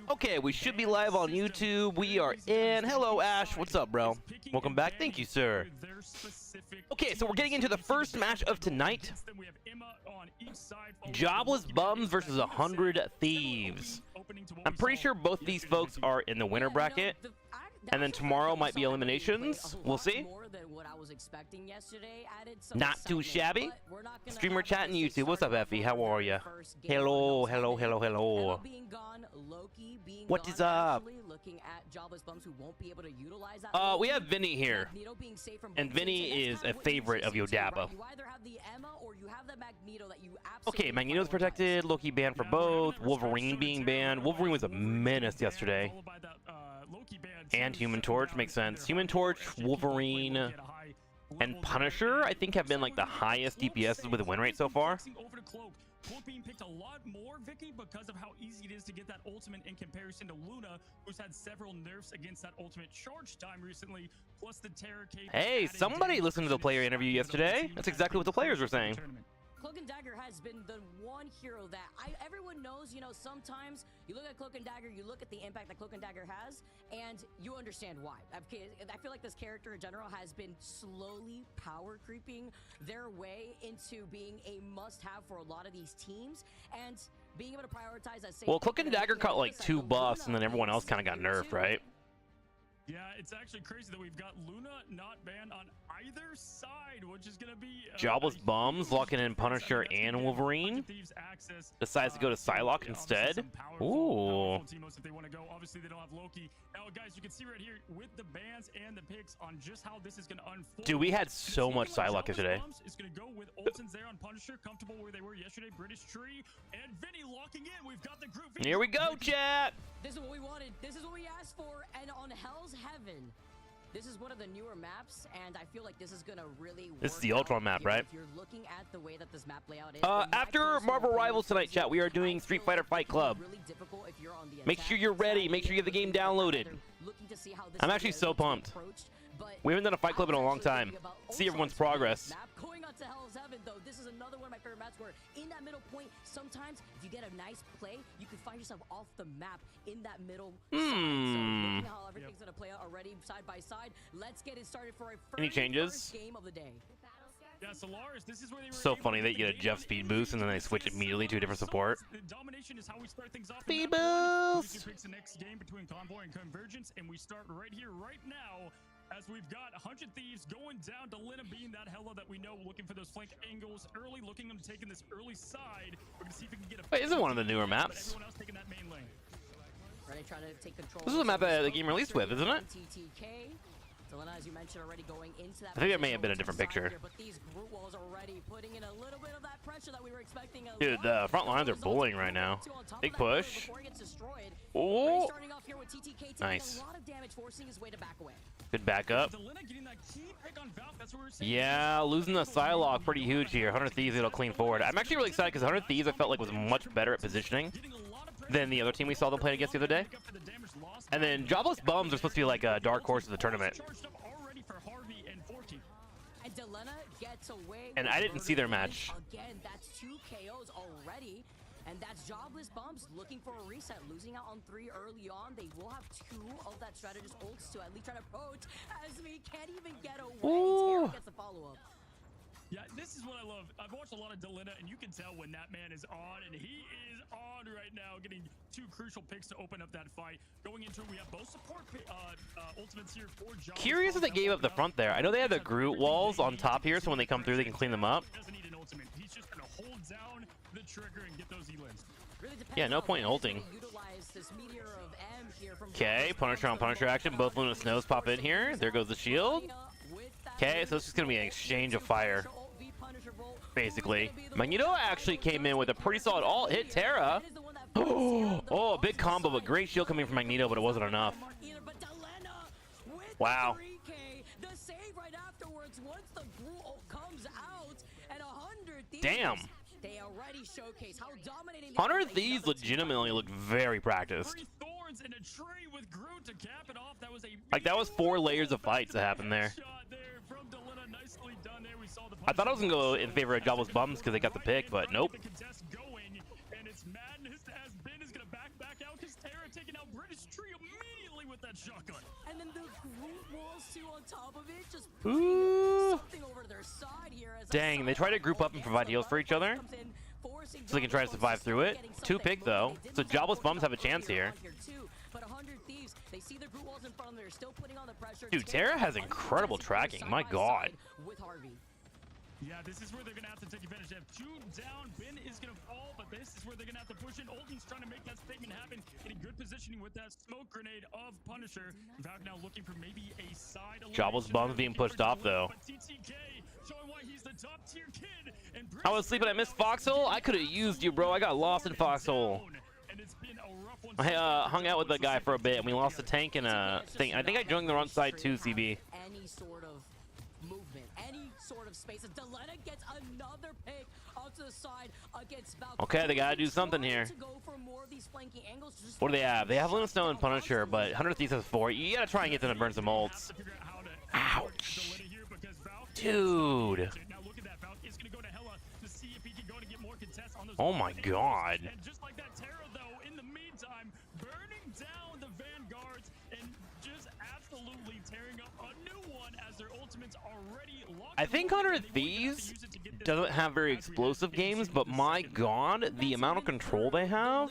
Okay, we should be live on YouTube. We are in. Hello, Ash. What's up, bro? Welcome back. Thank you, sir. Okay, so we're getting into the first match of tonight. Jobless Bums versus 100 Thieves. I'm pretty sure both these folks are in the winner bracket. And then tomorrow might be eliminations. We'll see. Not too shabby. Streamer chat and YouTube. What's up, Effie? How are you? Hello, hello, hello, hello. What is up? We have Vinny here. And Vinny is a favorite of Yodaba. Okay, Magneto's protected. Loki banned for both. Wolverine being banned. Wolverine was a menace yesterday. And Human Torch makes sense. Human Torch, Wolverine, and Punisher, I think, have been like the highest DPSs with a win rate so far. Cloak being picked a lot more, Vicky, because of how easy it is to get that ultimate in comparison to Luna, who's had several nerfs against that ultimate charge time recently, plus the Terror Cape. Hey, somebody listened to the player interview yesterday. That's exactly what the players were saying. Cloak and Dagger has been the one hero that everyone knows, you know, sometimes you look at Cloak and Dagger, you look at the impact that Cloak and Dagger has, and you understand why. I feel like this character in general has been slowly power creeping their way into being a must-have for a lot of these teams, and being able to prioritize that. Well, Cloak and Dagger caught like 2 buffs, and then everyone else kind of got nerfed, right? Yeah, it's actually crazy that we've got Luna not banned on either side, which is going to be... Jobless Bums locking in Punisher and Wolverine. Decides to go to Psylocke instead. Ooh. If they want to go. Obviously, they don't have Loki. Now, guys, you can see right here with the bans and the picks on just how this is going to unfold. Dude, we had so much Psylocke yesterday. It's going to go with Olsen's there on Punisher, comfortable where they were yesterday. British Tree and Vinny locking in. We've got the group. Here we go, chat. This is what we wanted. This is what we asked for. And on Hell's Heaven, this is one of the newer maps, and I feel like this is gonna really work. This is the Ultron map, right? If you're looking at the way that this map layout is. After Marvel Rivals tonight, chat, we are doing Street Fighter Fight Club. Make sure you're ready. Make sure you get the game downloaded. I'm actually so pumped. We haven't done a Fight Club in a long time. See everyone's progress. Going on to Hell's Heaven, though, this is another one of my favorite maps where in that middle point, sometimes if you get a nice play, you can find yourself off the map in that middle side. So looking at how everything's gonna play out already side by side. Let's get it started for a Any changes? game of the day. Yeah, Solaris, this is where they were So funny that you get a Jeff speed boost and then they switch immediately to a different support. Domination is how we start things off. Speed boost. Picks the next game between Convoy and Convergence, and we start right here, right now. As we've got 100 Thieves going down to Lina being that Hella that we know, looking for those flank angles early, looking them taking this early side. We're going to see if we can get a... Wait, isn't one of the newer maps? Everyone else taking that main lane. Ready, trying to take control. This is a map that the game released with, isn't it? As you mentioned, already going into that. I think it may have been a different picture. But these group walls are already putting in a little bit of that pressure that we were expecting. Dude, the front lines are bullying right now. Big push. Oh, nice. Good backup. Yeah, losing the Psylocke pretty huge here. 100 Thieves it'll clean forward. I'm actually really excited because 100 Thieves I felt like was much better at positioning than the other team we saw them play against the other day. And then Jobless Bums are supposed to be like a dark horse of the tournament. And I didn't see their match. Again, that's 2 KOs already. And that's Jobless Bums looking for a reset, losing out on 3 early on. They will have 2 of that strategist ults to at least try to approach as we can't even get away. Terror gets the follow-up. Yeah, this is what I love. I've watched a lot of Delina, and you can tell when that man is on, and he is on right now, getting 2 crucial picks to open up that fight. Going into it, we have both support ultimates here for Jobless. Curious if they gave up the front there. I know they have the Groot walls on top here, so when they come through, they can clean them up. Doesn't need an ultimate. He's just going to hold down the trigger and get those E-lins. Yeah, no point in ulting. Okay, Punisher on Punisher action. Both Luna Snows pop in here. There goes the shield. Okay, so it's just going to be an exchange of fire, basically. Magneto actually came in with a pretty solid ult. Hit Terra. Oh, a big combo, but great shield coming from Magneto, but it wasn't enough. Wow. Damn. 100 Thieves legitimately look very practiced. Like, that was 4 layers of fights that happened there. I thought I was going to go in favor of Jobless Bums because they got the pick, but nope. with that shotgun. And then the group walls too on top of it, just Ooh. something over to their side here. As Dang, they try to group up and provide heals for each other, so they can try to survive through it. 2 pick though, so Jobless Bums have a chance here. But 100 Thieves, they see the group walls in front of them, they're still putting on the pressure. Dude, Terra has incredible tracking. My God. With Harvey. Yeah, this is where they're going to have to take advantage. They have 2 down. Ben is going to fall, but this is where they're going to have to push in. Olden's trying to make that statement happen. Getting good positioning with that smoke grenade of Punisher. Valk now looking for maybe a side. Jobless Bums being pushed off though. But TTK showing why he's the top tier kid. And I was sleeping, I missed Foxhole. I could have used you, bro. I got lost in Foxhole. And it's been a rough one. I hung out with the guy for a bit, and we lost the tank and a thing. I think I joined the wrong side too, CB. Any sort of movement, any sort of space. And Delena gets another pick out to the side against Valkyrie. Okay, they gotta do something here. To go for more of these flanking angles, just What do they have? They have Luna Snow and Punisher, but 100 Thieves has 4. You gotta try and get them to burn some ults. Ouch. Dude. Now look at that. Valk is going to go to Hella to see if he can go to get more contests on those. Oh my God. And just like that, Terra though, in the meantime, burning down the vanguards and just absolutely tearing up a new one as their ultimates already locked. I think 100 Thieves doesn't have very explosive games, but my God, the amount of control they have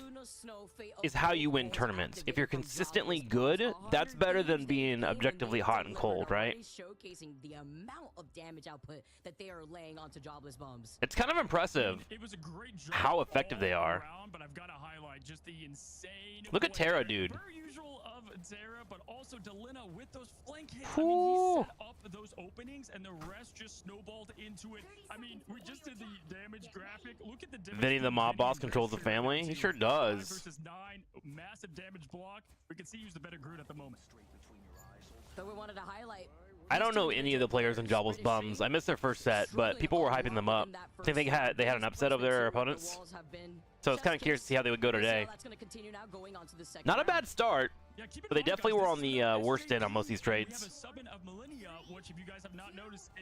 is how you win tournaments. If you're consistently good, that's better than being objectively hot and cold, right? Showcasing the amount of damage output that they are laying onto Jobless Bums. It's kind of impressive It was a great job how effective they are. around, but I've got to highlight just the insane. Look at Terra, dude. Per usual of Terra, but also Delena with those flank hits. Ooh. I mean, he set up those openings, and the rest just snowballed into it. I mean, we just did the damage graphic. Look at the damage. Vinny the mob boss controls the family. He sure does. Versus 9, massive damage block. We can see who's the better Groot at the moment. But we wanted to highlight. I don't know any of the players in Jobless Bums. I missed their first set, but people were hyping them up. I think they had an upset of their opponents. So I was kind of curious to see how they would go today. Not a bad start, but they definitely were on the worst end on most of these We have a trades. sub-in of Millennia, which if you guys have not noticed,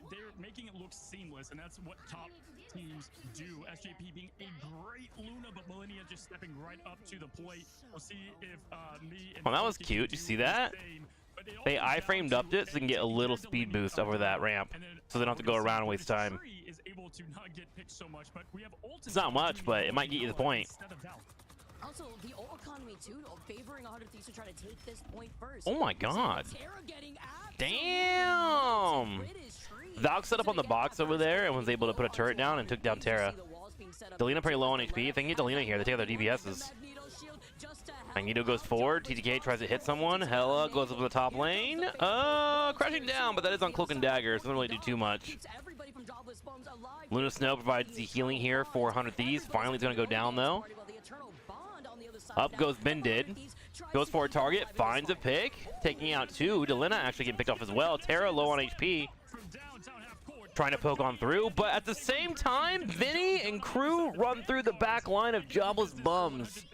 they're making it look seamless, and that's what top teams do. SJP being a great Luna, but Millennia just stepping right up to the plate. We'll see if me and Oh, that was Vicky cute. can You see do the that? same. But it all They comes down iframed to upped it so they can get a little speed boost over that ramp, and then so they don't have to go we're gonna see around and waste if time. Tree is able to not get picked so much, but we have ult It's not much, but it might get you the point. instead of Valk. Also, the ult economy too, favoring 100 Thieves to try to take this point first. Oh my God. Terra getting Damn. rid his tree. Valk set up on the box over there and was able to put a turret down and took down Terra. Delena pretty low on HP. If they can get Delena here, they take out their DPSs. Magneto goes forward. TTK tries to hit someone. Hella goes up to the top lane. Crashing down, but that is on Cloak and Dagger, so doesn't really do too much. Luna Snow provides the healing here for 100 Thieves. Finally, it's going to go down, though. Up goes Bendid. Goes for a target. Finds a pick. Taking out 2. Delena actually getting picked off as well. Terra low on HP. Trying to poke on through, but at the same time, Vinny and crew run through the back line of Jobless Bums.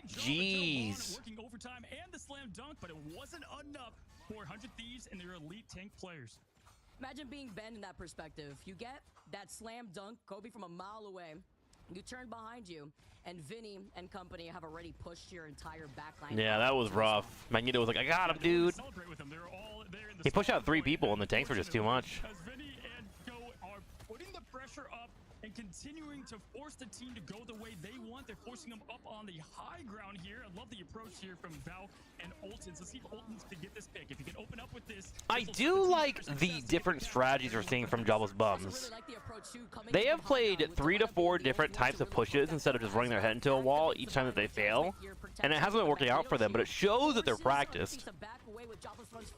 Jeez. Working overtime and the slam dunk, but it wasn't enough for 100 Thieves and their elite tank players. Imagine being Ben in that perspective. You get that slam dunk, Kobe from a mile away. You turn behind you, and Vinny and company have already pushed your entire backline. Yeah, that was rough. Magneto was like, I got him, dude. Celebrate with them. They're all there in the He pushed out spot 3 right people, now. and the tanks were just too much. As Vinny and Go are putting the pressure up and continuing to force the team to go the way they want. They're forcing them up on the high ground here. I love the approach here from Valk and Oltens. Let's see if Oltens can get this pick. If he can open up with this. I this'll do set the like team for the success. different strategies we're seeing from Jobless Bums. Really like the approach too, coming They from have high played ground with 3 to Delena 4 being the different only one types to of really pushes focus instead of just running their head into a wall each time that they fail. And it hasn't been working out for them, but it shows that they're practiced.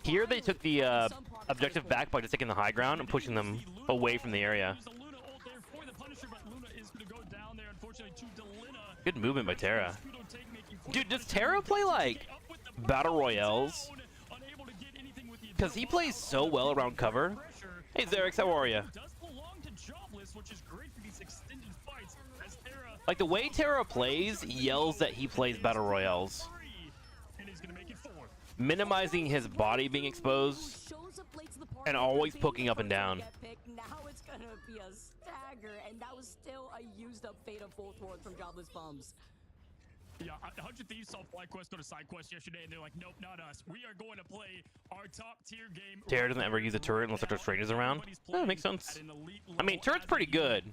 Here they took the objective back by just taking the high ground and pushing them away from the area. There's a Luna ult there for the Punisher, but Luna is going to go down there, unfortunately, to Delena. Good movement by Terra. Scudo take making for Dude, the does Punisher. Terra play like Up with the battle royales? down, unable to get anything with the Because he plays so well around cover. pressure. Hey Xerix, how are you? Does belong to Jobless, which is great for these extended fights as Terra Like the way Terra plays yells that he plays battle royales, 3, and he's going to make it 4. minimizing his body being exposed and always poking up and down. Now it's gonna be a stagger, and that was still a used up Fate of Full Throat from Jobless Bums. Yeah, 100 Thieves saw FlyQuest go to SideQuest yesterday, and they're like, nope, not us. We are going to play our top tier game. Terra doesn't ever use a turret unless there's strangers around. That makes sense. I mean, turret's pretty good,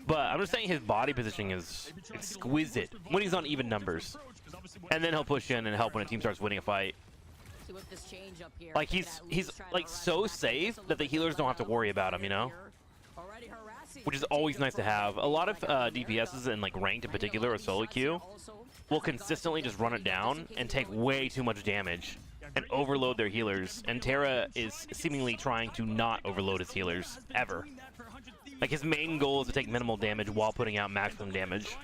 but I'm just saying his body positioning is exquisite when he's on even numbers. And then he'll push in and help when a team starts winning a fight. Like he's like so safe that the healers don't have to worry about him, you know? Which is always nice to have. A lot of DPSs and like ranked in particular or solo queue will consistently just run it down and take way too much damage and overload their healers. And Terra is seemingly trying to not overload his healers ever. Like his main goal is to take minimal damage while putting out maximum damage.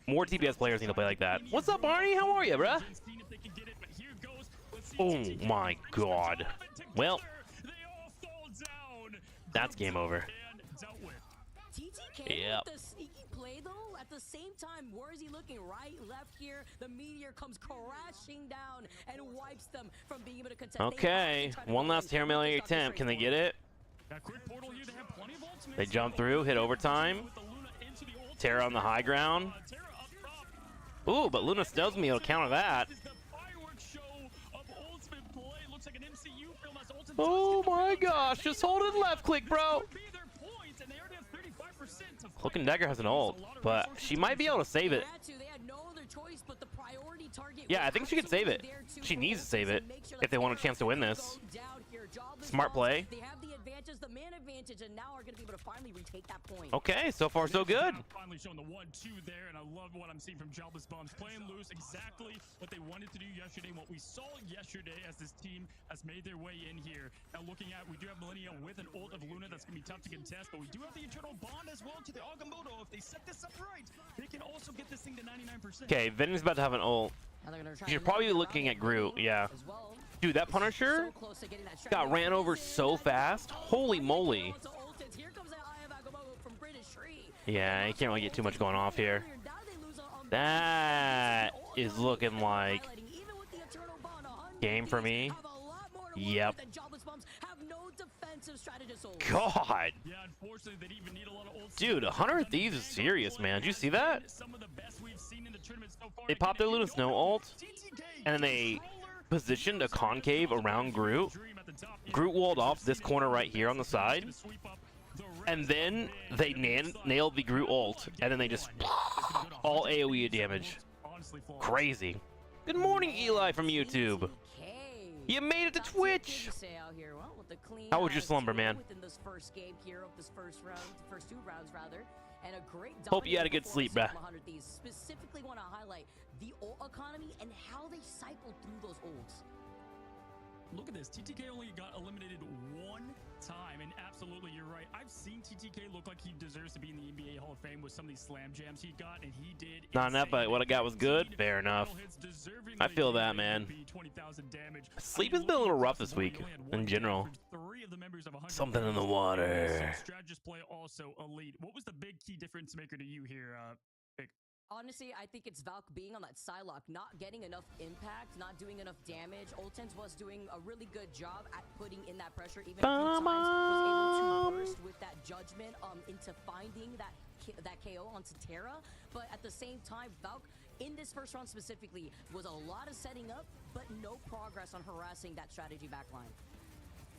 More TPS players need to play like that. What's up, Barney? How are you, bruh? Oh my god. Well, that's game over. Yep. The sneaky play though, at the same time, where is he looking? Right, left here. The meteor comes crashing down and wipes them from being able to contest. Okay, one last Terra melee attempt. Can they get it? They jump through, hit overtime. Terra on the high ground. Ooh, but Luna does me. He'll counter that. Oh my gosh, just hold it left click, bro. Cloak and Dagger has an ult, but she might be able to save it. Yeah, I think she can save it. She needs to save it if they want a chance to win this. Smart play. The man advantage, and now are going to be able to finally retake that point. Okay, so far so good. Finally showing the 1-2 there, and I love what I'm seeing from Jobless Bombs, playing loose, exactly what they wanted to do yesterday, and what we saw yesterday as this team has made their way in here. Now looking at, we do have Millennia with an ult of Luna that's going to be tough to contest, but we do have the Eternal Bond as well to the Agamotto. If they set this up right, they can also get this thing to 99%. Okay, Vinny's about to have an ult. You're probably looking at Groot, yeah. Dude, that Punisher got ran over so fast. Holy moly. Yeah, you can't really get too much going off here. That is looking like game for me. Yep. God. Dude, 100 Thieves is serious, man. Did you see that? They popped their Luna Snow ult, and then they positioned a concave around Groot. Groot walled off this corner right here on the side. And then they nailed the Groot ult, and then they just all AoE damage. Crazy. Good morning, Eli from YouTube. You made it to Twitch. How was your slumber, man? Hope you had a good sleep, bruh. Specifically want to highlight the ult economy and how they cycle through those ults. Look at this. TTK only got eliminated one time, and absolutely, you're right. I've seen TTK look like he deserves to be in the NBA Hall of Fame with some of these slam jams he got, and he did. Not enough, but what I got was good. Fair enough. I feel that, man. Sleep has been a little rough this week, in general. Something in the water. Strategist play also elite. What was the big key difference maker to you here, Vic? Honestly, I think it's Valk being on that Psylocke, not getting enough impact, not doing enough damage. Ultens was doing a really good job at putting in that pressure, even sometimes was able to burst with that judgment into finding that KO onto Terra. But at the same time, Valk, in this first round specifically, was a lot of setting up, but no progress on harassing that strategy backline.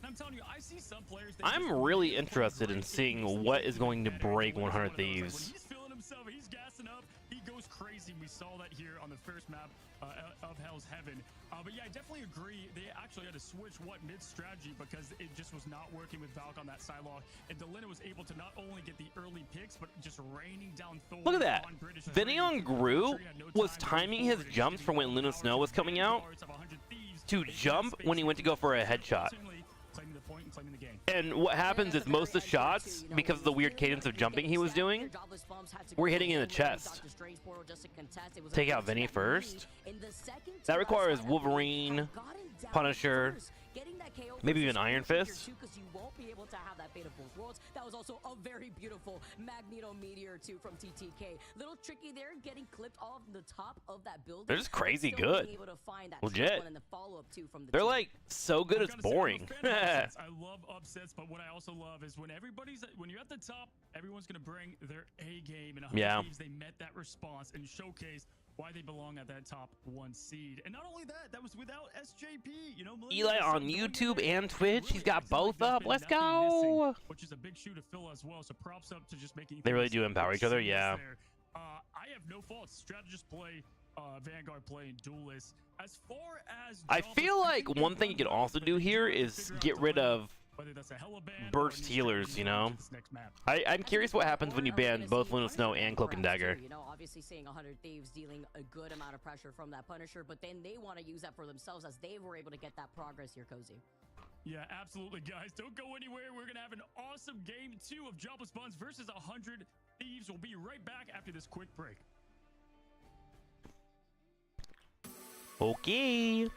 I'm telling you, I see some players. I'm really interested in seeing what is going to break 100 Thieves. He's feeling himself. He's gassing up. He goes crazy. We saw that here on the first map of Hell's Heaven. But yeah, I definitely agree. They actually had to switch mid-strategy because it just was not working with Valk on that Psylocke. And Delina was able to not only get the early picks, but just raining down Thor. Look at that. Vinny on Groot was timing his jumps for when Luna Snow was coming out to jump when he went to go for a headshot. And what happens is most of the shots, because of the weird cadence of jumping he was doing, were hitting in the chest. Take out Vinny first. That requires Wolverine, Punisher, getting that KO. Maybe even Iron Fist. Because you won't be able to have that fate of both worlds. That was also a very beautiful Magneto Meteor too from TTK. Little tricky there, getting clipped off the top of that building. They're just crazy good. Able to find that Legit. and the follow-up too from the They're team. like so good it's boring. I love upsets, but what I also love is when you're at the top, everyone's gonna bring their A game. And 100 Thieves, they met that response and showcased why they belong at that top 1 seed. And not only that, that was without SJP. You know, Eli on YouTube and Twitch. He's got both up. Let's go. Which is a big shoe to fill as well. So props up to just making. They really do empower each other. Yeah. I have no faults. Strategist play, Vanguard play, and Duelist. As far as I feel like one thing you could also do here is get rid of burst healers, you know? I'm curious what happens when you ban both Luna Snow and Cloak and Dagger. You know, obviously seeing 100 Thieves dealing a good amount of pressure from that Punisher, but then they want to use that for themselves as they were able to get that progress here, Cozy. Yeah, absolutely, guys. Don't go anywhere. We're going to have an awesome game 2 of Jobless Buns versus 100 Thieves. We'll be right back after this quick break. Okay.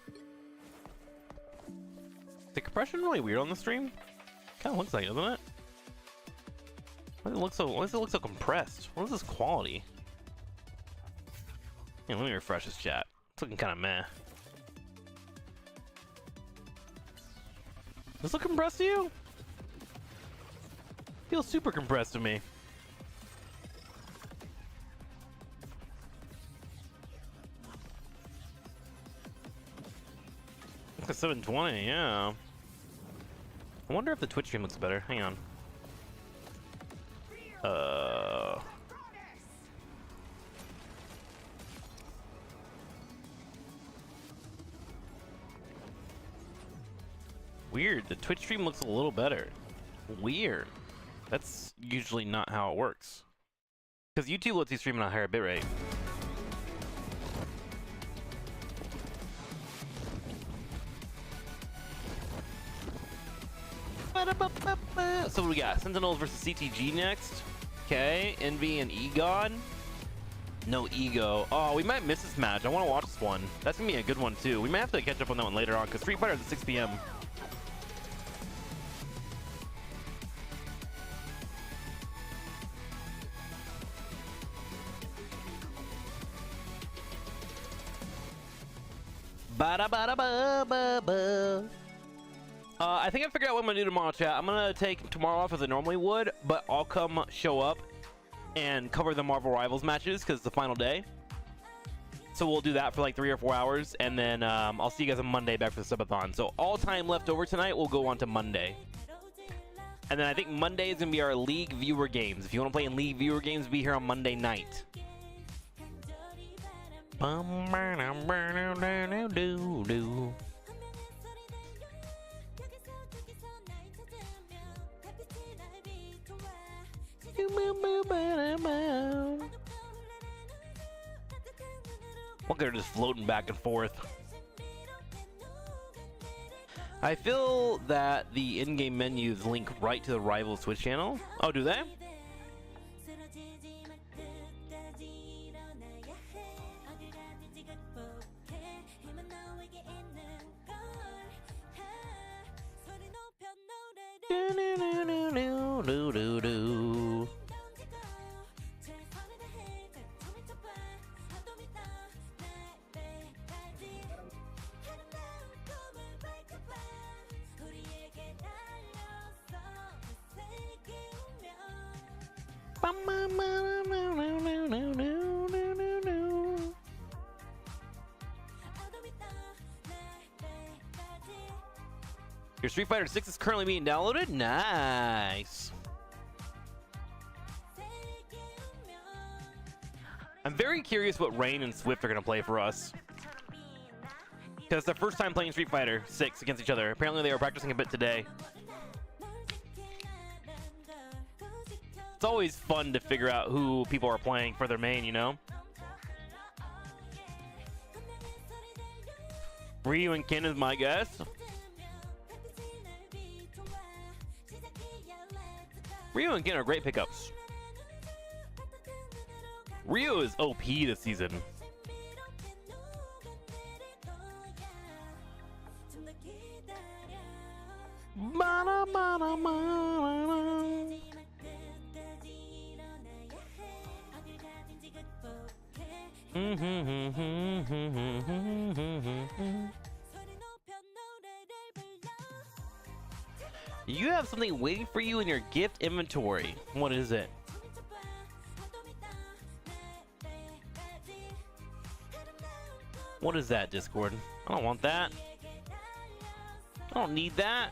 The compression really weird on the stream? Kind of looks like it, doesn't it? Why does it look so compressed? What is this quality? Yeah, let me refresh this chat. It's looking kind of meh. Does this look compressed to you? Feels super compressed to me. Looks like 720, yeah. I wonder if the Twitch stream looks better. Hang on. Weird. The Twitch stream looks a little better. Weird. That's usually not how it works. Because YouTube lets you stream at a higher bitrate. So what we got? Sentinels versus CTG next. Okay, Envy and Egon. No Ego. Oh, we might miss this match. I want to watch this one. That's gonna be a good one too. We might have to catch up on that one later on because Street Fighter is at 6 p.m. Ba-da-ba-da-ba-ba-ba. I think I figured out what I'm gonna do tomorrow, chat. I'm gonna take tomorrow off as I normally would, but I'll come show up and cover the Marvel Rivals matches because it's the final day. So we'll do that for like 3 or 4 hours, and then I'll see you guys on Monday back for the subathon. So all time left over tonight will go on to Monday. And then I think Monday is gonna be our League viewer games. If you want to play in League viewer games, be here on Monday night. Look, they're just floating back and forth. I feel that the in-game menus link right to the rival Twitch channel. Oh, do they? Your Street Fighter 6 is currently being downloaded? Nice. I'm very curious what Rain and Swift are going to play for us. Because it's their first time playing Street Fighter 6 against each other. Apparently they were practicing a bit today. It's always fun to figure out who people are playing for their main, you know? Ryu and Ken is my guess. Ryu and Ken are great pickups. Ryu is OP this season. You have something waiting for you in your gift inventory. What is it? What is that, Discord? I don't want that. I don't need that.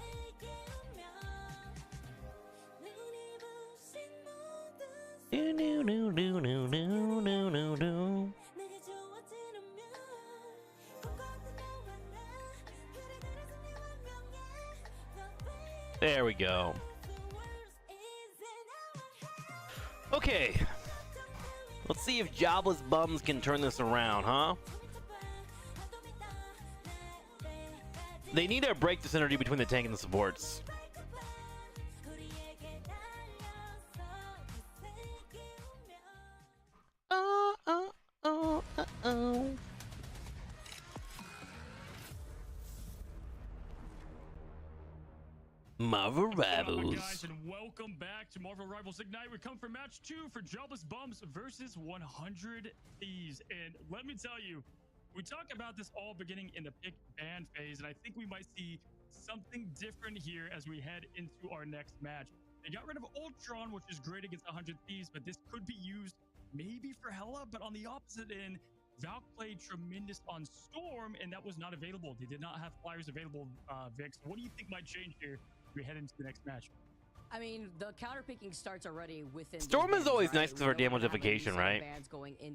There we go. Okay. Let's see if jobless bums can turn this around, huh? They need to break the synergy between the tank and the supports. Marvel Rivals. Guys, and welcome back to Marvel Rivals Ignite. We come for match 2 for Jobless Bums versus 100 Thieves. And let me tell you, we talked about this all beginning in the pick ban phase, and I think we might see something different here as we head into our next match. They got rid of Ultron, which is great against 100 Thieves, but this could be used maybe for Hela. But on the opposite end, Valk played tremendous on Storm, and that was not available. They did not have flyers available, Vic. So what do you think might change here as we head into the next match? I mean, the counter picking starts already within. Storm is always nice because of her damagification, right?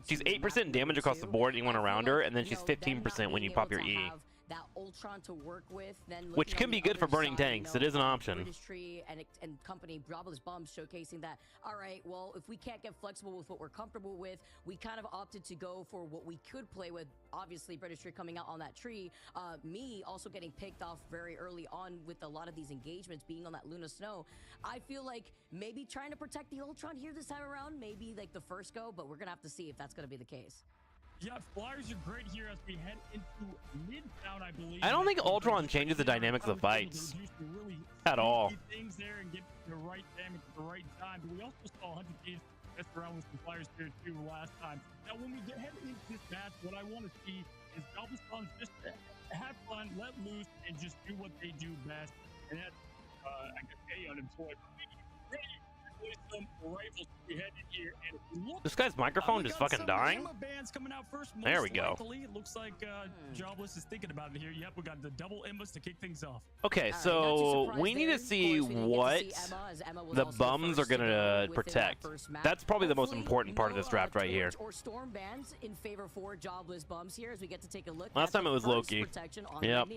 She's 8% damage across the board, anyone around her, and then she's 15% when you pop your E. That Ultron to work with, then which can be good for burning tanks. It is an option. British Tree and company Jobless Bums showcasing that. All right, well, if we can't get flexible with what we're comfortable with, we kind of opted to go for what we could play with. Obviously, British Tree coming out on that tree. Me also getting picked off very early on with a lot of these engagements being on that Luna Snow. I feel like maybe trying to protect the Ultron here this time around, maybe like the first go, but we're gonna have to see if that's gonna be the case. Yeah, flyers are great here as we head into Midtown, I believe. I don't think Ultron changes the dynamics of fights at all. Things there and get the right damage at the right time. But we also saw 100 Thieves mess around with some flyers here too last time. Now, when we head into this match, what I want to see is Jobless Bums just have fun, let loose, and just do what they do best. And that's, I guess, unemployed. Some rifles we head in here, and if you look, this guy's microphone just fucking dying. Coming out first, there we go. It looks like Jobless is thinking about it here. Yep, we got the double Emmas to kick things off. Okay, so we need to see what the bums are gonna protect. That's probably the most important part of this draft right here. Or storm bans in favor for Jobless Bums here as we get to take a look. Last time it was Loki. Yep.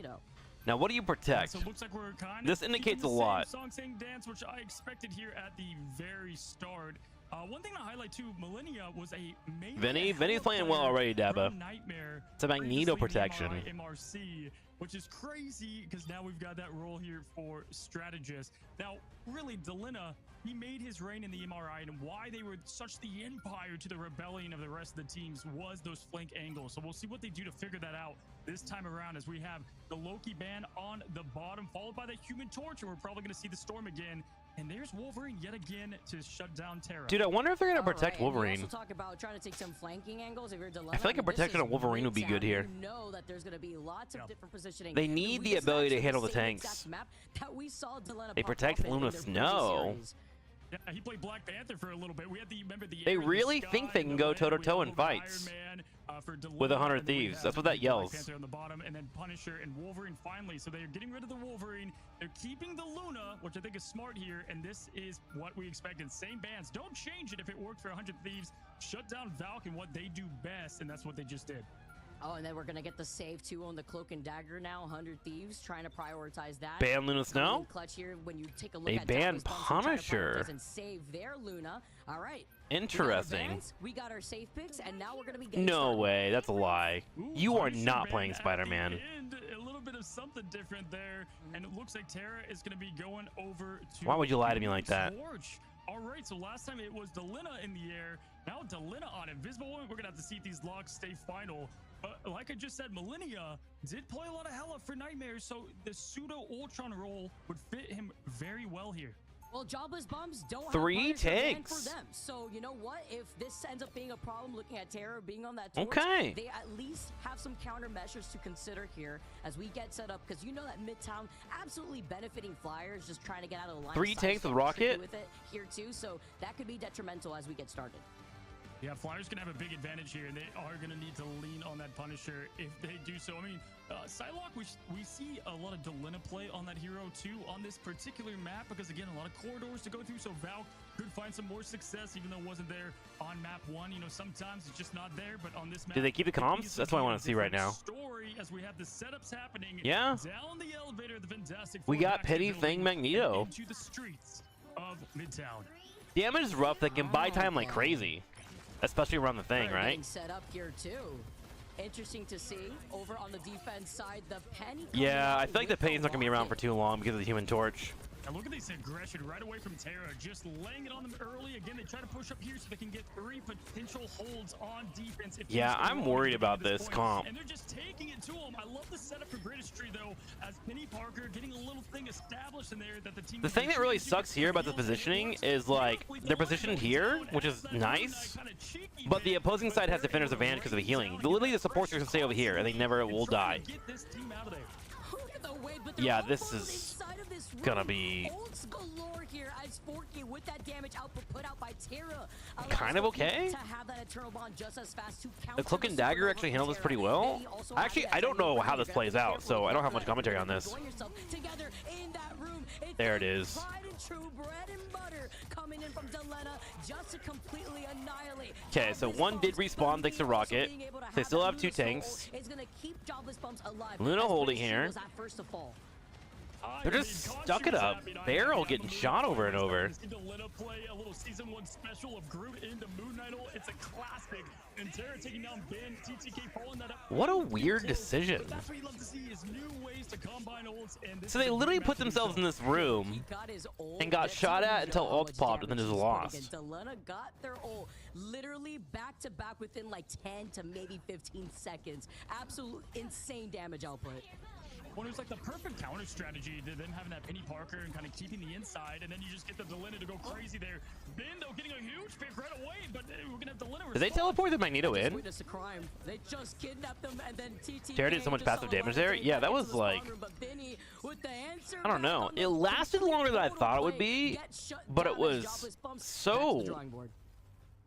Now, what do you protect? So it looks like we're kind of this indicates a lot. Song saying dance, which I expected here at the very start. One thing to highlight too, Millennia was a main. Vinny's playing well already, Dabba. Nightmare. It's a Magneto protection. MRC, which is crazy because now we've got that role here for strategist. Now, really, Delina, he made his reign in the MRI, and why they were such the empire to the rebellion of the rest of the teams was those flank angles. So we'll see what they do to figure that out this time around as we have the Loki ban on the bottom, followed by the Human Torch, and we're probably going to see the Storm again. And there's Wolverine yet again to shut down Terra. Dude, I wonder if they're going to protect Wolverine. Also talk about trying to take some flanking angles. If you're Delina, I feel like a protection of Wolverine would be good here. You know that there's going to be lots of different positioning. They need the ability to handle the tanks. They protect Luna Snow. Yeah, he played Black Panther for a little bit. We had they really think they can go toe-to-toe in fights with 100 Thieves. That's what that yells. Black Panther on the bottom, and then Punisher and Wolverine finally. So they're getting rid of the Wolverine. They're keeping the Luna, which I think is smart here, and this is what we expected. Same bans. Don't change it if it worked for 100 Thieves. Shut down Valk and what they do best, and that's what they just did. Oh, and then we're going to get the save, too, on the Cloak and Dagger now. 100 Thieves trying to prioritize that. Ban Luna Snow? Clutch here when you take a look they ban Punisher. And save their Luna. All right. Interesting. We got our safe picks, and now we're going to be getting no way. That's a lie. Ooh, you are not playing Spider-Man. A little bit of something different there, and it looks like Terra is going to be going over to. Why would you lie to me like that? All right, so last time it was Delina in the air. Now Delina on Invisible Woman. We're going to have to see if these locks stay final. Like I just said, Millennia did play a lot of Hela for Nightmares, so the pseudo Ultron role would fit him very well here. Well, jobless bums don't 3 have Punisher banned tanks. for them. So you know what? If this ends up being a problem, looking at Terra being on that torch, Okay. they at least have some countermeasures to consider here as we get set up. Because you know that Midtown absolutely benefiting Flyers, just trying to get out of the line. 3 of sight, tanks with so Rocket? with it here too. So that could be detrimental as we get started. Yeah, Flyers can have a big advantage here, and they are going to need to lean on that Punisher if they do so. I mean, Psylocke, we see a lot of Delina play on that hero too on this particular map because, again, a lot of corridors to go through, so Val could find some more success even though it wasn't there on map 1. You know, sometimes it's just not there, but on this map... Do they keep the comms? That's what I want to see right now. Story as we have the setups happening. Yeah. Down the elevator, the Fantastic We Four got back to Penny, the Thing, building Magneto. and into the streets of Midtown. Damage is rough. They can buy time like crazy. Especially around the Thing, They're right? getting set up here too. Interesting to see over on the defense side, the Penny. Yeah, I feel like the Penny's not going to be around for too long because of the Human Torch. And look at this aggression right away from Terra, just laying it on them early. Again, they try to push up here so they can get 3 potential holds on defense. If Yeah, things go I'm wrong worried at the about beginning of this point. comp. And they're just taking it to them. I love the setup for Britishtree, though, as Penny Parker getting a little thing established in there that the team... The thing that really sucks here about the positioning is, like, they're positioned here, which is nice, but the opposing side has defender's advantage because of the healing. Literally, the supports are going to stay over here, and they never will die. Yeah, this is gonna be kind of okay. The Cloak and Dagger actually handled this pretty well. Actually, I don't know how this plays out, so I don't have much commentary on this. There it is. Okay, so one did respawn thanks to Rocket. They still have 2 tanks. Luna holding here. They're just stuck at a barrel getting shot over and over. What a weird decision. So they literally put themselves in this room and got shot at until ults popped and then just lost. Delena got their ult literally back to back within like 10 to maybe 15 seconds. Absolute insane damage output. Well, it was like the perfect counter strategy to then having that Penny Parker and kind of keeping the inside, and then you just get the Delina to go crazy there. Ben, though, getting a huge pick right away, but we're gonna have Delina. Did they teleport the Magneto in? Witness a crime. They just kidnapped them, and then TT. Terra did so much passive damage there. Yeah, that was like, I don't know. It lasted longer than I thought it would be, but it was so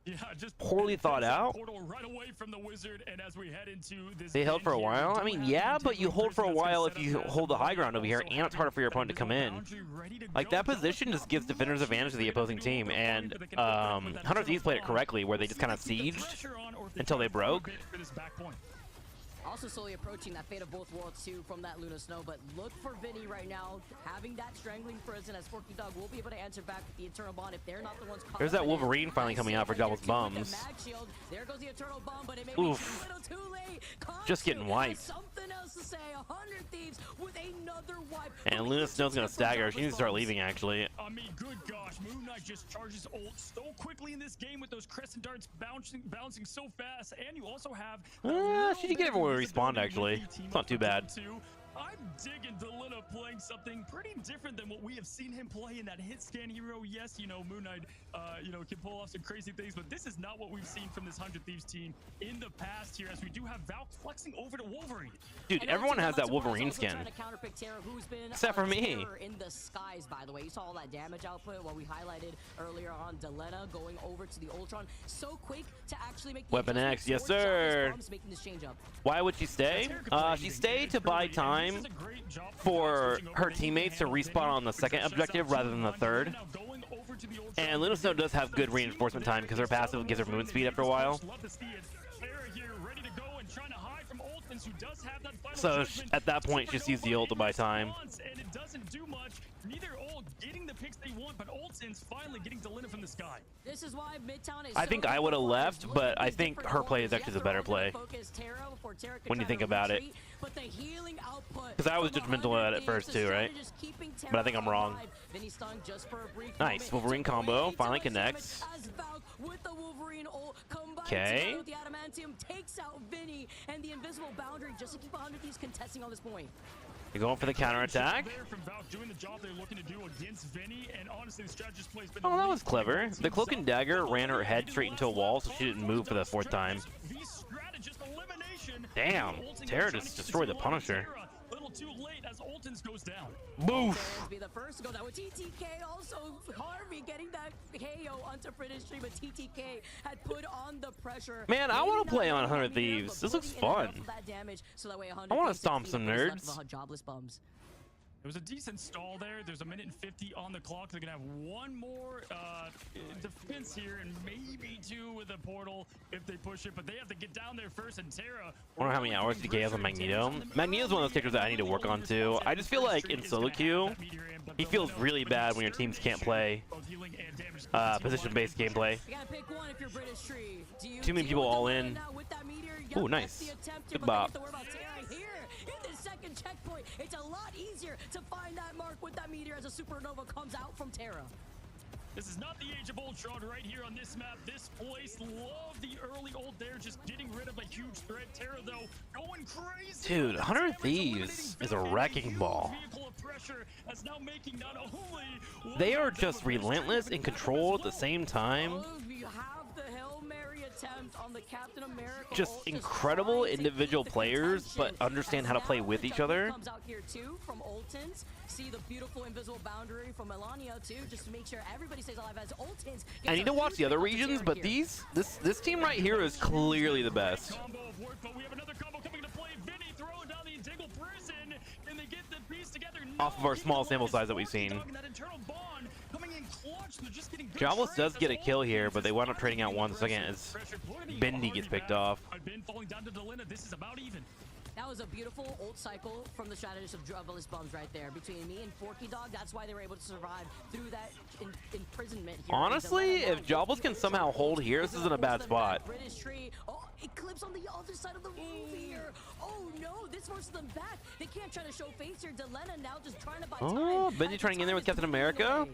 Yeah, just poorly thought out. Right away from the Wizard, and as we head into this They held for a while. I mean, yeah, but you hold for a while if you hold the high ground over here, and it's harder for your opponent to come in. Like, that position just gives defenders advantage to the opposing team, and 100 Thieves played it correctly, where they just kind of sieged until they broke. Also slowly approaching that fate of both worlds too from that Luna Snow, but look for Vinny right now having that strangling prison as Forky Dog will be able to answer back with the Eternal Bond if they're not the ones caught. There's that Wolverine finally coming out for Jobless Bums. There goes the Eternal Bomb, but it may be a little too late. Just getting wiped. Something else to say. 100 Thieves with another wipe. And Luna Snow's gonna stagger. She needs to start leaving, actually. I mean, good gosh, Moon Knight just charges ult so quickly in this game with those crescent darts bouncing so fast, and you also have. She did get everyone to respawn, actually. It's not too bad. I'm digging Delina playing something pretty different than what we have seen him play in that hit scan hero. Yes, you know, Moon Knight, you know, can pull off some crazy things, but this is not what we've seen from this 100 Thieves team in the past here, as we do have Val flexing over to Wolverine. Dude, everyone has that Wolverine skin. Except for me. In the skies, by the way. You saw all that damage output, what we highlighted earlier on Delena going over to the Ultron. So quick to actually make the Weapon X, yes sir. Why would she stay? She stayed to buy time for her teammates to respawn on the second objective rather than the third. And Luna Snow does have good reinforcement time because her passive gives her movement speed after a while. Ultins, who does have that final So judgment. at that point, just use the ult to buy time. And it doesn't do much. Neither ult getting the picks they want, but Ultins finally getting Delina from the sky. This is why Midtown is I think I would have left, but I think her play is actually the better play when you think about it. Because I was judgmental at it first too, right? But I think I'm wrong. Nice, Wolverine combo, finally connects. Okay. The adamantium takes out Vinny and the invisible boundary just to keep 100 Thieves contesting on this point. You're going for the counterattack. Oh, that was clever. The cloak and dagger ran her head straight into a wall, so she didn't move for the 4th time. Damn, Terra just destroyed the Punisher. Too late as Ultins goes down. Boof. Be the first to go down with TTK. Also, Harvey getting that KO onto British Stream, but TTK had put on the pressure. Man, I want to play on 100 Thieves. This looks fun. I want to stomp some nerds. Jobless bums. There was a decent stall there. There's a minute and 50 on the clock. They're gonna have one more defense here, and maybe 2 with a portal if they push it. But they have to get down there first. And Terra. I wonder how many hours DK has on Magneto. Magneto's one of those characters that I need to work on too. I just feel like in solo queue, he feels really bad when your teams can't play position-based gameplay. Too many people all in. Ooh, nice. Good bop. Checkpoint. It's a lot easier to find that mark with that meteor as a supernova comes out from Terra. This is not the Age of Ultron right here on this map. This place love the early ult there, just getting rid of a huge threat. Terra though going crazy. Dude, 100 Thieves is a wrecking ball. They are just relentless and controlled at the same time. Just incredible individual players, but understand how to play with each other. Comes out here too from Ultins. See the beautiful invisible boundary from Melania too, just to make sure everybody stays alive as Ultins. I need to watch the other regions, but this team right here is clearly the best. Off of our small sample size that we've seen. Jobless does get a kill here, but they wind up trading out 1 second as Bendy gets picked off. That was a beautiful ult cycle from the strategist of Jobless Bums right there. Between me and Forky Dog, that's why they were able to survive through that imprisonment here. Honestly, if Jobless can somehow hold here, this isn't a bad spot. British tree. Oh, it clips on the other side of the roof here. Oh no, this forces them back. They can't try to show face here. Delena now just trying to buy time. Oh, Bendy trying in there with Captain America.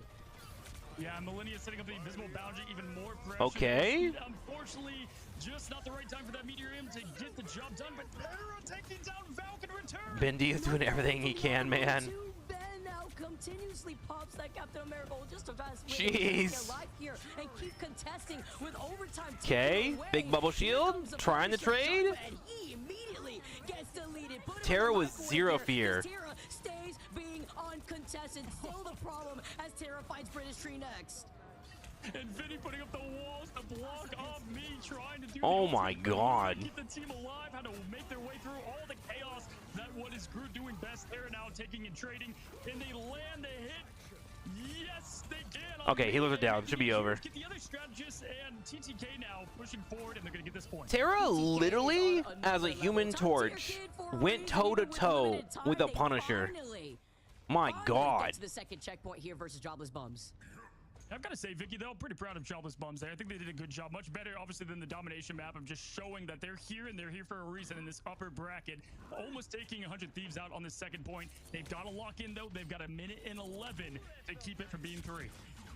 Yeah, Millennia setting up the invisible boundary, even more pressure. Okay. Unfortunately, just not the right time for that Meteorium to get the job done, but Terra taking down Valk in return. Bendy is doing everything he can, man. Ben now continuously pops that Captain America just to Jeez. here and keep contesting with overtime. Okay, big bubble shield, trying to trade. And he immediately gets deleted. Terra with 0 fear. Terra stays being uncontested. Still the problem as Terra finds British Tree next. And Vinny putting up the walls to block off me, trying to do oh my god. Keep the team alive, how to make their way through all the chaos that what is Groot doing best. Terra now taking and trading, and they land the hit. Yes, they can. Okay, healers are down. Should be over. Get the other strategists and TTK now pushing forward, and they're gonna get this point. Terra literally, as a Human Torch, went toe-to-toe with a Punisher. My god. The second checkpoint here versus Jobless Bums. I've got to say, Vicky, though, pretty proud of Jobless Bums there. I think they did a good job. Much better, obviously, than the domination map of just showing that they're here, and they're here for a reason in this upper bracket. Almost taking 100 Thieves out on this second point. They've got to lock in, though. They've got a minute and 11 to keep it from being 3.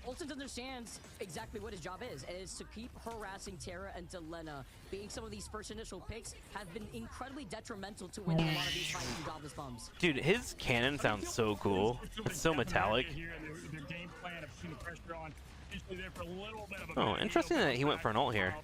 Ultins understands exactly what his job is, and it's to keep harassing Terra and Delena. Being some of these first initial picks have been incredibly detrimental to winning a lot of these fights from Jobless Bums. Dude, his cannon sounds so cool. It's so metallic. Oh, interesting that he went for an ult here.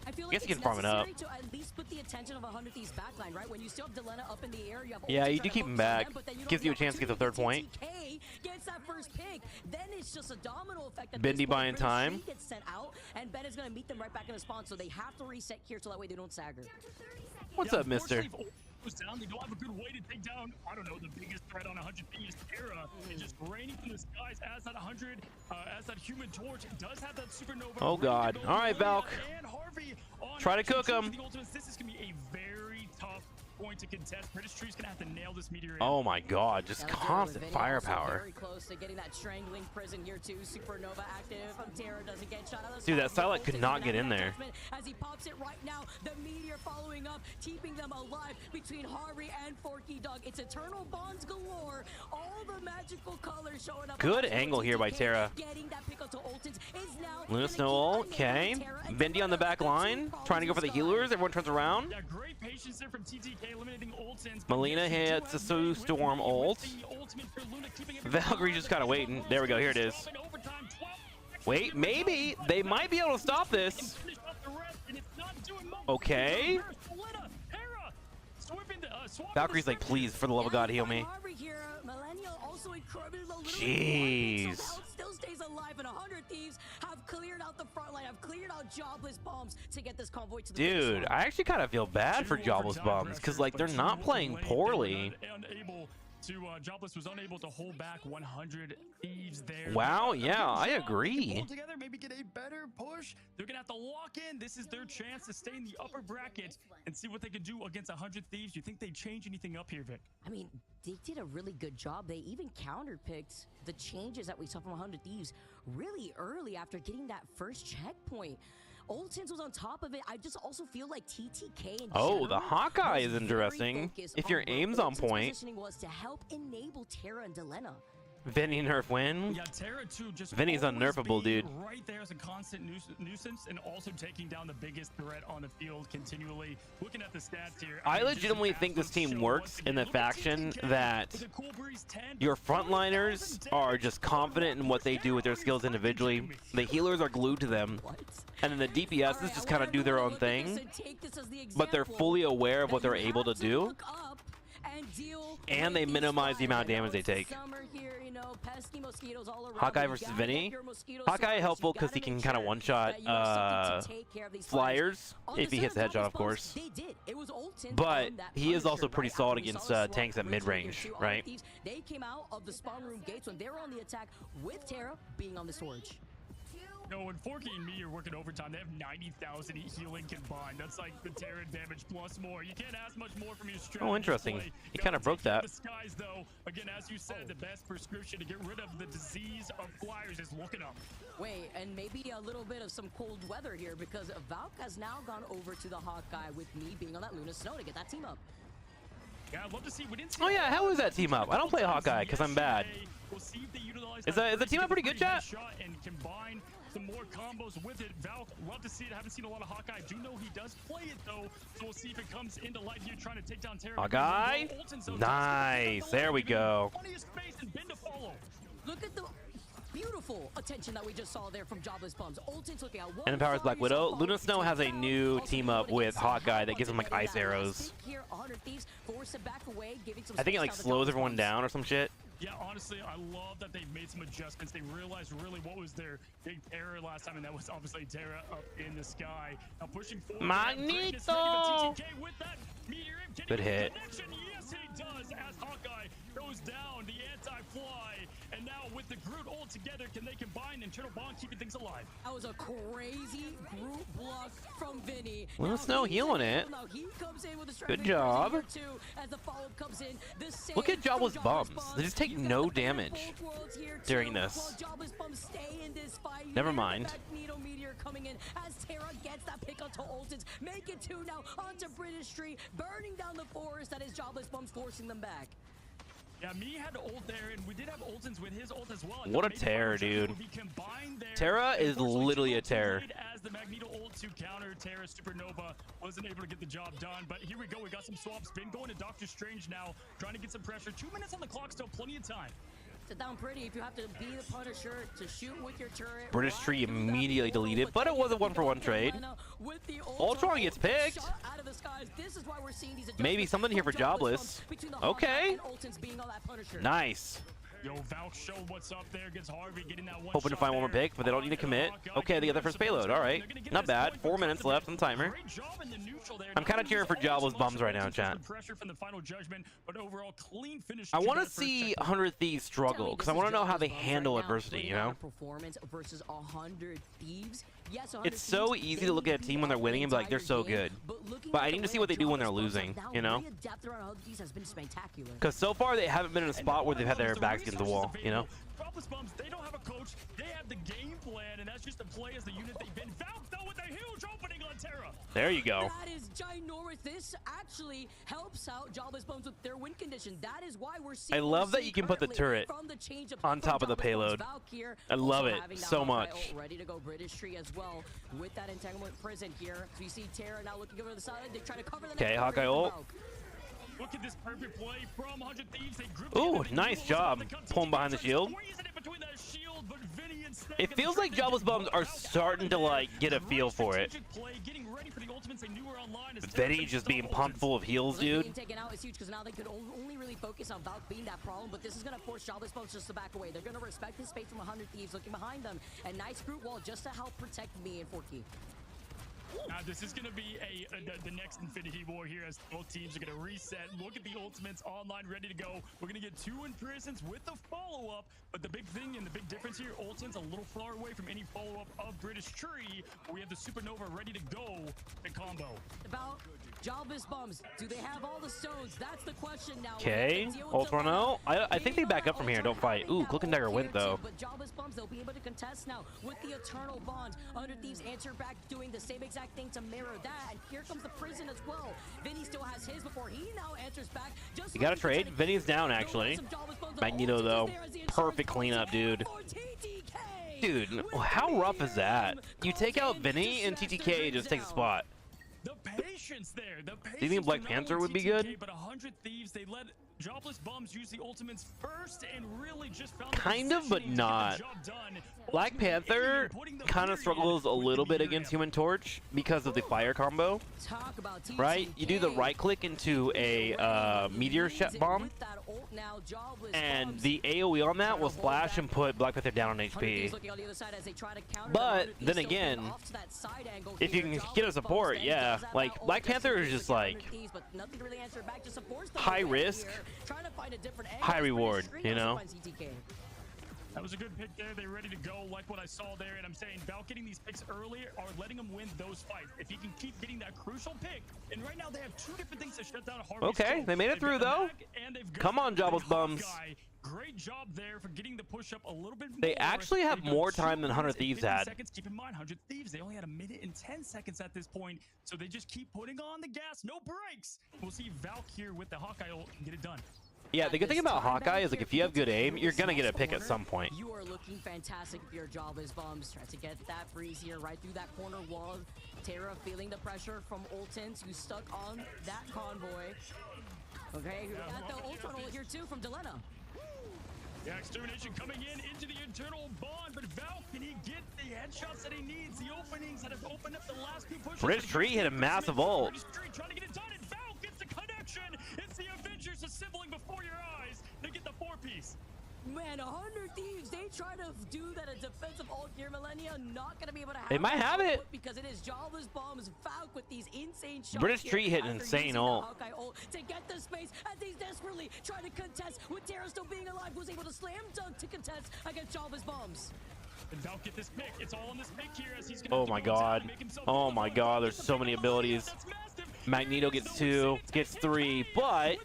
I feel like guess you can farm it up. to at least put the attention of 100 Thieves backline, right? When you still have Delena up in the air, you have yeah, Ultins you do trying keep to him focus on back. them, but then you don't Gives have you a the chance to get the third point. TTK gets that first pick. Then it's just a domino effect. At Bendy this point. buying British time. Tree gets sent out, and Ben is going to meet them right back in the spawn, so they have to reset here so that way they don't stagger. What's up, mister? Goes down, they don't have a good way to take down, I don't know, the biggest threat on 100 Thieves. Terra is just raining from the skies as that 100, as that Human Torch does have that supernova. Oh god. Alright, Valk. And Harvey on Try to cook him. This is going to be a very tough point point to contest. British Tree's gonna have to nail this meteor in. Oh my god, just Now, constant Vinny firepower. Very close to getting that strangling prison here too. Supernova active. Terra doesn't get shot out of the Dude, that sky, but Silac could Olsen's not gonna get have in that there. judgment As he pops it right now, the meteor following up, keeping them alive between Harvey and Forky Dog. It's eternal bonds galore. All the magical colors showing up. Good angle here by Terra. Getting that pick up to Olsen's is now Luna gonna Snow, keep okay. unable Terra and Bendy on the back line, trying to go for the healers. Everyone turns around. Yeah, great patience there from TTK, eliminating Olsen's. Melina hits a Sue Storm ult. Valkyrie just kind of waiting. There we go. Here it is. Wait, maybe they might be able to stop this. Okay. Valkyrie's like, please, for the love of God, heal me. Jeez. Still stays alive, and 100 Thieves have cleared out the front line, have cleared out jobless bombs to get this convoy to the finish Dude, line. I actually kind of feel bad for Jobless Bums because, like, they're not playing poorly. Jobless was unable to hold back 100 Thieves there. Wow, yeah, I Pull agree. together, maybe get a better push. They're gonna have to lock in. This is their chance to stay in the upper bracket and see what they can do against 100 Thieves. You think they change anything up here, Vic? I mean, they did a really good job. They even counterpicked the changes that we saw from 100 Thieves really early after getting that first checkpoint. Olsen's was on top of it. I just also feel like TTK in Oh, the general Hawkeye was is very interesting. focused If on your where aim's on Olsen's point. positioning was to help enable Terra and Delena. Vinny nerf win. Yeah, Terra too, just Vinny's always unnerfable, being dude. right there as a constant nuisance, and also taking down the biggest threat on the field continually. Looking at the stats here, I mean, legitimately just an think this absolute team show works once in the again. Look at faction TTK that with a cool breeze 10, your 40,000 frontliners damage. are just confident in what they do with their skills individually. The healers are glued to them. What? And then the DPSs just kind of do their own thing. But they're fully aware of what they're able to do. And they minimize the amount of damage they take. Hawkeye versus Vinny. Hawkeye helpful because he can kind of one-shot flyers if he hits the headshot, of course. But he is also pretty solid against tanks at mid-range, right? They came out of the spawn room gates when they were on the attack with Terra being on the storage. No, when Forky and me are working overtime, they have 90,000 healing combined. That's like the Terra damage plus more. You can't ask much more from your strategy. Oh, interesting. Play. He kind of broke that. The skies, though, again, as you said, the best prescription to get rid of the disease of flyers is looking up. Wait, and maybe a little bit of some cold weather here because Valk has now gone over to the Hawkeye with me being on that Luna Snow to get that team up. Yeah, I'd love to see. We didn't see Oh yeah, how is that team up? I don't play Hawkeye because I'm bad. We'll see if they utilize Is the team up pretty good, chat? And combine some more combos with it. Valk, love to see it. Haven't seen a lot of Hawkeye. Do know he does play it though, so we'll see if it comes into light here, trying to take down Terra. Hawkeye, nice. There we go. Look at the beautiful attention that we just saw there from Jobless Bums. Olsen's looking out. And empowers Black Widow. Luna Snow has a new team up with Hawkeye that gives him like ice arrows. I think it like slows everyone down or some shit. Yeah, honestly, I love that they made some adjustments. They realized really what was their big error last time, and that was obviously Terra up in the sky. Now pushing forward. Magneto! Good hit. Yes, he does, as Hawkeye goes down the anti-fly. And now with the Groot all together, can they combine internal bond, keeping things alive? That was a crazy Groot block from Vinny. Luna Snow healing it. Good job. Look at Jobless Bums. They just take no damage during this. Never mind. Coming in as Terra gets that pick up to Olsen's. Make it 2 now onto British Tree, burning down the forest that is Jobless Bums, forcing them back. Yeah, me had ult there, and we did have Olsen's with his ult as well. What a terror, dude. Terra is literally a terror. As the Magneto ult to counter Terra, Supernova wasn't able to get the job done, but here we go. We got some swaps. Been going to Doctor Strange now, trying to get some pressure. 2 minutes on the clock, still plenty of time. Sit down pretty if you have to be the Punisher to shoot with your turret. British Tree immediately deleted, but it was a 1-for-1 trade. Ultron gets picked. Maybe something here for Jobless. Okay. Nice. Yo, Valk showed what's up there, gets Harvey getting that one. Hoping to find one more pick, but they don't need to commit. Okay, they get their first payload. All right. Not bad. 4 minutes left on the timer. I'm kind of cheering for Jobless Bums right now, chat. I want to see 100 Thieves struggle, because I want to know how they handle adversity, you know? Performance versus 100 Thieves. Yes, it's so easy to look at a team when they're winning and be like, they're so good. But I need to see what they do when they're losing, you know? Because so far they haven't been in a spot where they've had their backs against the wall, you know? They don't have a coach. They have the game plan, and that's just to play as the unit they've been. Valve though with a huge opening on Terra. There you go. That is ginormous. This actually helps out Jobless Bones with their win condition. That is why we're seeing. I love that you can put the turret on top of the payload. I love it so much. Ready to go British Tree as well with that entanglement prison here. So you see Terra now looking over the side. They try to cover the. Okay, Hawkeye ult. Look at this perfect play from 100 Thieves. Ooh, nice job pulling behind the shield. It feels like Jobless Bums are starting to like get a feel for it. Vetty just being pumped full of heals, dude. Being taken out is huge because now they could only really focus on Valk being that problem, but this is going to force Jobless Bums just to back away. They're going to respect his space from 100 Thieves looking behind them. And nice group wall just to help protect me and Forky. This is going to be the next Infinity War here as both teams are going to reset. Look at the ultimates online, ready to go. We're going to get 2 imprisons with the follow-up, but the big thing and the big difference here, Ultim's a little far away from any follow-up of British Tree. We have the Supernova ready to go in combo. About Jobless Bums, do they have all the stones? That's the question now. Okay, ult run out. I think they back up from here, don't fight. Ooh, Cloak and Dagger went though. But Jobless Bums, they'll be able to contest now with the Eternal Bond. 100 Thieves answer back doing the same exact thing to mirror that, and here comes the prison as well. Vinny still has his before he now answers back. Just You gotta trade. Vinny's down actually. Magneto though, perfect cleanup, dude. Dude, how rough is that? You take out Vinny and TTK just takes a spot. The patience there. The patience. Do you think Black Panther would be good? But 100 Thieves, they let Jobless Bums use the ultimates first and really just found kind of, but not. Black Panther kind of struggles a little bit against Human Torch because of the fire combo, right? You do the right click into a meteor bomb, and the AoE on that will splash and put Black Panther down on HP. But then again, if you can get a support, yeah, like Black Panther is just like high risk, high reward, you know? That was a good pick there. They're ready to go, like what I saw there. And I'm saying Val getting these picks earlier are letting him win those fights. If he can keep getting that crucial pick, and right now they have 2 different things to shut down Harvey's. Okay, they made it through though. Come on, Jobless Bums. Great job there for getting the push up a little bit more. They actually have more time than 100 Thieves had. Keep in mind, 100 Thieves, they only had 1 minute and 10 seconds at this point, so they just keep putting on the gas, no brakes. We'll see Valk here with the Hawkeye ult and get it done. Yeah, the good thing about Hawkeye is like if you have good aim, you're gonna get a pick at some point. You are looking fantastic if you're Jobless Bums. Try to get that breeze here right through that corner wall. Terra feeling the pressure from Ultins, who's stuck on that convoy. Okay, we got the ult here too from Delena. Yeah, Extermination coming into the internal bond, but Val, can he get the headshots that he needs? The openings that have opened up the last 2 pushes. British Tree hit a massive ult. British Tree trying to get it done, and Val gets the connection. It's the Avengers assembling before your eyes. They get the 4-piece. Man, 100 Thieves, they try to do that a defensive ult here, Millennia, not gonna be able to have They might have it. because it is Jobless Bombs, Falk with these insane shots. British Tree hit an insane ult. To get the space as he's desperately trying to contest with Terra still being alive, was able to slam dunk to contest against Jobless Bombs. And Val get this pick. It's all on this pick here as he's Oh my god. Oh my god, there's so many abilities. Magneto gets 2, gets 3, but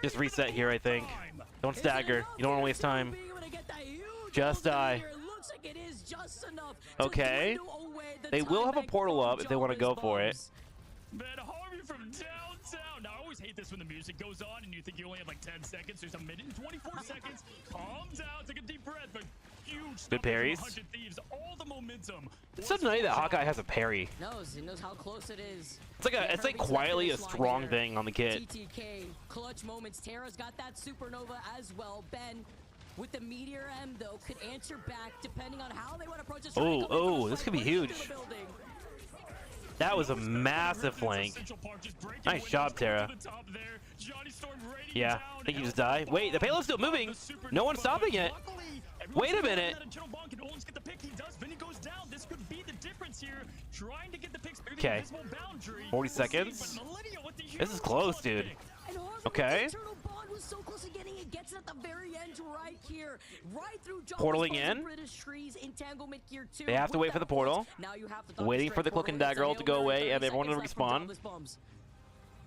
just reset here, I think. Don't stagger. You don't want to waste time. Just die. Okay. They will have a portal up if they want to go for it. Man, Harvey from downtown. Now, I always hate this when the music goes on and you think you only have like 10 seconds. There's 1 minute and 24 seconds. Calm down. Take a deep breath. But huge good parries. Thieves, all the momentum. It's so nice that Hawkeye has a parry. He knows how close it is. It's like quietly a strong thing on the kit. TTK, clutch moments. Terra's got that supernova as well. Ben with the Meteor M though could answer back depending on how they want to approach this. Oh, this could be huge. That was a massive flank. Nice job, Terra. Yeah, I think you just die. Wait, the payload's still moving. No one's stopping it. Wait a minute. Okay. 40 seconds. This is close, dude. Okay. right here, right through Portaling in. British trees, entanglement gear 2. They have to wait for the portal. Now you have to Waiting for the Cloak and Dagger ult to go away and everyone to respawn.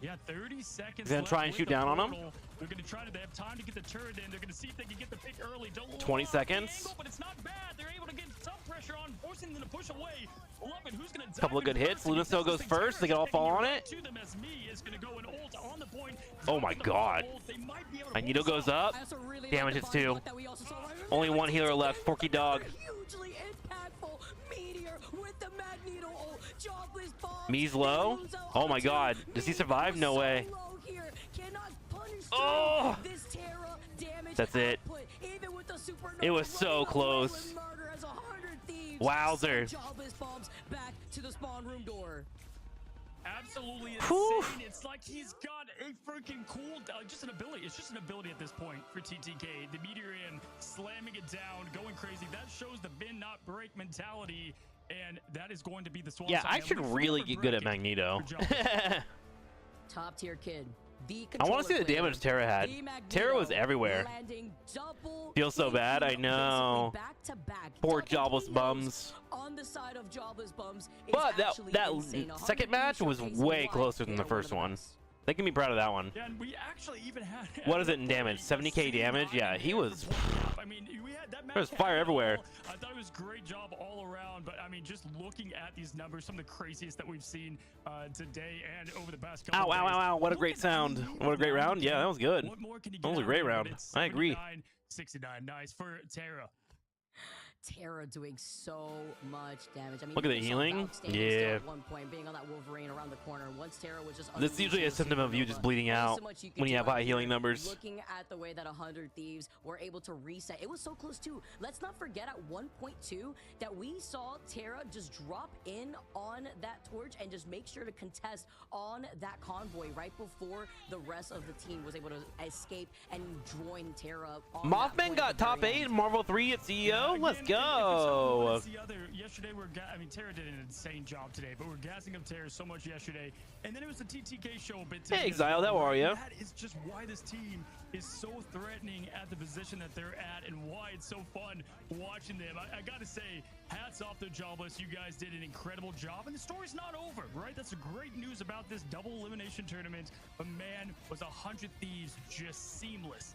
Yeah, 30 seconds. Gonna try and shoot down on them. They're gonna try to. They have time to get the turret in. They're gonna see if they can get the pick early. 20 seconds. Angle, but it's not bad. They're able to get some pressure on, forcing them to push away. 11. Who's gonna? Couple of good hits. Lunasto goes first. They can all fall on it. To them as me is gonna go an ult on the point. Oh my god. Magneto goes up. Damage hits 2. Only one healer left. Forky Dog. Hugely impactful meteor with the Magneto ult. Jobless bomb. Me's low. Oh my god. Does he survive? No way. Oh! That's it. It was so close. Wowzer. Back to the spawn room door. Absolutely Whew. insane. It's like he's got a freaking cool, just an ability. It's just an ability at this point for TTK. The meteor in, slamming it down, going crazy. That shows the bend not break mentality, and that is going to be the swan. Yeah, I should really get good at Magneto. Top tier kid. I want to see the damage Terra had. Terra was everywhere. Feels so bad, I know. Poor jobless bums. On the side of jobless bums. But that second match was way closer than the first one. They can be proud of that one. Yeah, and we actually even had. What is it in damage? 70k damage? Yeah, he was. I mean, we had that match. There was fire everywhere. I thought it was a great job all around, but I mean, just looking at these numbers, some of the craziest that we've seen today and over the past couple Ow, of ow, days. ow, ow. What a great sound. What a great round. Yeah, that was good. What more can you That was a get great out of it? round. It's I agree. 69, nice for Terra. Terra doing so much damage. I mean, Look at the healing. Yeah. At one point, being on that Wolverine around the corner. Once Terra was just. This is usually a symptom of you just bleeding out when you have high healing numbers. Looking at the way that 100 Thieves were able to reset, it was so close too. Let's not forget at 1.2 that we saw Terra just drop in on that torch and just make sure to contest on that convoy right before the rest of the team was able to escape and join Terra. Mothman got top 8 in Marvel 3 at CEO. Yeah, Let's again, go. Yesterday, I mean, Terra did an insane job today, but we're gassing up Terra so much yesterday. And then it was the TTK show a bit today. Hey, Exile, how are you? That is just why this team is so threatening at the position that they're at and why it's so fun watching them. I gotta say, hats off to Jobless. You guys did an incredible job, and the story's not over, right? That's the great news about this double elimination tournament. But man, was 100 Thieves just seamless.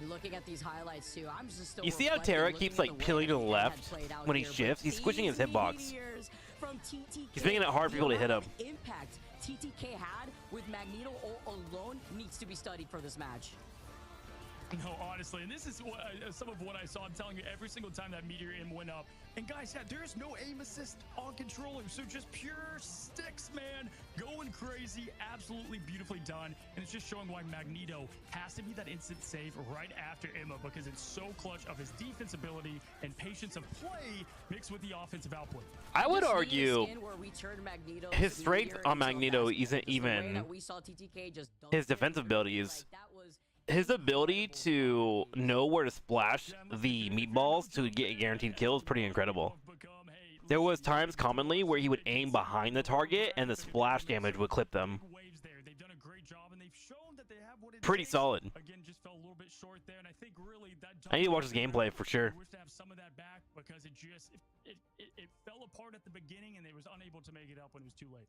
Looking at these highlights too, I'm just still. You see how Terra keeps like peeling to the left when he shifts? He's squishing his hitbox. He's making it hard for people to hit him. Impact TTK had with Magneto alone needs to be studied for this match. No, honestly, and this is what, some of what I saw. I'm telling you, every single time that meteor aim went up. And guys, yeah, there's no aim assist on controller, so just pure sticks, man. Going crazy, absolutely beautifully done. And it's just showing why Magneto has to be that instant save right after Emma, because it's so clutch of his defense ability and patience of play mixed with the offensive output. I would argue his strength on Magneto isn't even his defensive abilities. His ability to know where to splash the meatballs to get a guaranteed kill is pretty incredible. There was times commonly where he would aim behind the target and the splash damage would clip them. Pretty solid. I need to watch his gameplay for sure. It fell apart at the beginning and they was unable to make it up when it was too late.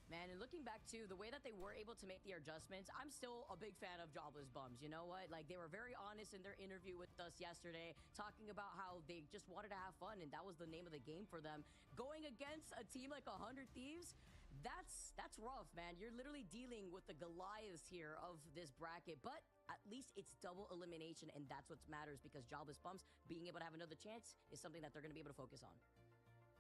Man, and looking back to the way that they were able to make the adjustments, I'm still a big fan of Jobless Bums. You know what? Like, they were very honest in their interview with us yesterday, talking about how they just wanted to have fun, and that was the name of the game for them. Going against a team like 100 Thieves, that's rough, man. You're literally dealing with the Goliaths here of this bracket, but at least it's double elimination, and that's what matters, because Jobless Bums being able to have another chance is something that they're going to be able to focus on.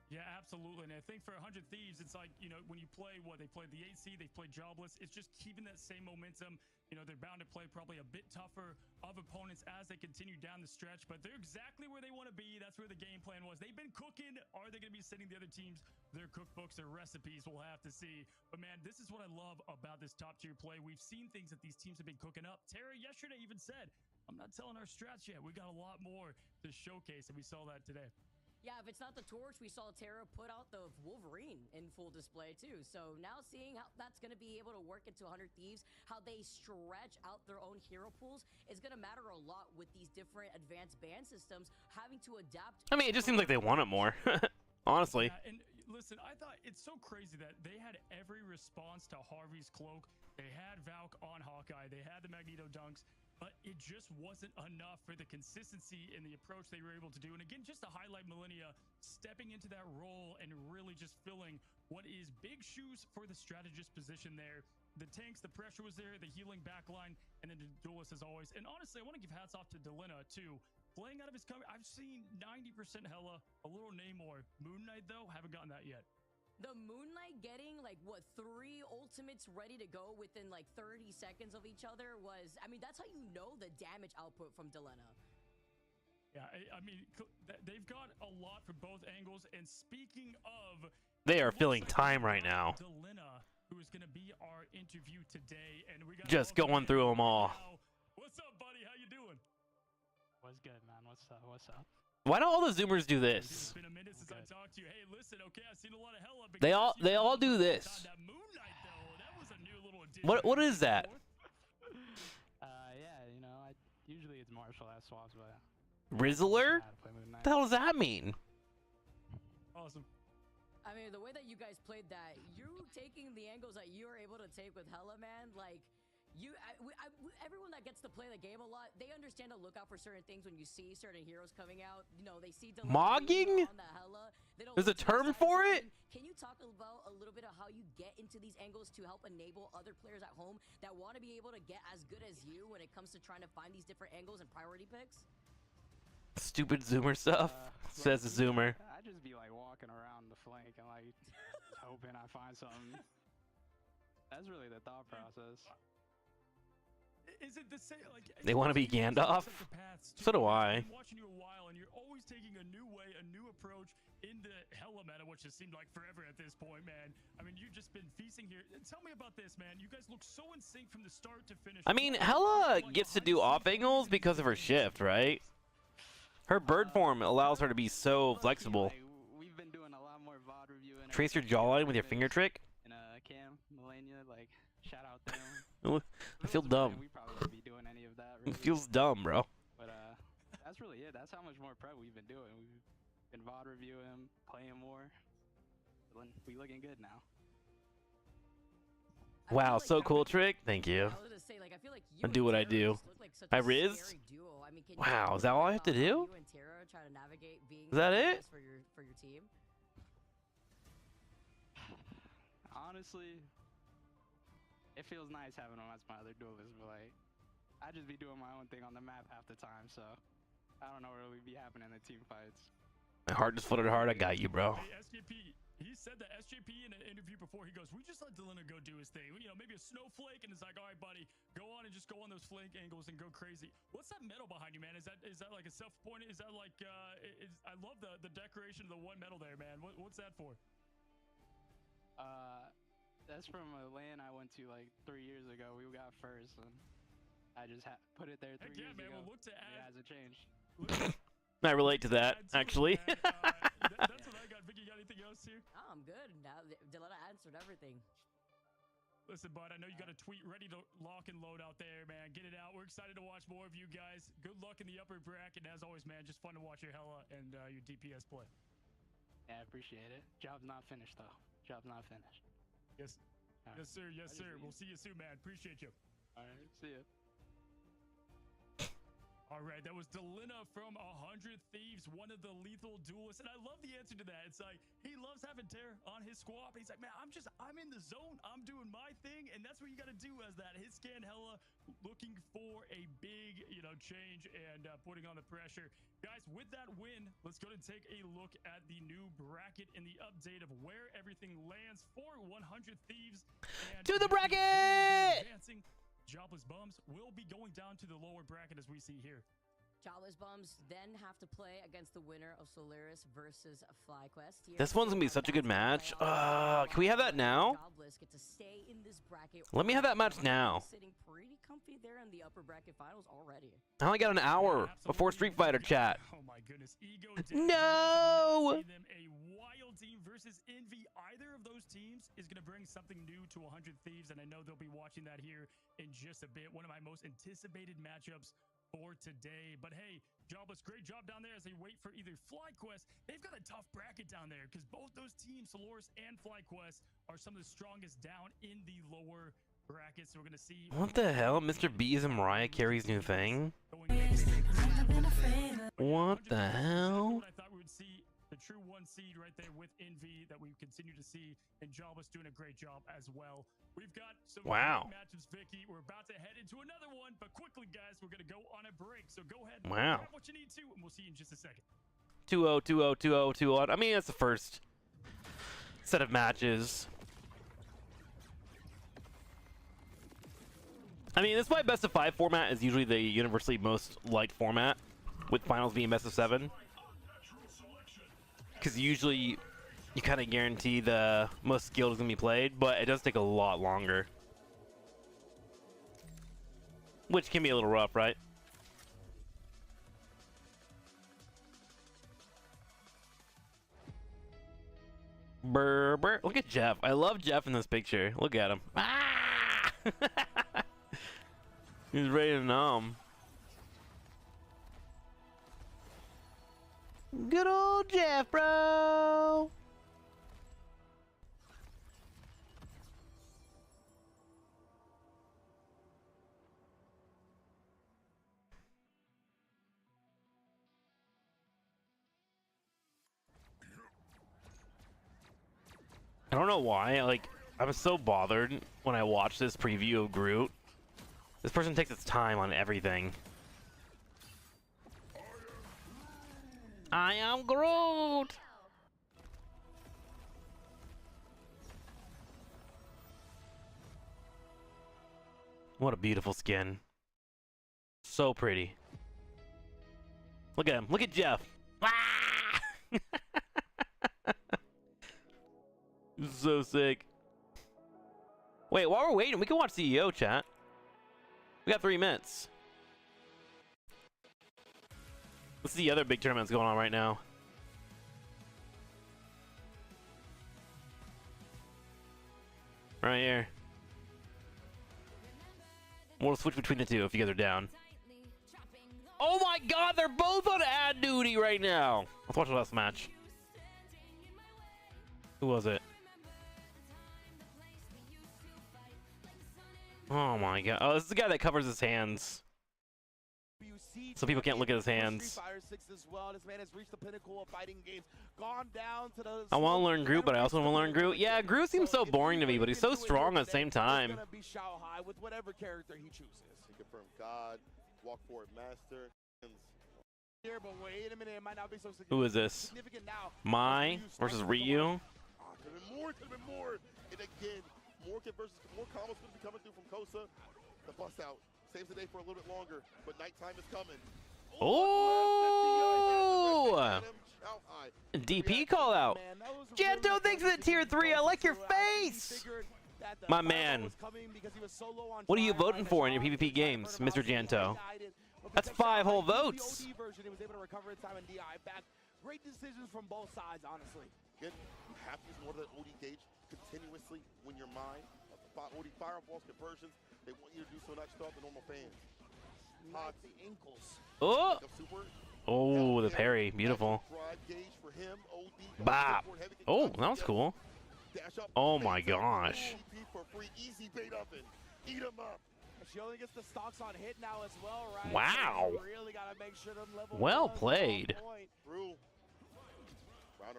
Yeah, absolutely. And I think for 100 Thieves, it's like, you know, when you play they played the 8C, they played Jobless. It's just keeping that same momentum. You know, they're bound to play probably a bit tougher of opponents as they continue down the stretch, but they're exactly where they want to be. That's where the game plan was. They've been cooking. Are they going to be sending the other teams their cookbooks, their recipes? We'll have to see. But man, this is what I love about this top tier play. We've seen things that these teams have been cooking up. Terra yesterday even said, I'm not telling our strats yet. We got a lot more to showcase, and we saw that today. Yeah, if it's not the torch, we saw Terra put out the Wolverine in full display too. So now seeing how that's going to be able to work into 100 Thieves, how they stretch out their own hero pools is going to matter a lot with these different advanced ban systems having to adapt. I mean, it just seems like they want it more. Honestly. Yeah, and listen, I thought it's so crazy that they had every response to Harvey's cloak. They had Valk on Hawkeye. They had the Magneto dunks. But it just wasn't enough for the consistency in the approach they were able to do. And again, just to highlight Millennia stepping into that role and really just filling what is big shoes for the strategist position there. The tanks, the pressure was there, the healing backline, and then the duelist as always. And honestly, I want to give hats off to Delina too. Playing out of his cover, I've seen 90% Hella, a little Namor. Moon Knight though, haven't gotten that yet. The Moon Knight getting like what 3 ultimates ready to go within like 30 seconds of each other was, I mean, that's how you know the damage output from Delena. Yeah, I mean, they've got a lot from both angles. And speaking of, They are filling time right now. Delena, who is going to be our interview today, and we got Just going through them all. What's up, buddy? How you doing? What's good, man? What's up? What's up? Why don't all the Zoomers do this? It's been a minute since I talked to you. Hey, listen, okay, I've seen a lot of Hella. They all do this. That Moon Knight, though, that was a new little addition. What is that? Yeah, you know, usually it's martial arts swaps, but Rizzler? What the hell does that mean? Awesome. I mean, the way that you guys played that, you taking the angles that you were able to take with Hella, man, like, everyone that gets to play the game a lot, they understand to look out for certain things when you see certain heroes coming out. You know, they see Mogging? on the Hella. There's a term for it? Can you talk about a little bit of how you get into these angles to help enable other players at home that want to be able to get as good as you when it comes to trying to find these different angles and priority picks? Stupid Zoomer stuff, says the Zoomer. I just be like walking around the flank and like just hoping I find something. That's really the thought process. Is it the same? Like They want to be Gandalf? So do I. I'm watching you a while, and you're always taking a new way, a new approach in the Hella meta, which has seemed like forever at this point, man. I mean, you've just been feasting here. Tell me about this, man. You guys look so in sync from the start to finish. I mean, Hella gets to do off angles because of her shift, right? Her bird form allows her to be so flexible. Like, we've been doing a lot more VOD reviewing. Trace your jawline with your finger trick. And Cam, Melania, like shout out to him. I feel dumb. We probably wouldn't be doing any of that. Really. It feels dumb, bro. But that's really it. That's how much more prep we've been doing. We've been VOD reviewing, playing more. We looking good now. Wow, so cool, Trick. Thank you. I was gonna say, like, I feel like you I do what I and Tara do. just look like such I a Riz? scary duo. I mean, can you Wow, talk is that a all I bit have to about how do? You and Tara try to navigate being Is that the it? best for your team. Honestly, it feels nice having him as my other duelist, but like, I just be doing my own thing on the map half the time, so I don't know what really be happening in the team fights. My heart just fluttered hard. I got you, bro. Hey, SJP, he said that SJP in an interview before, he goes, we just let Delina go do his thing. You know, maybe a snowflake, and it's like, all right, buddy, go on and just go on those flank angles and go crazy. What's that medal behind you, man? Is that like a self-appointed? Is that like, I love the decoration of the one medal there, man. What's that for? That's from a LAN I went to like 3 years ago. We got first, and I just put it there 3 years man, ago. Well, look to add. It hasn't changed. I relate to that, actually. That's what I got. Vicky, you got anything else here? Oh, I'm good. Now Delena answered everything. Listen, bud, I know you got a tweet ready to lock and load out there, man. Get it out. We're excited to watch more of you guys. Good luck in the upper bracket. And as always, man, just fun to watch your Hella and your DPS play. Yeah, I appreciate it. Job's not finished, though. Job's not finished. Yes. Right. Yes, sir. Yes, sir. We'll see you soon, man. Appreciate you. All right, see ya. All right, that was Delina from 100 Thieves, one of the lethal duelists. And I love the answer to that. It's like, he loves having Terra on his squad. But he's like, man, I'm in the zone. I'm doing my thing. And that's what you got to do as that hit scan Hella, looking for a big, change and putting on the pressure. Guys, with that win, let's go and take a look at the new bracket and the update of where everything lands for 100 Thieves. And To the bracket! Advancing. Jobless Bums will be going down to the lower bracket as we see here. Jobless Bums then have to play against the winner of Solaris versus FlyQuest. This one's gonna be such a good match. Can we have that now? Jobless get to stay in this bracket. Let me have that match now. Sitting pretty comfy there in the upper bracket finals already. I only got an hour before Street Fighter chat. Oh my goodness, Ego. No! See them a wild team versus Envy. Either of those teams is going to bring something new to 100 Thieves, and I know they'll be watching that here in just a bit. One of my most anticipated matchups for today. But hey, Jobless, great job down there as they wait for either FlyQuest. They've got a tough bracket down there because both those teams, Solaris and FlyQuest, are some of the strongest down in the lower brackets. So we're going to see. What the hell? Mr. B is a Mariah Carey's new thing? What the hell? I thought we would see the true 1 seed right there with Envy that we continue to see, and Jobless doing a great job as well. We've got some great matchups, Vicky. We're about to head into another one, but quickly, guys, we're going to go on a break. So go ahead and grab what you need to, and we'll see you in just a second. 2-0, 2-0, 2-0, 2-0. I mean, that's the first set of matches. I mean, this is why best of 5 format is usually the universally most liked format, with finals being best of 7. Because usually you kind of guarantee the most skilled is going to be played, but it does take a lot longer. Which can be a little rough, right? Brr, brr. Look at Jeff. I love Jeff in this picture. Look at him. Ah! He's ready to nom. Good old Jeff, bro. I don't know why, like, I was so bothered when I watched this preview of Groot. This person takes its time on everything. I am Groot! What a beautiful skin. So pretty. Look at him. Look at Jeff. Ah! So sick. Wait, while we're waiting, we can watch CEO chat. We got 3 minutes. Let's see the other big tournaments going on right now. Right here. We'll switch between the two if you guys are down. Oh my god, they're both on ad duty right now. Let's watch the last match. Who was it? Oh my god. Oh, this is the guy that covers his hands, so people can't look at his hands. I want to learn Groot, but I also want to learn Groot. Yeah, Groot seems so boring to me, but he's so strong at the same time. Who is this? Mai versus Ryu? More conversions, more combos could be coming through from Kosa. The bust out saves the day for a little bit longer, but nighttime is coming. Oh! DP call out. Janto, thanks for the tier 3. I like your face. My man. What are you voting for in your PvP games, Mr. Janto? That's 5 whole votes. Great decisions from both sides, honestly. Good. You have to use more of that OD gauge continuously when you're mine. OD fireballs, conversions, they want you to do so much stuff the normal fans. The ankles. Oh! Oh, the parry. Beautiful. Bop. Oh, that was cool. Oh my gosh. She only gets the stocks on hit now as well, right? Wow. So really gotta make sure them level well played.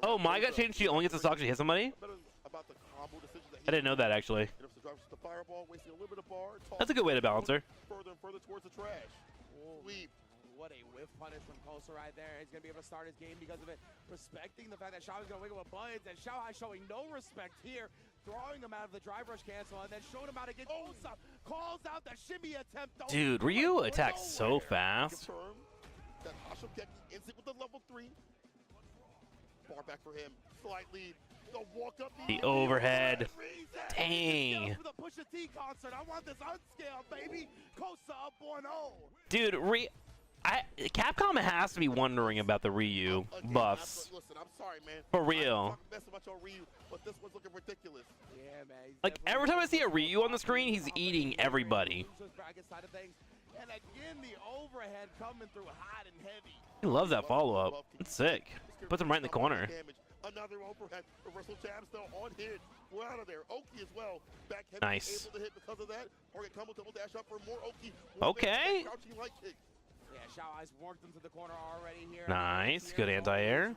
Oh, my got changed. She only gets the stocks to hit somebody? I didn't know that, actually. That's a good way to balance her. Further and further towards the trash. What a whiff punish from Kosa right there. He's going to be able to start his game because of it. Respecting the fact that Xiaohai's going to wiggle with buttons, and Xiaohai showing no respect here, throwing him out of the drive rush cancel, and then showing him how to get Kosa. Calls out the shimmy attempt. Dude, Ryu attacks so fast. that Hashokeki instant with the level 3. Far back for him. Slight lead. The walk up. The overhead. Dang. For the Pusha T concert. I want this unscaled, baby. Kosa up 1-0. Dude, Capcom has to be wondering about the Ryu buffs. Listen, I'm sorry, man. For real. I'm messing about your Ryu, but this one's looking ridiculous. Yeah, man. Like, every time I see a Ryu on the screen, he's eating everybody. And again, the overhead coming through hot and heavy. He loves that follow-up. It's sick. Puts him right in the corner. Another overhead. Reversal jabs though on hit. We're out of there. Oki as well. Back heavy. Nice. Able to hit because of that. Target combo double dash up for more Oki. Okay. Crouching light kick. Yeah, Shao Eyes worked into the corner already here. Nice. Good anti-air.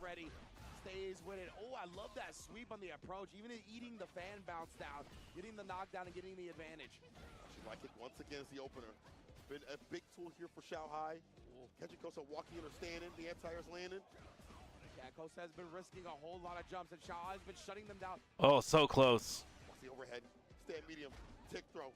Stays with it. Oh, I love that sweep on the approach. Even eating the fan bounce down, getting the knockdown and getting the advantage. Crouching light kick once again is the opener. Been a big tool here for Shao Hai. Catching Kosa walking in or standing. The anti-air's landing. Yeah, Kosa has been risking a whole lot of jumps, and Shao has been shutting them down. Oh, so close. Watch the overhead. Stand medium. Tick throw.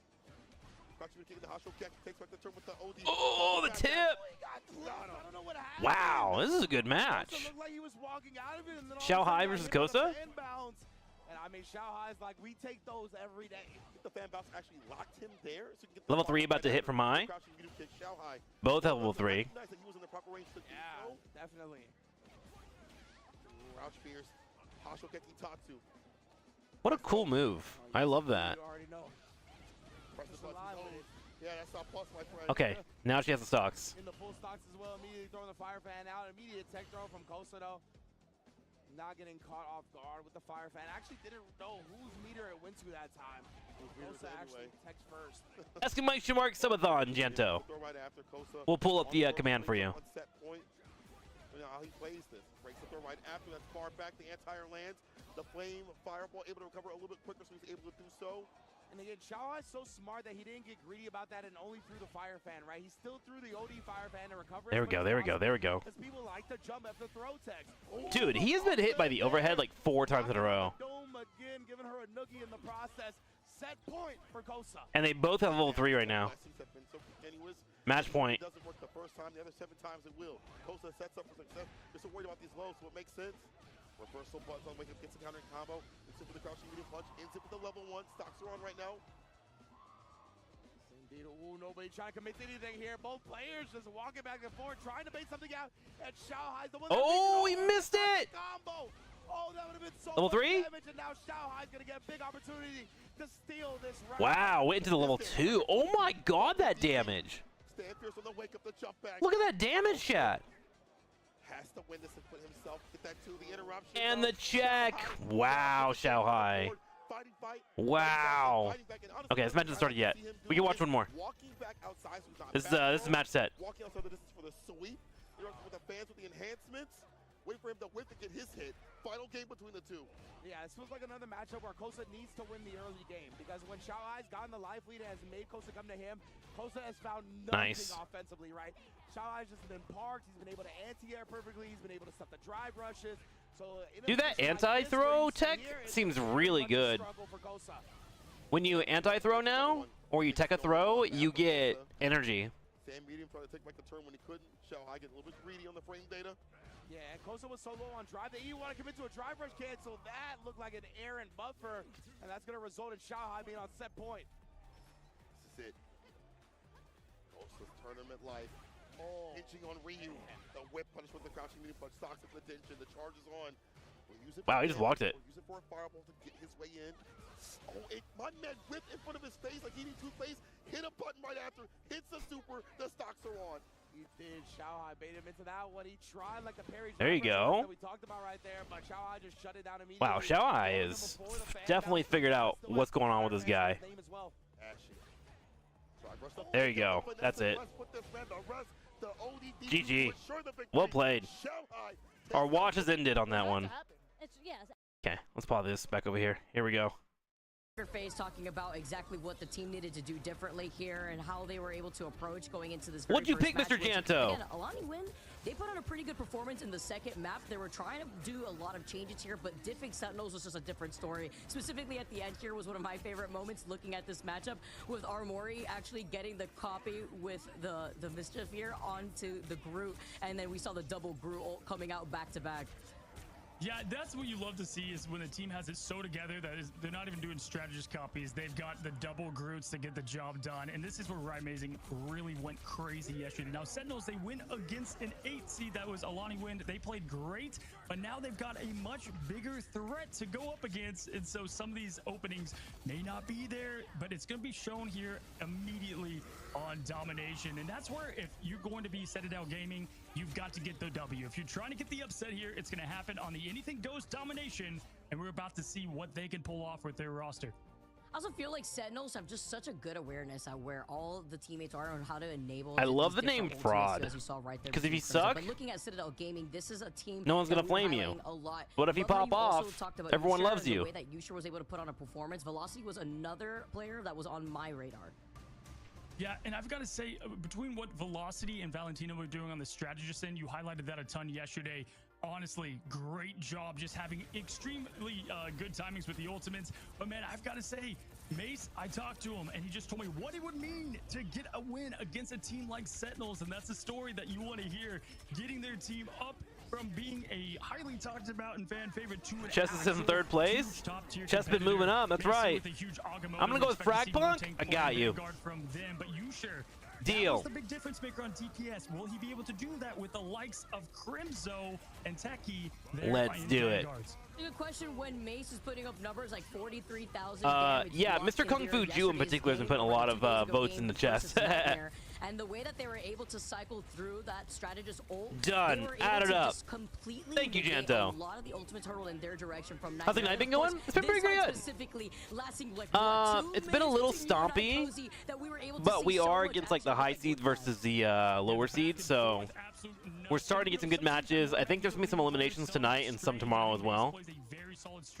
Crouching kick the Hashokeki. Takes back the turn with the OD. Oh, the tip. I don't know what happened. Wow, this is a good match. Kosa looked like he was walking out of it, and then all Shao of a sudden, Hai like, versus hit with the Kosa? fan bounce. And I mean, Shao Hai's like, we take those every day. The fan bounce actually locked him there. So you can get Level 3 about to hit from Mai. Crouching medium kick. Shao Hai. Both have level 3. Nice that he was in the proper range to do Yeah, so. definitely. Crouch Fierce. Hashokeki Tatsu. What a cool move. I love that. You already know. Press the Just alive button. with it. Yeah, that's not plus, my friend. Okay, now she has the stocks. In the full stocks as well, immediately throwing the fire fan out. Immediate tech throw from Kosa though. Not getting caught off guard with the fire fan. Actually didn't know whose meter it went to that time. Kosa actually techs first. Exclamation mark subathon, Gento. Throw right after Kosa. We'll pull up the On command for you. On set point. You know how he plays this. Breaks the throw right after. That's far back. The anti-air lands. The flame fireball able to recover a little bit quicker, so he's able to do so. And again, Shao is so smart that he didn't get greedy about that and only threw the fire fan, right? He still threw the OD fire fan to recover. There we go, there we go, there we go. Because people like to jump after throw text. Dude, he has been hit by the overhead like 4 times in a row. Dome again, giving her a noogie in the process. Set point for Kosa. And they both have level 3 right now. Blessings have been so continuous. Match point. It doesn't work the first time, the other 7 times it will. Kosa sets up for success. Just so worried about these lows, so it makes sense. Reversal button on wake up, gets a counter combo. Ends it with the crouching medium punch. Ends it with the level 1. Stocks are on right now. Indeed, ooh, nobody trying to commit to anything here. Both players just walking back and forth, trying to bait something out. And Shao Hai's the one that Oh, he makes missed it! Combo. Oh, that would have been so Level much 3? damage, and now Shao Hai's gonna get a big opportunity to steal this round. Wow, went into the level 2. Oh my god, that damage. Stand fierce on the wake up, the jump back. Look at that damage, chat. Has to win this and put himself, get that 2, the interruption. And the check. Wow, Shao Hai. Fighting fight. Wow. Fighting back, and honestly, Okay, this match hasn't started yet. see him do We can watch is one more. Walking back outside, so he's not This is back match set. Walking outside the distance for the sweep. With the fans with the enhancements. Wait for him to whip to get his hit. Final game between the two. Yeah, this feels like another matchup where Kosa needs to win the early game because when Shao Hai's gotten the life lead and has made Kosa come to him, Kosa has found nothing Nice. offensively, right? Shao Hai's just been parked. He's been able to anti-air perfectly. He's been able to stop the drive rushes. So in a Dude, that position like this where anti-throw he's tech here, it's seems very really much a good. struggle for Kosa. When you anti-throw now, or you tech a throw, you get energy. Sam Medium tried to take back the turn when he couldn't. Shao Hai get a little bit greedy on the frame data. Yeah, and Kosa was so low on drive that he wanted to commit to a drive rush cancel. That looked like an errant buffer, and that's going to result in Shao Hai being on set point. This is it. Kosa's tournament life. Hitching on Ryu. The whip punish with the crouching medium punch. Stocks at the tension. The charge is on. We'll use it Wow, for he just damage. walked it. We'll use it for a fireball to get his way in. Oh, my man whipped in front of his face like he needs to face. Hit a button right after. Hits the super. The stocks are on. He did. Shao Hai bait him into that one. He tried like the parry. There you go. That we talked about right there, but Shao Hai just shut it down immediately. Wow, Shao Hai is definitely figured out what's going on with this guy. There you go. That's it. GG. Well played. Our watch has ended on that one. Okay, let's pause this back over here. Here we go. Face talking about exactly what the team needed to do differently here and how they were able to approach going into this. What'd you pick, match, Mr. which, Janto? Again, Alani win. They put on a pretty good performance in the second map. They were trying to do a lot of changes here, but diffing Sentinels was just a different story. Specifically at the end here was one of my favorite moments looking at this matchup with Armori actually getting the copy with the Mischief here onto the Groot, and then we saw the double Groot ult coming out back to back. Yeah, that's what you love to see is when the team has it so together that they're not even doing strategist copies. They've got the double Groots to get the job done. And this is where Amazing really went crazy yesterday. Now, Sentinels, they win against an 8 seed. That was Alani win. They played great, but now they've got a much bigger threat to go up against. And so some of these openings may not be there, but it's going to be shown here immediately on domination. And that's where if you're going to be Citadel Gaming, you've got to get the W. If you're trying to get the upset here, it's going to happen on the anything goes domination, and we're about to see what they can pull off with their roster. I also feel like Sentinels have just such a good awareness at where all the teammates are on how to enable. I love the these name different ultimates, Fraud. as you saw right there. Because if you Crimson. suck, but looking at Citadel Gaming, this is a team. no one's gonna that we're flame you. highlighting a lot. But if you Love how pop also off, talked about everyone Yusha loves and you. The way that Yusha was able to put on a performance. Velocity was another player that was on my radar. Yeah, and I've got to say, between what Velocity and Valentino were doing on the strategist end, you highlighted that a ton yesterday. Honestly, great job just having extremely good timings with the ultimates. But man, I've got to say, Mace, I talked to him and he just told me what it would mean to get a win against a team like Sentinels. And that's the story that you want to hear, getting their team up from being a highly talked about and fan favorite to an Chess is in third place. Chess been moving up. That's right. I'm gonna go with Frag Punk. I got you. From them, but you sure. Deal. What's the big difference maker on DPS? Will he be able to do that with the likes of Crimzo and Techie? Let's do it. Good question. When Mace is putting up numbers like 43,000 yeah, Mr. Kung Fu Ju in particular has been putting a lot of votes in the chest. And the way that they were able to cycle through that strategist ult, done. they were Add able it to up. just completely Thank you, negate Janto. a lot of the ultimates hurtle in their direction from How's the night been going? It's been pretty This good. Specifically lasting like It's been a little stompy, but we are against like the high seeds versus the lower seeds, so we're starting to get some good matches. I think there's gonna be some eliminations tonight and some tomorrow as well,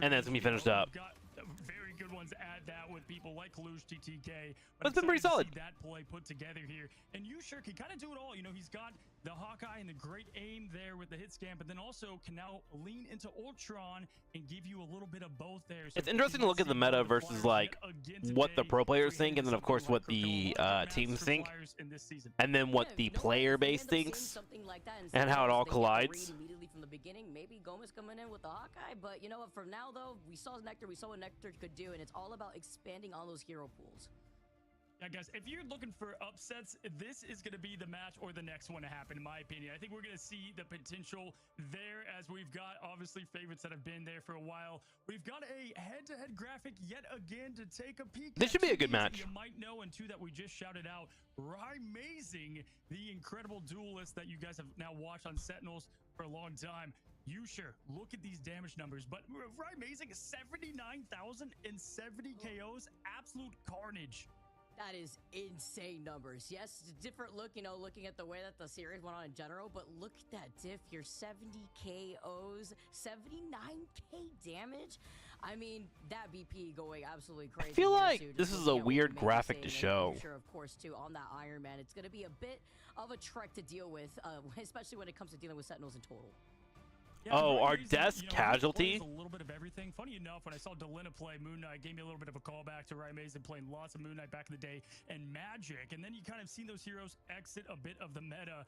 and then it's gonna be finished up. Very good ones at that with people like Kalush, TTK. But it's been pretty solid. That play put together here, and Yusha can kind of do it all. You know, he's got the Hawkeye and the great aim there with the hit scan, but then also can now lean into Ultron and give you a little bit of both there. So it's interesting to look at the meta versus like what the pro players think, and then of course what the teams think, and then what the player base thinks, and how it all collides. Immediately from the beginning, maybe Gomez coming in with the Hawkeye, but you know what? For now though, we saw Nectar, we saw what Nectar could do, and it's all about expanding on those hero pools. Yeah, guys, if you're looking for upsets, this is going to be the match or the next one to happen, in my opinion. I think we're going to see the potential there as we've got, obviously, favorites that have been there for a while. We've got a head-to-head graphic yet again to take a peek. This should be a good match. You might know, and two that we just shouted out. Amazing, the incredible duelist that you guys have now watched on Sentinels for a long time. You sure look at these damage numbers, but amazing, 79,070 KOs, absolute carnage. That is insane numbers. Yes, different look, you know, looking at the way that the series went on in general, but look at that diff here, 70 KOs, 79k damage. I mean, that BP going absolutely crazy. I feel like too, this is a weird graphic to show. Sure, of course, too, on that Iron Man, it's going to be a bit of a trek to deal with, especially when it comes to dealing with Sentinels in total. Yeah, oh, our reason, desk casualty? A little bit of everything. Funny enough, when I saw Delina play Moon Knight, gave me a little bit of a callback to Amazing playing lots of Moon Knight back in the day and Magic. And then you kind of seen those heroes exit a bit of the meta,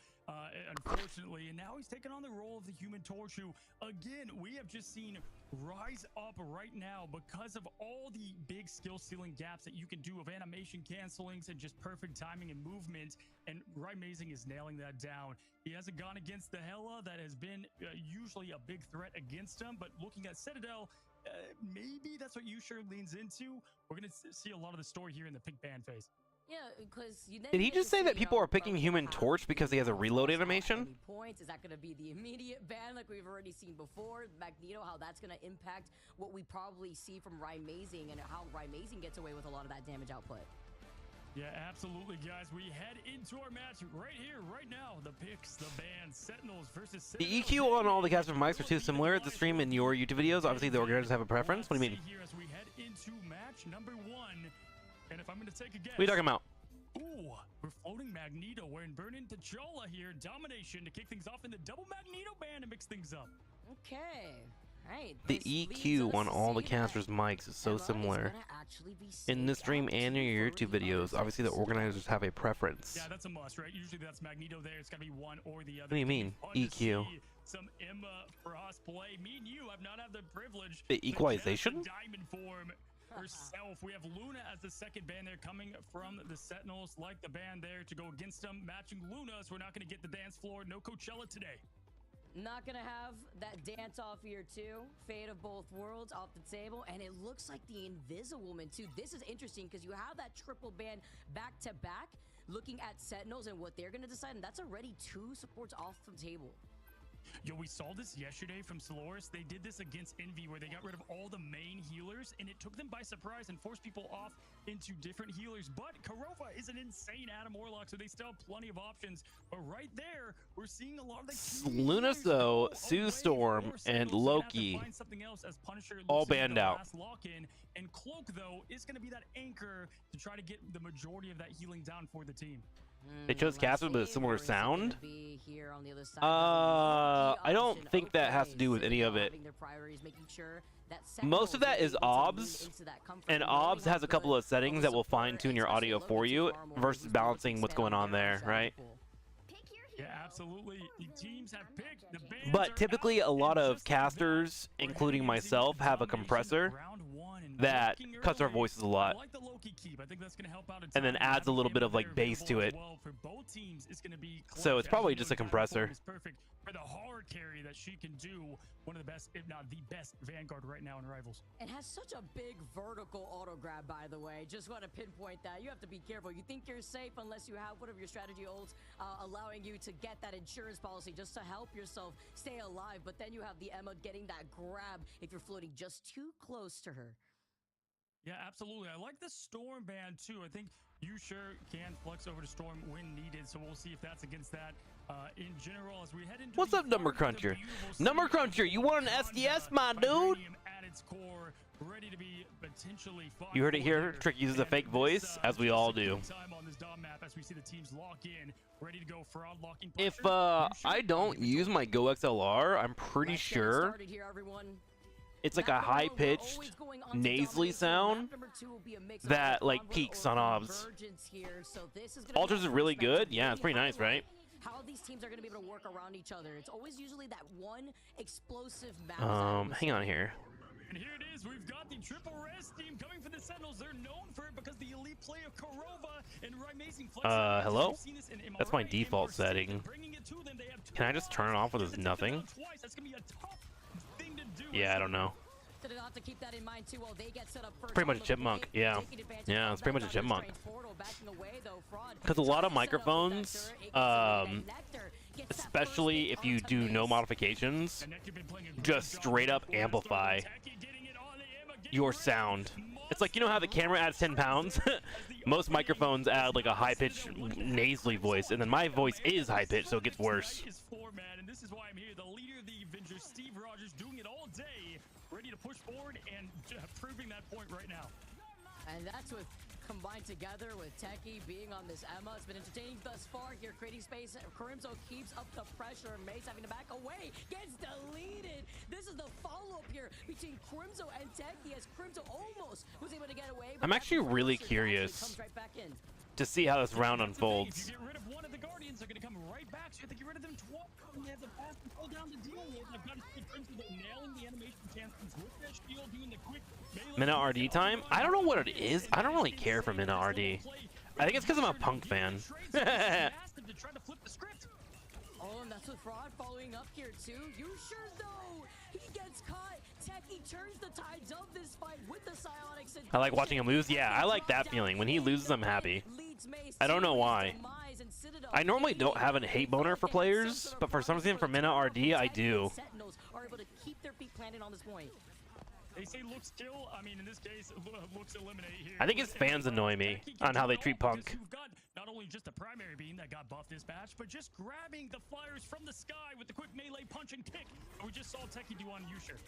unfortunately. And now he's taking on the role of the Human Torch, who, again, we have just seen rise up right now because of all the big skill ceiling gaps that you can do of animation cancelings and just perfect timing and movement. And Amazing is nailing that down. He hasn't gone against the Hela that has been usually a big threat against him, but looking at Citadel, maybe that's what Yusha leans into. We're going to see a lot of the story here in the pink band phase. Yeah, because did he just say that people are picking Human Torch because he has a reload animation? Points? Is that going to be the immediate ban like we've already seen before? Magneto, how that's going to impact what we probably see from Amazing and how Amazing gets away with a lot of that damage output. Yeah, absolutely, guys. We head into our match right here, right now. The picks, the band, Sentinels versus The Citadel. EQ on all the caster mics are too similar at the stream in your YouTube videos. Obviously, the organizers have a preference. What do you mean? Here as we head into match number 1, and if I'm going to take a guess, What are you talking about? ooh, we're floating Magneto. We're in Burn into Chola here. Domination to kick things off in the double Magneto band to mix things up. Okay. Right. The This leads EQ us on to all the see casters' that mics is so Emma is similar. gonna actually be In this saved stream out and to your for YouTube the videos, obviously the others. organizers have a preference. Yeah, that's a must, right? Usually that's Magneto there. It's got to be one or the other. What do you mean, Fun to EQ? see some Emma Frost play. Me and you have not had the privilege. The to equalization? test the diamond form herself. We have Luna as the second band there coming from the Sentinels. Like the band there to go against them. Matching Luna, so we're not going to get the dance floor. No Coachella today. Not gonna have that dance off here too. Fate of both worlds off the table, and it looks like the Invisiwoman too. This is interesting because you have that triple band back to back, looking at Sentinels and what they're gonna decide, and that's already 2 supports off the table. Yo, we saw this yesterday from Solaris. They did this against Envy where they got rid of all the main healers and it took them by surprise and forced people off into different healers. But Karova is an insane Adam Warlock, so they still have plenty of options. But right there, we're seeing a lot of the Luna, though, Sue Storm, and Loki all banned out. Lock-in. And Cloak, though, is going to be that anchor to try to get the majority of that healing down for the team. They chose casters with a similar Let's see, where is it sound. gonna be here on the other side? I don't think that has to do with any of it. Most of that is OBS, and OBS has a couple of settings that will fine-tune your audio for you versus balancing what's going on there, right? Yeah, absolutely. The teams have picked. The bands But are typically, out, a lot and of just like that, casters, we're including heading into myself, have a domination compressor round 1 and that looking cuts our early. voices a I lot. like the Loki keep. I think that's gonna help out a And then ton. adds a Having little bit Emma of, like, there bass to available it. as well for both teams is gonna be So it's clutch. probably As you just know, a Diamond compressor. Form is perfect for the hard carry that she can do. One of the best, if not the best, Vanguard right now in Rivals. It has such a big vertical auto grab, by the way. Just want to pinpoint that. You have to be careful. You think you're safe unless you have whatever your strategy holds, allowing you to get that insurance policy just to help yourself stay alive. But then you have the Emma getting that grab if you're floating just too close to her. Yeah, absolutely. I like the Storm band too. I think you sure can flex over to Storm when needed. So we'll see if that's against that. In general, as we head into What's the up, Number heart of the Cruncher? beautiful Number city Cruncher, you want an of SDS, Wakanda, my dude? vibranium at its core, ready to be potentially fought You heard it for here. Trick uses a And fake this, voice, as we all do. time on this dom map as we see the teams lock in, ready to go for unlocking If pressure. You sure? I don't use my Go XLR, I'm pretty Let's get sure started here, everyone. it's like a Map number one, we're high-pitched, always going on to nasally dominate, so map sound number 2 will be a mix of that, either like, Convert peaks or on OBS. Convergence here, so this is gonna be Alters is a really perspective good. Yeah, it's really pretty nice, right? how these teams are going to be able to work around each other. It's always usually that one explosive map. Hang on here. And here it is. We've got the triple res team coming for the Sentinels. They're known for it because the elite play of Karova and amazing flex. Hello? We've seen this in That's my MRA and default Mercedes. setting. Bringing it to them. They have Can I just turn it off with If this it's nothing? taken out twice, that's gonna be a tough thing to do. Yeah, I don't know. So they'll have to keep that in mind too while they get set up first. Pretty much on a the chipmunk, point, yeah. taking advantage Yeah, of it's pretty much a that chipmunk. restrained portal, backing away, though, Fraud Because a lot of tries to set up with that microphones, turret, it gets away, and Nectar gets that especially first if hit you onto do no base. modifications, And Nectar been playing a great just job straight up before that amplify start. Techie getting it on the Emma, getting your ready. sound. It's like, you know how the camera adds 10 pounds? Most microphones add like a high-pitched nasally voice, and then my voice is high-pitched, so it gets worse. Is four-man, and this is why I'm here. The leader of the Avengers, Steve Rogers, doing it all day, ready to push forward and proving that point right now. And that's with combined together with Techie being on this Emma. It's been entertaining thus far here, creating space. Crimzo keeps up the pressure. Mace having to back away, gets deleted. This is the follow-up here between Crimzo and Techie as Crimzo almost was able to get away. but I'm that actually really pressure actually curious comes right back in. to see how this round That's the thing, unfolds. If you get rid of one of the Guardians, they're going to come right back. So you have to get rid of them twice. And they have the path to pull down to deal with. I've got to see Crimson nailing the animation chances with that shield, doing the quick melee. Mina RD time? I don't know what it is. I don't really care for Mina RD. I think it's because I'm a Punk fan. Oh, and that's with Fraud following up here too. You sure though? He gets caught. Techie turns the tides of this fight with the psionics. I like watching him lose. Yeah, I like that feeling. When he loses, I'm happy. I don't know why. I normally don't have a hate boner for players, but for some reason for Mina RD, I do. Sentinels are able to keep their feet planted on this point. They say looks kill. I mean, in this case, looks eliminate here. I think his fans annoy me on how they treat Punk. You've got not only just the primary beam that got buffed this match, but just grabbing the flyers from the sky with the quick melee punch and kick. We just saw Techie do on Yusher.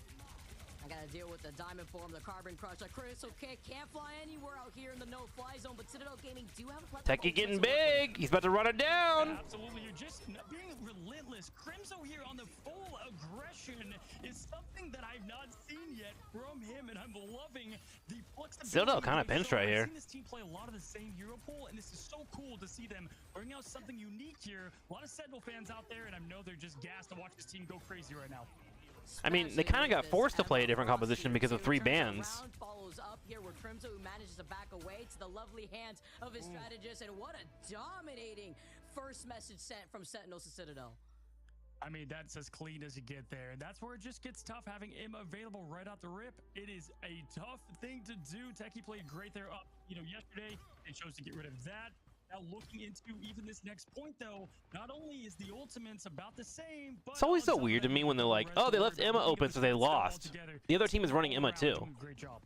I gotta deal with the diamond form, the carbon crush, the crystal kick. Can't fly anywhere out here in the no-fly zone, but Citadel Gaming do have a plethora of Techie getting offensive weapons. big. He's about to run it down. Absolutely, you're just being relentless. Crimzo here on the full aggression is something that I've not seen yet from him, and I'm loving the flexibility. Citadel kind of they've pinched shown. right I've here. seen this team play a lot of the same hero pool, and this is so cool to see them bring out something unique here. A lot of Sentinel fans out there, and I know they're just gassed to watch this team go crazy right now. I mean, they kind of got forced to play a different composition because of 3 bans. Follows up here where Crimzo manages to back away to the lovely hands of his strategist, and what a dominating first message sent from Sentinels to Citadel. I mean, that's as clean as you get there, and that's where it just gets tough having him available right out the rip. It is a tough thing to do. Techie played great there up, yesterday. They chose to get rid of that. Now looking into even this next point, though, not only is the ultimates about the same, but It's always so weird to me when they're like, oh, they left Emma open so they lost. The other team is running Emma too. Great job.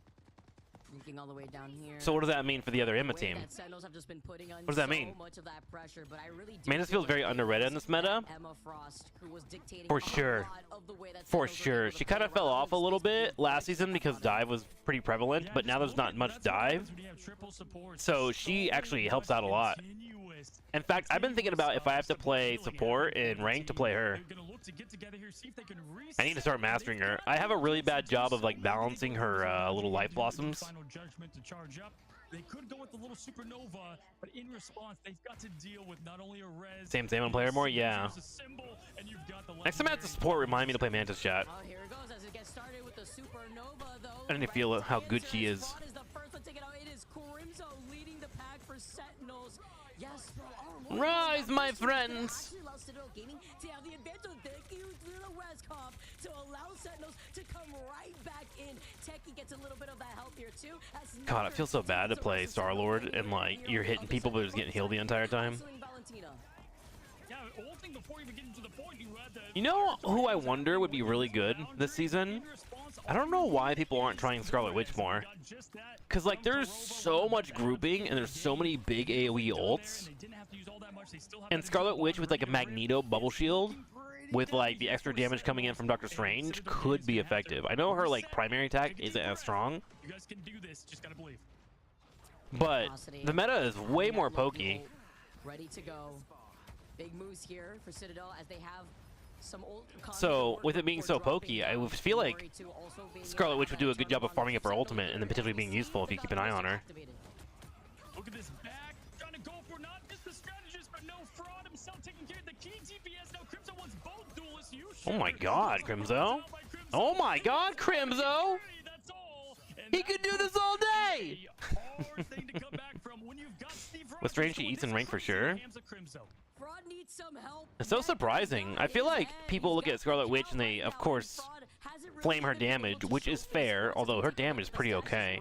Sneaking all the way down here. So what does that mean for the other Emma team? Sentinels have just been putting on What does that mean? so much of that pressure, but I really do Man, this feel feels very like underrated in this meta. Emma Frost, who was dictating For a sure. lot of the way that For Sentinels were sure. able to She play kind of fell around off a little bit last season because dive was pretty prevalent, but now there's not much dive. So she actually helps out a lot. In fact, I've been thinking about if I have to play support in rank to play her. I need to start mastering her. I have a really bad job of like balancing her little life blossoms. They could go with the little supernova, but in response, they've got to deal with not only a res. Same on player more? Yeah. Next time I have to support, remind me to play Mantis Chat. Oh, here it goes as it gets started with the supernova, though. I need to feel how good she is. Spawn is the first one taken out. It is Crimzo leading the pack for Sentinels. Yes, bro. Oh, Rise, my friends. Actually allows Citadel Gaming to have the advantage. Thank you to the res comp to allow Sentinels to come right back in. Techie gets a little bit of that help here too. God, it feels so bad to play Star-Lord and like you're hitting people but just getting healed the entire time. You know who I wonder would be really good this season? I don't know why people aren't trying Scarlet Witch more. Because like there's so much grouping and there's so many big AoE ults. And Scarlet Witch with like a Magneto bubble shield with like the extra damage coming in from Doctor Strange could be effective. I know her like primary attack isn't as strong. You guys can do this, just gotta believe. But the meta is way more pokey. Ready to go. Big moves here for Citadel as they have some old. So with it being so pokey, I would feel like Scarlet Witch would do a good job of farming up her ultimate and then potentially being useful if you keep an eye on her. Look at this back, trying to go for not just the strategist, but no fraud himself taking care of the key DPS. Now Crimzo wants both duelists. Oh my God, Crimzo! Oh my God, Crimzo! He could do this all day! With Strange, she eats in rank for sure. It's so surprising. I feel like people look at Scarlet Witch and they, of course, flame her damage, which is fair, although her damage is pretty okay.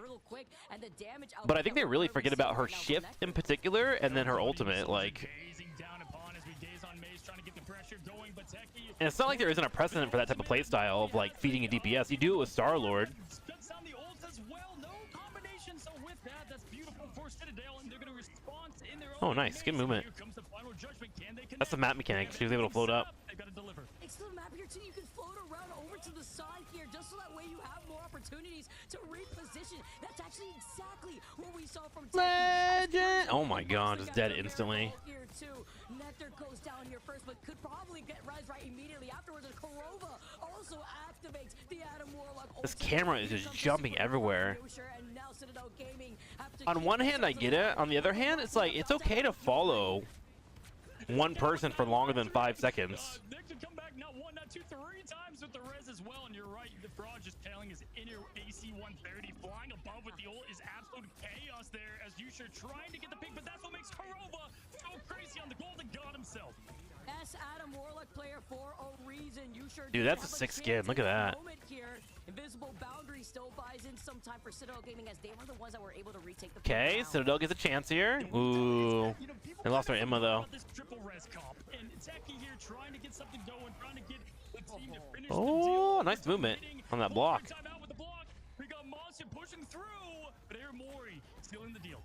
But I think they really forget about her shift in particular, and then her ultimate, like... And it's not like there isn't a precedent for that type of playstyle of, like, feeding a DPS. You do it with Star-Lord. Oh, nice. Good movement. That's the map mechanic. She was able to float up. Excellent map here too. You can float around over to the side here, just so that way you have more opportunities to reposition. That's actually exactly what we saw from Legend. Oh my God, just dead instantly. Here too. Nectar goes down here first, but could probably get res right immediately afterwards. And Korova also activates the Adam Warlock. This camera is just jumping everywhere. On one hand, I get it. On the other hand, it's like it's okay to follow one person for longer than 5 seconds. Nick to come back not one, not two, 3 times with the res as well, and you're right. The fraud just tailing his inner AC 130, flying above with the ult is absolute chaos there as Yusher trying to get the pick, but that's what makes Korova go crazy on the golden god himself. That's Adam Warlock player for a reason. Dude, that's a sick skin. Look at that. Invisible Boundary still buys in some time for Citadel Gaming as they were the ones that were able to retake the Okay, Citadel gets a chance here. Ooh. They lost their Emma though. Oh, nice movement on that block. sealing the deal.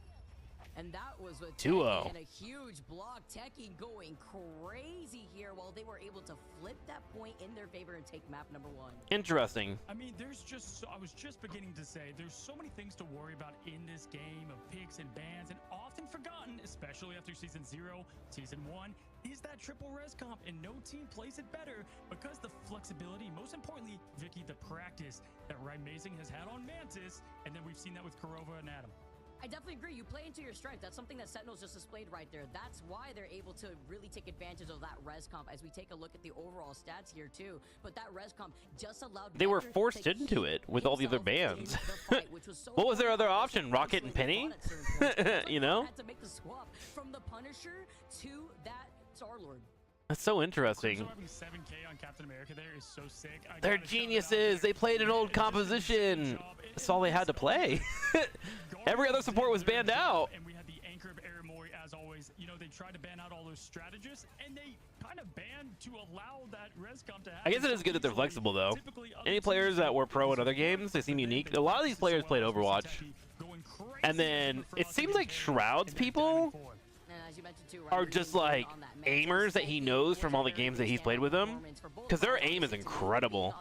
And that was with 2-0. and a huge block. Techie going crazy here while they were able to flip that point in their favor and take map number 1. Interesting. I mean, there's just, I was just beginning to say, there's so many things to worry about in this game of picks and bans, and often forgotten, especially after Season 0, Season 1, is that triple res comp, and no team plays it better because the flexibility, most importantly, Vicky, the practice that Ryan Mazing has had on Mantis, and then we've seen that with Kurova and Adam. I definitely agree. You play into your strength. That's something that Sentinels just displayed right there. That's why they're able to really take advantage of that res comp as we take a look at the overall stats here too. But that res comp just allowed They were Vector forced to into it with all the other himself in bans. the fight, which was so What was their other fun. option? Rocket and Penny? At certain points. It's like You they know? had to make the swap from the Punisher to that Star-Lord. That's so interesting. So having 7K on Captain America there is so sick. I They're gotta shout it out geniuses. there. They played an old Just an insane composition. job. That's all they had to play. Every other support was banned out. And we had the anchor of Aramori as always. You know, they tried to ban out all those strategists, and they kind of banned to allow that res comp to happen. I guess it is good that they're So flexible though. typically other Any teams players that were pro in don't other do that. games, they seem But then unique. they A lot of these fixed it players so played well. Overwatch. Techie going crazy And then for it us seems against like Taylor Shroud's in that people diamond four. And as you mentioned too, are right, just really like on that match. aimers that he knows from all the games that he's played with them. Because their aim is incredible.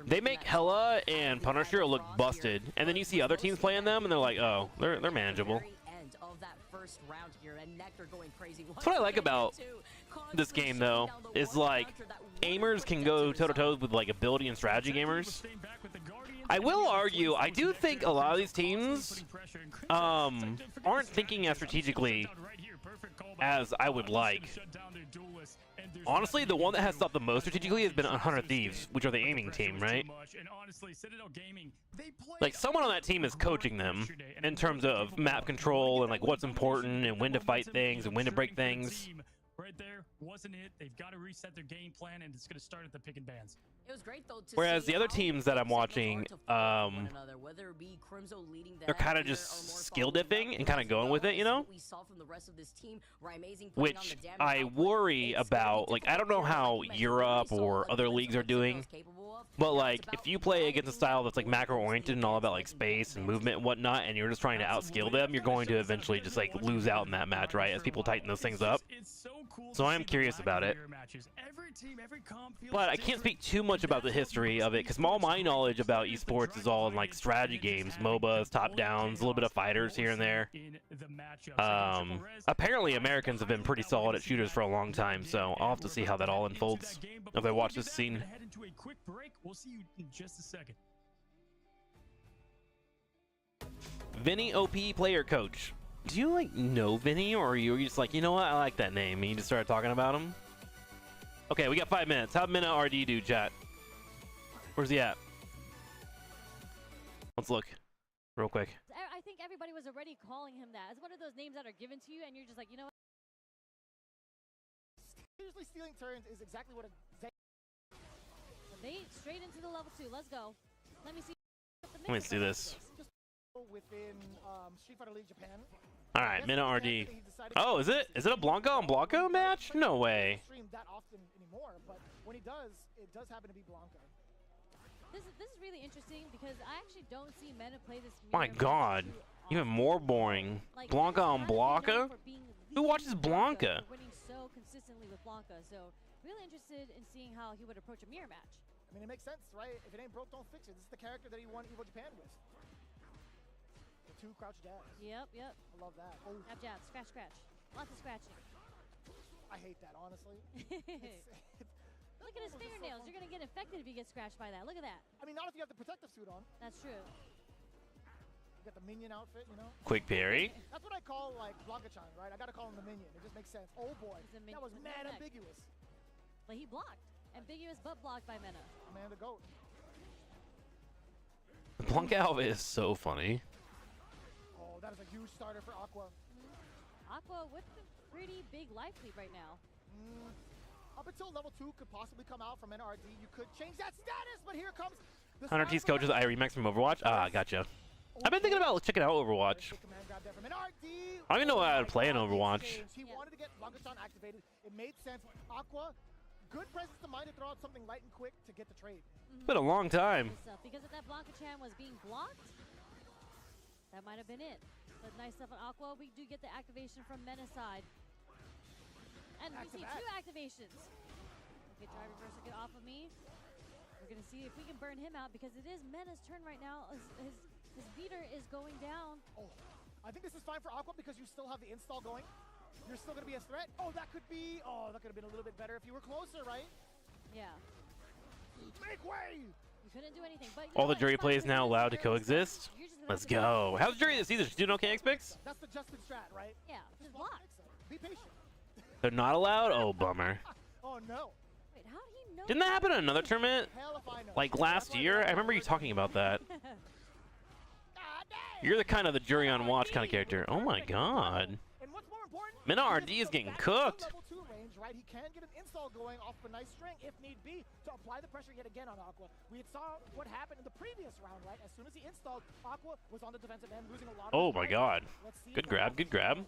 They make Hella and Punisher look busted, and then you see other teams playing them, and they're like, oh, they're manageable. That's what I like about this game, though, is like aimers can go toe-to-toe with like ability and strategy gamers. I will argue, I do think a lot of these teams aren't thinking as strategically as I would like. Honestly, the one that has thought the most strategically has been 100 Thieves, which are the aiming team, right? Like, someone on that team is coaching them in terms of map control and like what's important and when to fight things and when to break things. Right there wasn't it. They've got to reset their game plan, and it's going to start at the pick and bans. It was great, though, to Whereas see the other how teams that I'm signals are watching, to follow one another, whether it be Crimzo leading the they're head kind of here just or more skill following dipping up and kind of as going with well it, you as know? what we saw from the rest of this team, Ryan Mazing putting on Which the damage I output. worry It's gonna be about. Like, I don't know difficult here, how like you mentioned, Europe we saw or what other Crimzo leagues are and doing. Crimzo's capable of. But Now like, it's if about you play against a riding style that's like those macro oriented and all about like advances and space and advances. movement and whatnot, and you're just trying to outskill them, you're going to eventually just like lose out in that match, right? As people tighten those things up. So I am curious about it. But I can't speak too much about the history of it, because all my knowledge about esports is all in like strategy games, MOBAs, top downs, a little bit of fighters here and there. Apparently Americans have been pretty solid at shooters for a long time, so I'll have to see how that all unfolds as I watch this scene. Head into a quick break. We'll see you in just a second. Vinny OP player coach. Do you like know Vinny, or are you just like, you know what, I like that name, and you just started talking about him? Okay, we got 5 minutes. How minute RD do, chat? Where's he at? Let's look real quick. I think everybody was already calling him that. It's one of those names that are given to you, and you're just like, you know what? Usually stealing turns is exactly what a They straight into the level 2. Let's go. Let me see. Let me do this. just within Street Fighter League Japan. All right, minute RD. Oh, is it a Blanca on Blanca match? No way. Stream that often anymore, but when he does, it does happen to be Blanca. This is really interesting because I actually don't see Mena play this. My mirror God, too even often. more boring. Like, Blanca Mena's on not been known Blanca? for being Who the watches Blanca? for winning so consistently with Blanca. So really interested in seeing how he would approach a mirror match. I mean, it makes sense, right? If it ain't broke, don't fix it. This is the character that he won Evo Japan with. The 2 crouch jabs. Yep. I love that. Oh, Jab, jab, scratch. Lots of scratching. I hate that, honestly. Look at his fingernails. You're gonna get infected if you get scratched by that. Look at that. I mean, not if you have the protective suit on. That's true. You got the minion outfit, you know? Quick parry. That's what I call, like, Blanca-chan, right? I gotta call him the minion. It just makes sense. Oh, boy. He's a That was he's a mad mech. ambiguous. But he blocked. Ambiguous but blocked by Mena. Man, the GOAT. The Blanca outfit is so funny. Oh, that is a huge starter for Aqua. Aqua with a pretty big life lead right now. Up until level 2 could possibly come out from NRD, you could change that status, but here comes the 100 T's coaches I remix from Overwatch. Ah, gotcha. I've been thinking about checking out Overwatch. I don't even know what I would play in Overwatch. He wanted to get Blanca-chan activated. It made sense. Aqua, good presence of mind to throw out something light and quick to get the trade. It's been a long time. Because if that Blanca-chan was being blocked, that might have been it. But nice stuff on Aqua. We do get the activation from Mena's side. And we see 2 activations. Okay, drive reversal, get off of me. We're gonna see if we can burn him out because it is Mena's turn right now. His beater is going down. Oh, I think this is fine for Aqua because you still have the install going. You're still gonna be a threat. Oh, that could be. Oh, that could have been a little bit better if you were closer, right? Yeah. Make way! You couldn't do anything. But All the jury plays now allowed to coexist. Let's go. How's the jury this season? She's doing okay, Xpix? That's the Justin strat, right? Yeah, just block. Be patient. They're not allowed? Oh, bummer. Oh no. Wait, how did he know? Didn't that happen in another tournament? Hell if I know. Like last year? I remember you talking about that. You're the kind of the jury on watch kind of character. Oh my god. And what's more important, Mina RD is getting cooked. Level 2 range, right? He can get an install going off a nice string if need be to apply the pressure yet again on Aqua. We had saw what happened in the previous round, right? As soon as he installed, Aqua was on the defensive end, losing a lot of Oh my god. Good grab, good grab.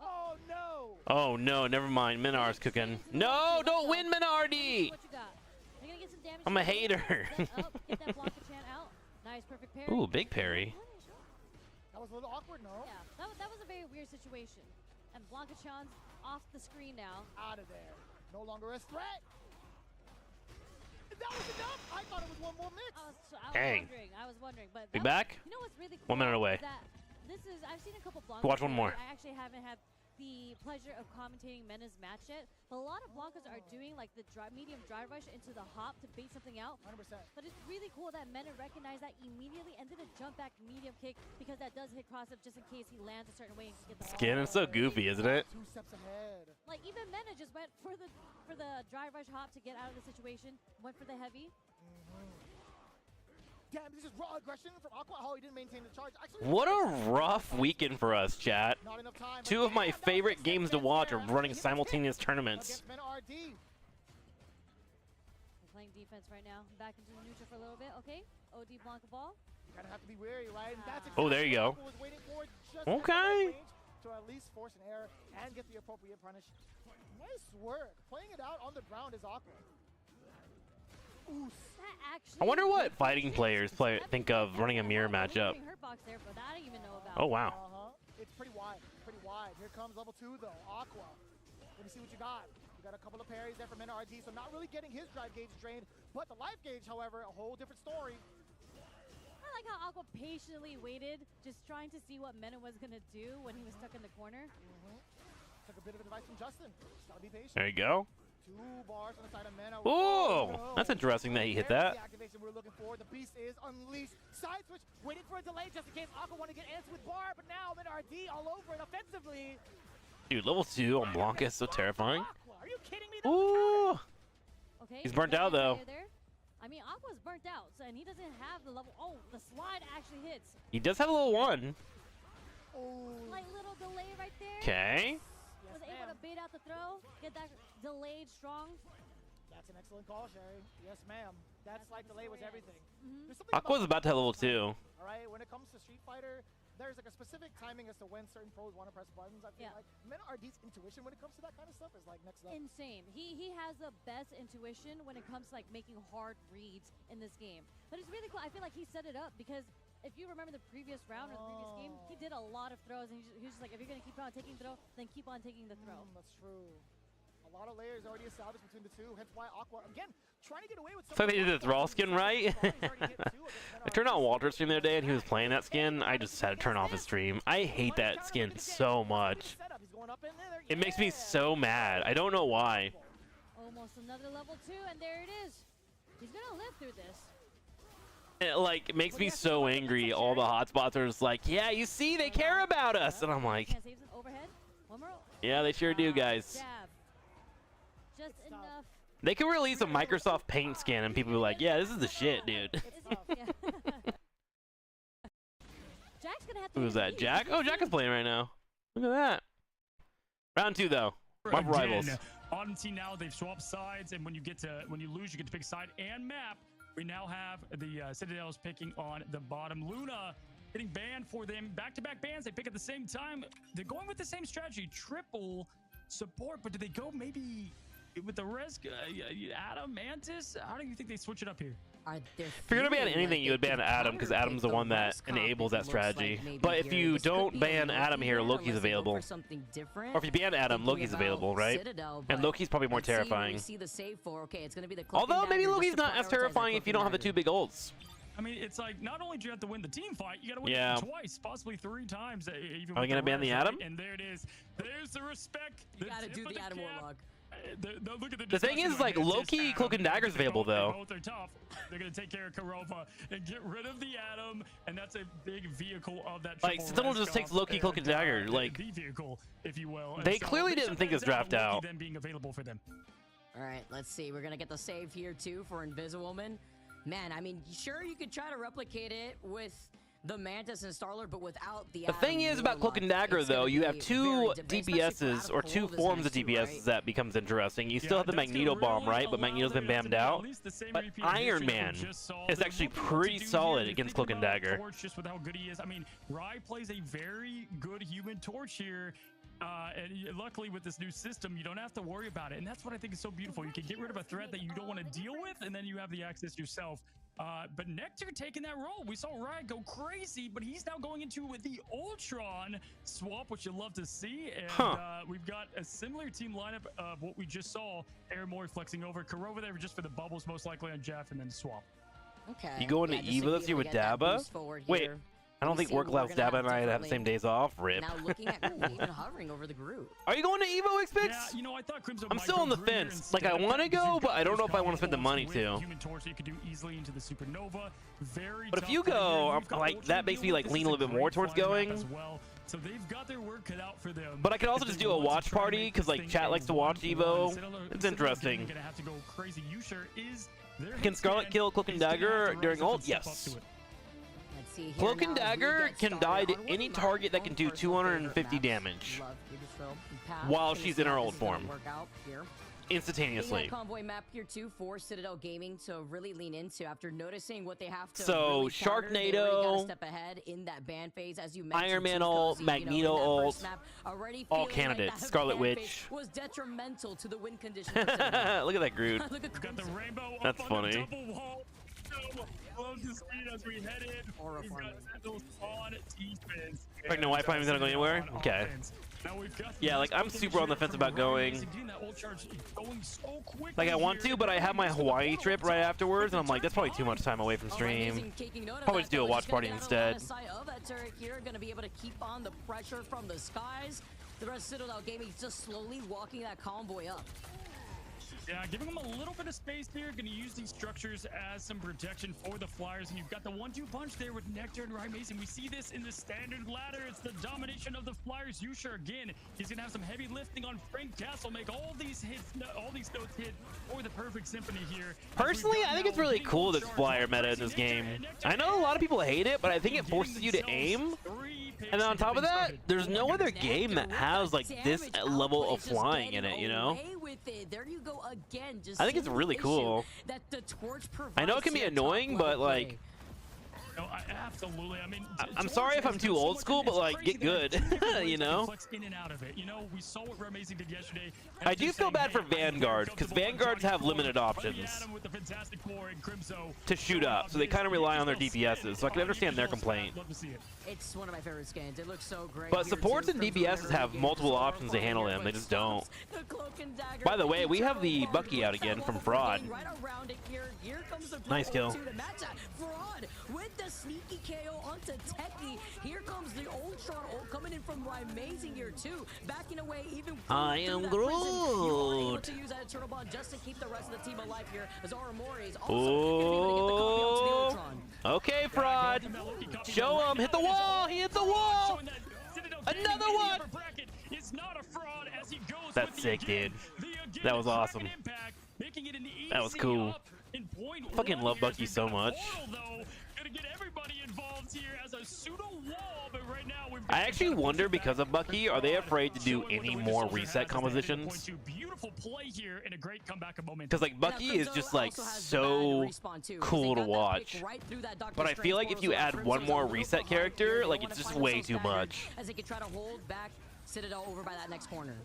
Oh no! Oh no, never mind. Minar's cooking. No, don't win Minardi! What you got? You're gonna get some damage. I'm a hater. Get that Blanca Chan out. Nice, perfect parry. Ooh, big parry. That was a little awkward, no? Yeah, that was a very weird situation. And Blanca Chan's off the screen now. Out of there. No longer a threat. That was enough. I thought it was one more mix. Dang. I was wondering, but We back? You know what's really cool? 1 minute away. Is that this is I've seen a couple Blancas. Watch one more. I actually haven't had the pleasure of commentating Mena's match yet, but a lot of Blancas are doing like the medium drive rush into the hop to bait something out. 100%. But it's really cool that Mena recognized that immediately and did a jump back medium kick because that does hit cross up just in case he lands a certain way and can get the Skin is so goofy, isn't it? 2 steps ahead. Like even Mena just went for the drive rush hop to get out of the situation, went for the heavy. Damn, this is raw aggression from Aqua. Oh, he didn't maintain the charge. Actually, What a rough weekend for us, chat. not enough time. 2 of my favorite games to watch are running simultaneous tournaments. Against Mena RD. We're playing defense right now. Back into the neutral for a little bit. Okay. OD Blanca ball. You kind of have to be wary, right? And that's Oh, there you go. Aqua was waiting for, just Okay. at the right range to at least force an error and get the appropriate punish. Nice work. Playing it out on the ground is Aqua. Oof. That actually I wonder what fighting players think of running a mirror matchup. Hurtbox there, but that I didn't even know about. Oh, wow. It's pretty wide. Pretty wide. Here comes level 2, though. Aqua. Let me see what you got. You got a couple of parries there from Mena RD, so not really getting his drive gauge drained. But the life gauge, however, a whole different story. I like how Aqua patiently waited, just trying to see what Mena was going to do when he was stuck in the corner. Took a bit of advice from Justin. Just gotta be patient. There you go. 2 bars on the side of Mena. Ooh, no. that's interesting that he hit There's that. the activation we're looking for. The beast is unleashed. Side switch, waiting for a delay just in case Aqua want to get answered with bar, but now Mena RD all over it offensively. Dude, level 2 on Blanca is so terrifying. Aqua, are you kidding me? Ooh. Okay. He's burnt out, though. There. I mean, Aqua's burnt out, so, and he doesn't have the level. Oh, the slide actually hits. He does have a little 1. Oh. Like little delay right there. Okay. Was able to bait out the throw, get that delayed strong. That's an excellent call, Sherry. Yes, ma'am. That's like delay was everything. There's something Aqua's about to have level 2. All right, when it comes to Street Fighter, there's like a specific timing as to when certain pros want to press buttons. I feel like Mena RD's intuition when it comes to that kind of stuff is like next level. Insane. He has the best intuition when it comes to like making hard reads in this game. But it's really cool. I feel like he set it up because if you remember the previous round or the previous game, he did a lot of throws and he was just like, if you're gonna keep on taking the throw, then keep on taking the throw. That's true. A lot of layers already established between the 2, hence why Aqua, again, trying to get away with So they did the Thrall skin right? I turned on Walter's stream the other day and he was playing that skin. I just had to turn off his stream. I hate that skin so much. It makes me so mad. I don't know why. Almost another level 2, and there it is. He's gonna live through this. It like makes me so angry. All the hotspots are just like, yeah, you see, they care about us, and I'm like, yeah, they sure do, guys. Jab. Just enough. They could release a Microsoft Paint skin, and people be like, yeah, this is the shit, dude. Jack's gonna have to. Who was that? Jack? Oh, Jack is playing right now. Look at that. Round 2 though. My rivals. Odyssey now they've swapped sides, and when you lose, you get to pick side and map. We now have the Citadels picking on the bottom. Luna getting banned for them. Back-to-back bans. They pick at the same time. They're going with the same strategy. Triple support, but do they go maybe with the risk? Adam, Mantis? How do you think they switch it up here? If you're gonna ban anything, you would ban Adam, because Adam's the one that enables that strategy. But if you don't ban Adam here, Loki's available. Or if you ban Adam, Loki's available, right? And Loki's probably more terrifying. Although maybe Loki's not as terrifying if you don't have the two big ults. I mean, it's like, not only do you have to win the team fight, you gotta win it twice, possibly 3 times. Even Are we gonna ban the Adam? Right? And there it is. There's the respect. You gotta do the Adam Warlock. Look at The thing is, like, Loki, Cloak and Dagger's available, though. Both are tough. They're gonna take care of Kurova and get rid of the Adam, and that's a big vehicle of that. Like, Sentinel just takes Loki, Cloak and Dagger. Like, the vehicle, if you will. They clearly didn't think this draft out. Then being available for them. All right, let's see. We're gonna get the save here too for Invisiwoman. Man, I mean, sure, you could try to replicate it with the Mantis and StarLord, but without the thing is about Cloak and Dagger, though, you have 2 DPSs, or 2 forms of DPSs that becomes interesting. You still have the Magneto bomb, right? But Magneto's been bammed out. But Iron Man is actually pretty solid against Cloak and Dagger. Just with how good he is. I mean, Rai plays a very good Human Torch here. And luckily with this new system, you don't have to worry about it. And that's what I think is so beautiful. You can get rid of a threat that you don't want to deal with, and then you have the access yourself. But Nectar taking that role. We saw Riot go crazy, but he's now going into the Ultron swap, which you love to see. And we've got a similar team lineup of what we just saw. Aramori flexing over. Kurova there just for the bubbles, most likely on Jeff, and then swap. Okay. You go into Eva this year with Daba? Wait. I don't think work allows Daba and I to have the same days off. Rip. Now looking at even hovering over the group. Are you going to Evo Expix? Yeah, you know, I thought Crimson I'm still on the fence. Like, I want to go, but I don't know if I want to spend the money to. Human Torch you could do easily into the Supernova. But if you go, I'm like, that makes me like lean a little bit more towards going. So they've got their work cut out for them. But I could also just do a watch party because like chat likes to watch Evo. It's interesting. Gonna have to go crazy. Can Scarlet kill Cloak and Dagger during ult? Yes. Cloak and Dagger can die to any target that can do 250 damage while she's in her old form. Instantaneously. Convoy map here too for Citadel Gaming to really lean into after noticing what they have to. So really Sharknado, step ahead in that ban phase, as you Iron Man ult, Magneto ult, all candidates. Scarlet Witch was detrimental to the win condition. Look at that Groot. Got the rainbow. That's funny. Love to see it as we head in. Horrifying. Pregnant wife isn't gonna go anywhere. Okay. Yeah, like I'm super on the fence about going. Like I want to, but I have my Hawaii trip right afterwards, and I'm like, that's probably too much time away from stream. Probably just do a watch party instead. Here gonna be able to keep on the pressure from the skies. The rest of Citadel Gaming just slowly walking that convoy up. Yeah, giving them a little bit of space here. Going to use these structures as some protection for the Flyers. And you've got the 1-2 punch there with Nectar and Ryan Mason. We see this in the standard ladder. It's the domination of the Flyers. Yusha again. He's going to have some heavy lifting on Frank Castle. Make all these hits, all these notes hit for the perfect symphony here. Personally, I think it's really cool this Flyer meta in this game. I know a lot of people hate it, but I think it forces you to aim. And then on top of that, there's no other game that has like this level of flying in it, you know? There you go again. Just I think it's really cool. That the torch I know it can be annoying, but like, no, absolutely. I mean, I'm sorry if I'm too old school, but like, get good, you know? In and out of it. You know, we saw what Amazing did yesterday. I do feel bad for Vanguard because Vanguards have limited options to shoot up, so they kind of rely on their DPSs. So I can understand their complaint. It's one of my favorite skins. It looks so great. But supports and DPSs have multiple options to handle them. They just don't. By the way, we have the Bucky out again from Fraud. Nice kill. Fraud with the sneaky KO onto Techie. Here comes the Ultron ult coming in from Amazing here too, backing away even. I am Groot. To use that Eternal Bond just to keep the rest of the team alive here. As Aramori is also able to get the copy onto the Ultron. Okay, Fraud. Show him. Hit the wall. He hit the wall. Another one. That's sick, dude. That was awesome. That was cool. Fucking love Bucky so much. I actually wonder, because of Bucky, are they afraid to do any more reset compositions? Because like Bucky is just like so cool to watch, but I feel like if you add one more reset character, like it's just way too much. As they can try to hold back Citadel over by that next corner.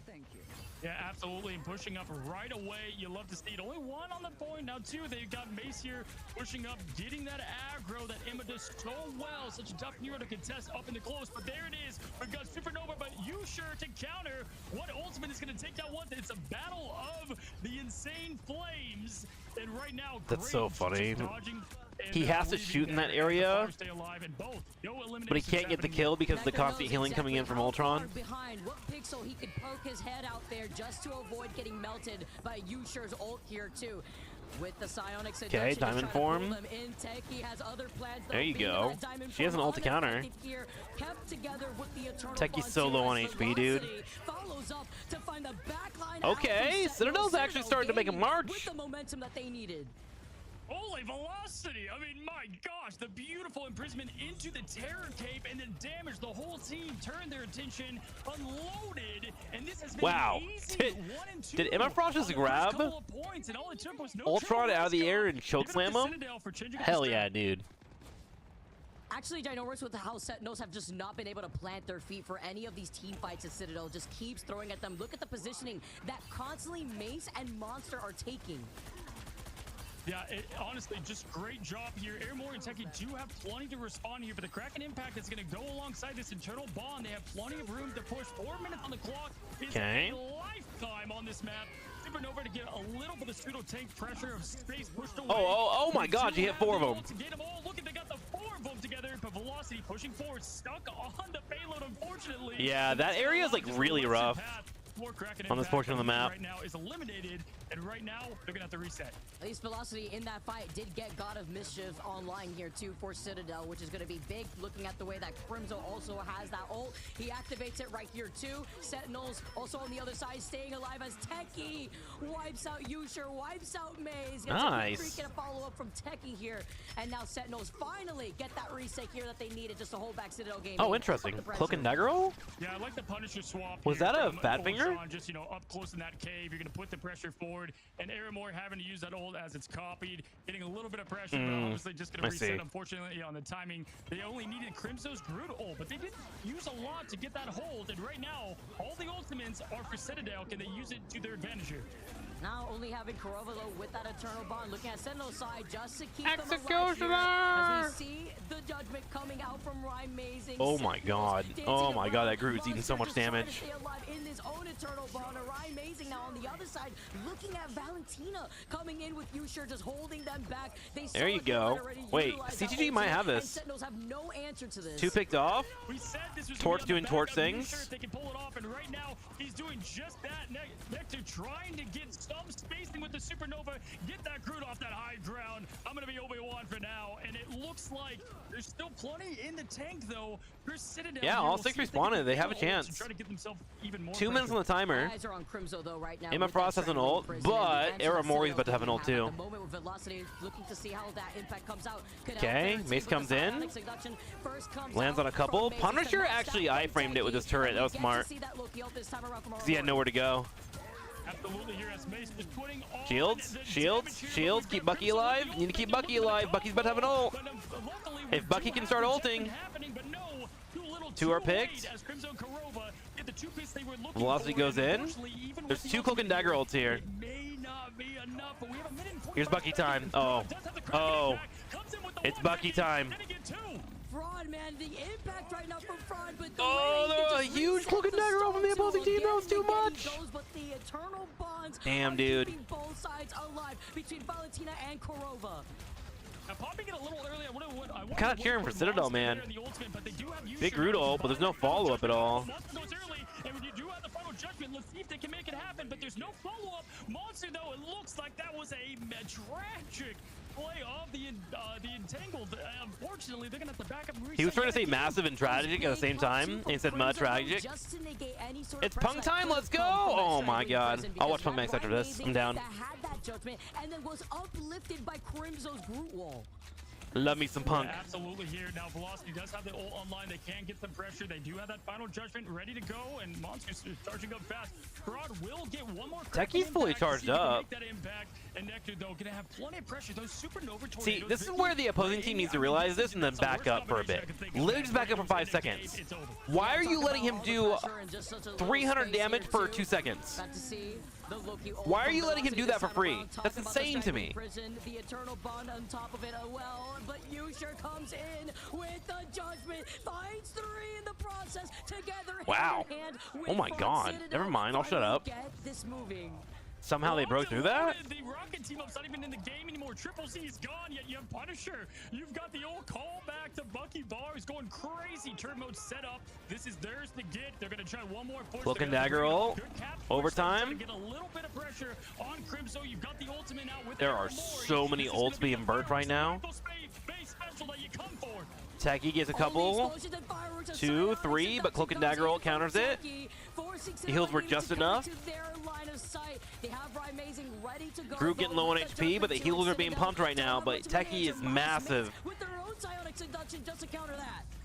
Yeah, absolutely, and pushing up right away. You love to see it. Only one on the point. Now two, they've got Mace here pushing up, getting that aggro that Emma does so well. Such a tough hero to contest up in the close, but there it is. We've got Supernova, but you sure to counter. What ultimate is going to take down what? It's a battle of the insane flames. And right now, That's so funny. And, He has to shoot in that area, but he can't get the kill because of the constant healing coming in from Ultron. Behind what pixel he could poke his head out there just to avoid getting melted by Usur's ult here too. With the psionic seduction, Okay, diamond form. There you go. She has an ult to counter. Techi's so low on HP, dude. Okay, Citadel's actually starting to make a march. With the momentum that they needed. Holy velocity! I mean, my gosh, the beautiful imprisonment into the terror cape and then damage the whole team. Turned their attention, unloaded, and this has been wow. Did Emma Frost just grab Ultron out of the air and chokeslam him? Hell yeah, dude. Actually, Ginormous with how Sentinels have just not been able to plant their feet for any of these team fights at Citadel. Just keeps throwing at them. Look at the positioning that constantly Mace and Monster are taking. Yeah, honestly, just great job here. Airmore and Techie do have plenty to respond here, but the Kraken Impact is going to go alongside this internal bond. They have plenty of room to push. 4 minutes on the clock is a lifetime on this map. Supernova to get a little bit of pseudo tank pressure of space pushed away. Oh my God, you hit 4 of them. To get them all. Look at, they got the 4 of them together, but Velocity pushing forward, stuck on the payload, unfortunately. Yeah, that area is like really rough on this portion of the map. Right now is eliminated, and right now they're gonna have to reset. At least Velocity in that fight did get God of Mischief online here too for Citadel, which is going to be big. Looking at the way that Crimzo also has that ult, he activates it right here too. Sentinels also on the other side staying alive as Techie wipes out Usher, wipes out Maze. Nice. Get a follow up from Techie here, and now Sentinels finally get that reset here that they needed just to hold back Citadel game. Oh, interesting. Cloak and Dagger ult? Yeah, I like the Punisher swap. Was that a bad finger? Just, you know, up close in that cave, you're going to put the pressure forward, and Aramore having to use that ult as it's copied, getting a little bit of pressure, but obviously just going to reset, unfortunately, on the timing. They only needed Crimso's Groot ult, but they didn't use a lot to get that hold, and right now, all the ultimates are for Citadel. Can they use it to their advantage here? Now only having Corova with that Eternal Bond, looking at Sentinel's side just to keep them alive here, as we see the judgment coming out from Rhyme Mazing. Oh my God. Oh my God, that Groot's eating so much damage. In his own Eternal Bond, Rhyme Mazing now on the other side, looking at Valentina coming in with Usher, just holding them back. There you go. Wait, CTG might have this. Sentinels have no answer to this. 2 picked off. Torch doing torch things. They can pull it off, and right now he's doing just that. Nectar trying to get some spacing with the Supernova, get that Groot off that high ground. I'm gonna be Obi-Wan for now, and it looks like there's still plenty in the tank though. For Citadel, yeah, all 6 respawned. They have a chance. 2 minutes on the timer. Eyes are on Crimzo though right now. Emma Frost has an ult, but Aramori's about to have an ult too. Okay, Mace comes in, lands on a couple. Punisher actually iframed it with his turret. That was smart, because he had nowhere to go. Shields, shields, shields. Keep Bucky alive. You need to keep Bucky alive. Bucky's about to have an ult. If Bucky can start ulting. 2 are picked. Velocity goes in. There's 2 Cloak and Dagger ults here. Here's Bucky time. Oh. Oh. It's Bucky time. Fraud, man, the impact right now from Fraud, but there's a huge Cloak and Dagger ult from the opposing team. That was too much. Damn, dude. Both sides alive between Valentina and Corova. I'm kind of cheering for Citadel, man. Big Groot ult, but there's no follow-up at all. Let's see if they can make it happen, but there's no follow-up. Monster, though, it looks like that was a tragic play of the Entangled. Unfortunately, they're gonna have to back up. He was trying to say massive and tragic at the same time. He said tragic. It's Punk time. Let's go. Oh my God. I'll watch Punk Max after this. I'm down. And then was uplifted by Crimzo's Groot wall. Love me some Punk. Yeah, absolutely here. Now Velocity does have the ult online. They can get some pressure. They do have that final judgment ready to go, and Monster's charging up fast. Fraud will get one more. Techie's fully charged up. That impact, and Nectar though gonna have plenty of pressure. Those supernova tornadoes. See, this is where the opposing team needs to realize this and then back up for a bit. Literally just back up for 5 seconds. Why are you letting him do 300 damage per 2 seconds? Why are you letting him do that for free? That's insane to me. The eternal bond on top of it, well, but Usher comes in with the judgment, finds 3 in the process together. Wow. Hand Oh my god. Never mind, I'll shut up. Get this moving. Somehow they broke through that? The Rocket team up's not even in the game anymore. Triple C is gone, yet you have Punisher. You've got the old callback to Bucky Bar. He's going crazy. Turn mode set up. This is theirs to get. They're going to try one more push. Cloak and Dagger ult. Overtime. Get a little bit of pressure on Crimso. You've got the ultimate out with There are so many ults being burnt right now. Techie gets a couple. 2, 3, but Cloak and Dagger ult counters it. The heals were just enough. Groot getting low on HP, but the heals are being pumped right now. But Techie is massive.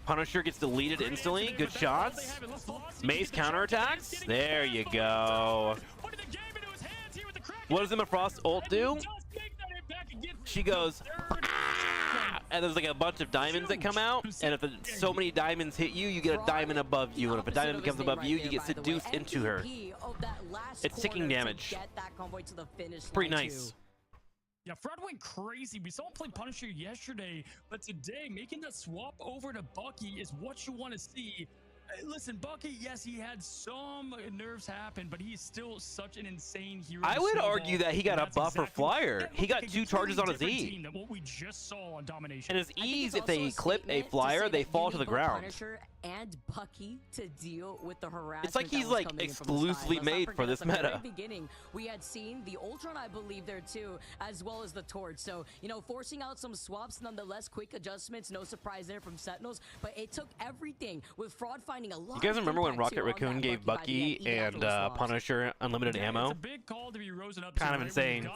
Punisher gets deleted instantly. Good shots. Mace counterattacks. There you go. What does Emma Frost ult do? She goes, ah! And there's like a bunch of diamonds that come out, and if so many diamonds hit you, you get a diamond above you, and if a diamond comes above you, you get seduced into her. It's ticking damage. Pretty nice. Yeah, Fraud went crazy. We saw him play Punisher yesterday, but today making that swap over to Bucky is what you want to see. Listen, Bucky, yes, he had some nerves happen, but he's still such an insane hero. I would argue that he got a buff for Flyer. He got 2 charges on his E. What we just saw on Domination. And his E's, if they clip a Flyer, they fall to the ground. And Bucky to deal with the harassment. It's like he's like exclusively made for this meta. At the beginning, we had seen the Ultron, I believe, there too, as well as the Torch. So, you know, forcing out some swaps, nonetheless, quick adjustments, no surprise there from Sentinels. But it took everything with Fraud finding a lot. You guys remember when Rocket Raccoon gave Bucky and Punisher unlimited ammo? It's a big call to be risen up kind of insane.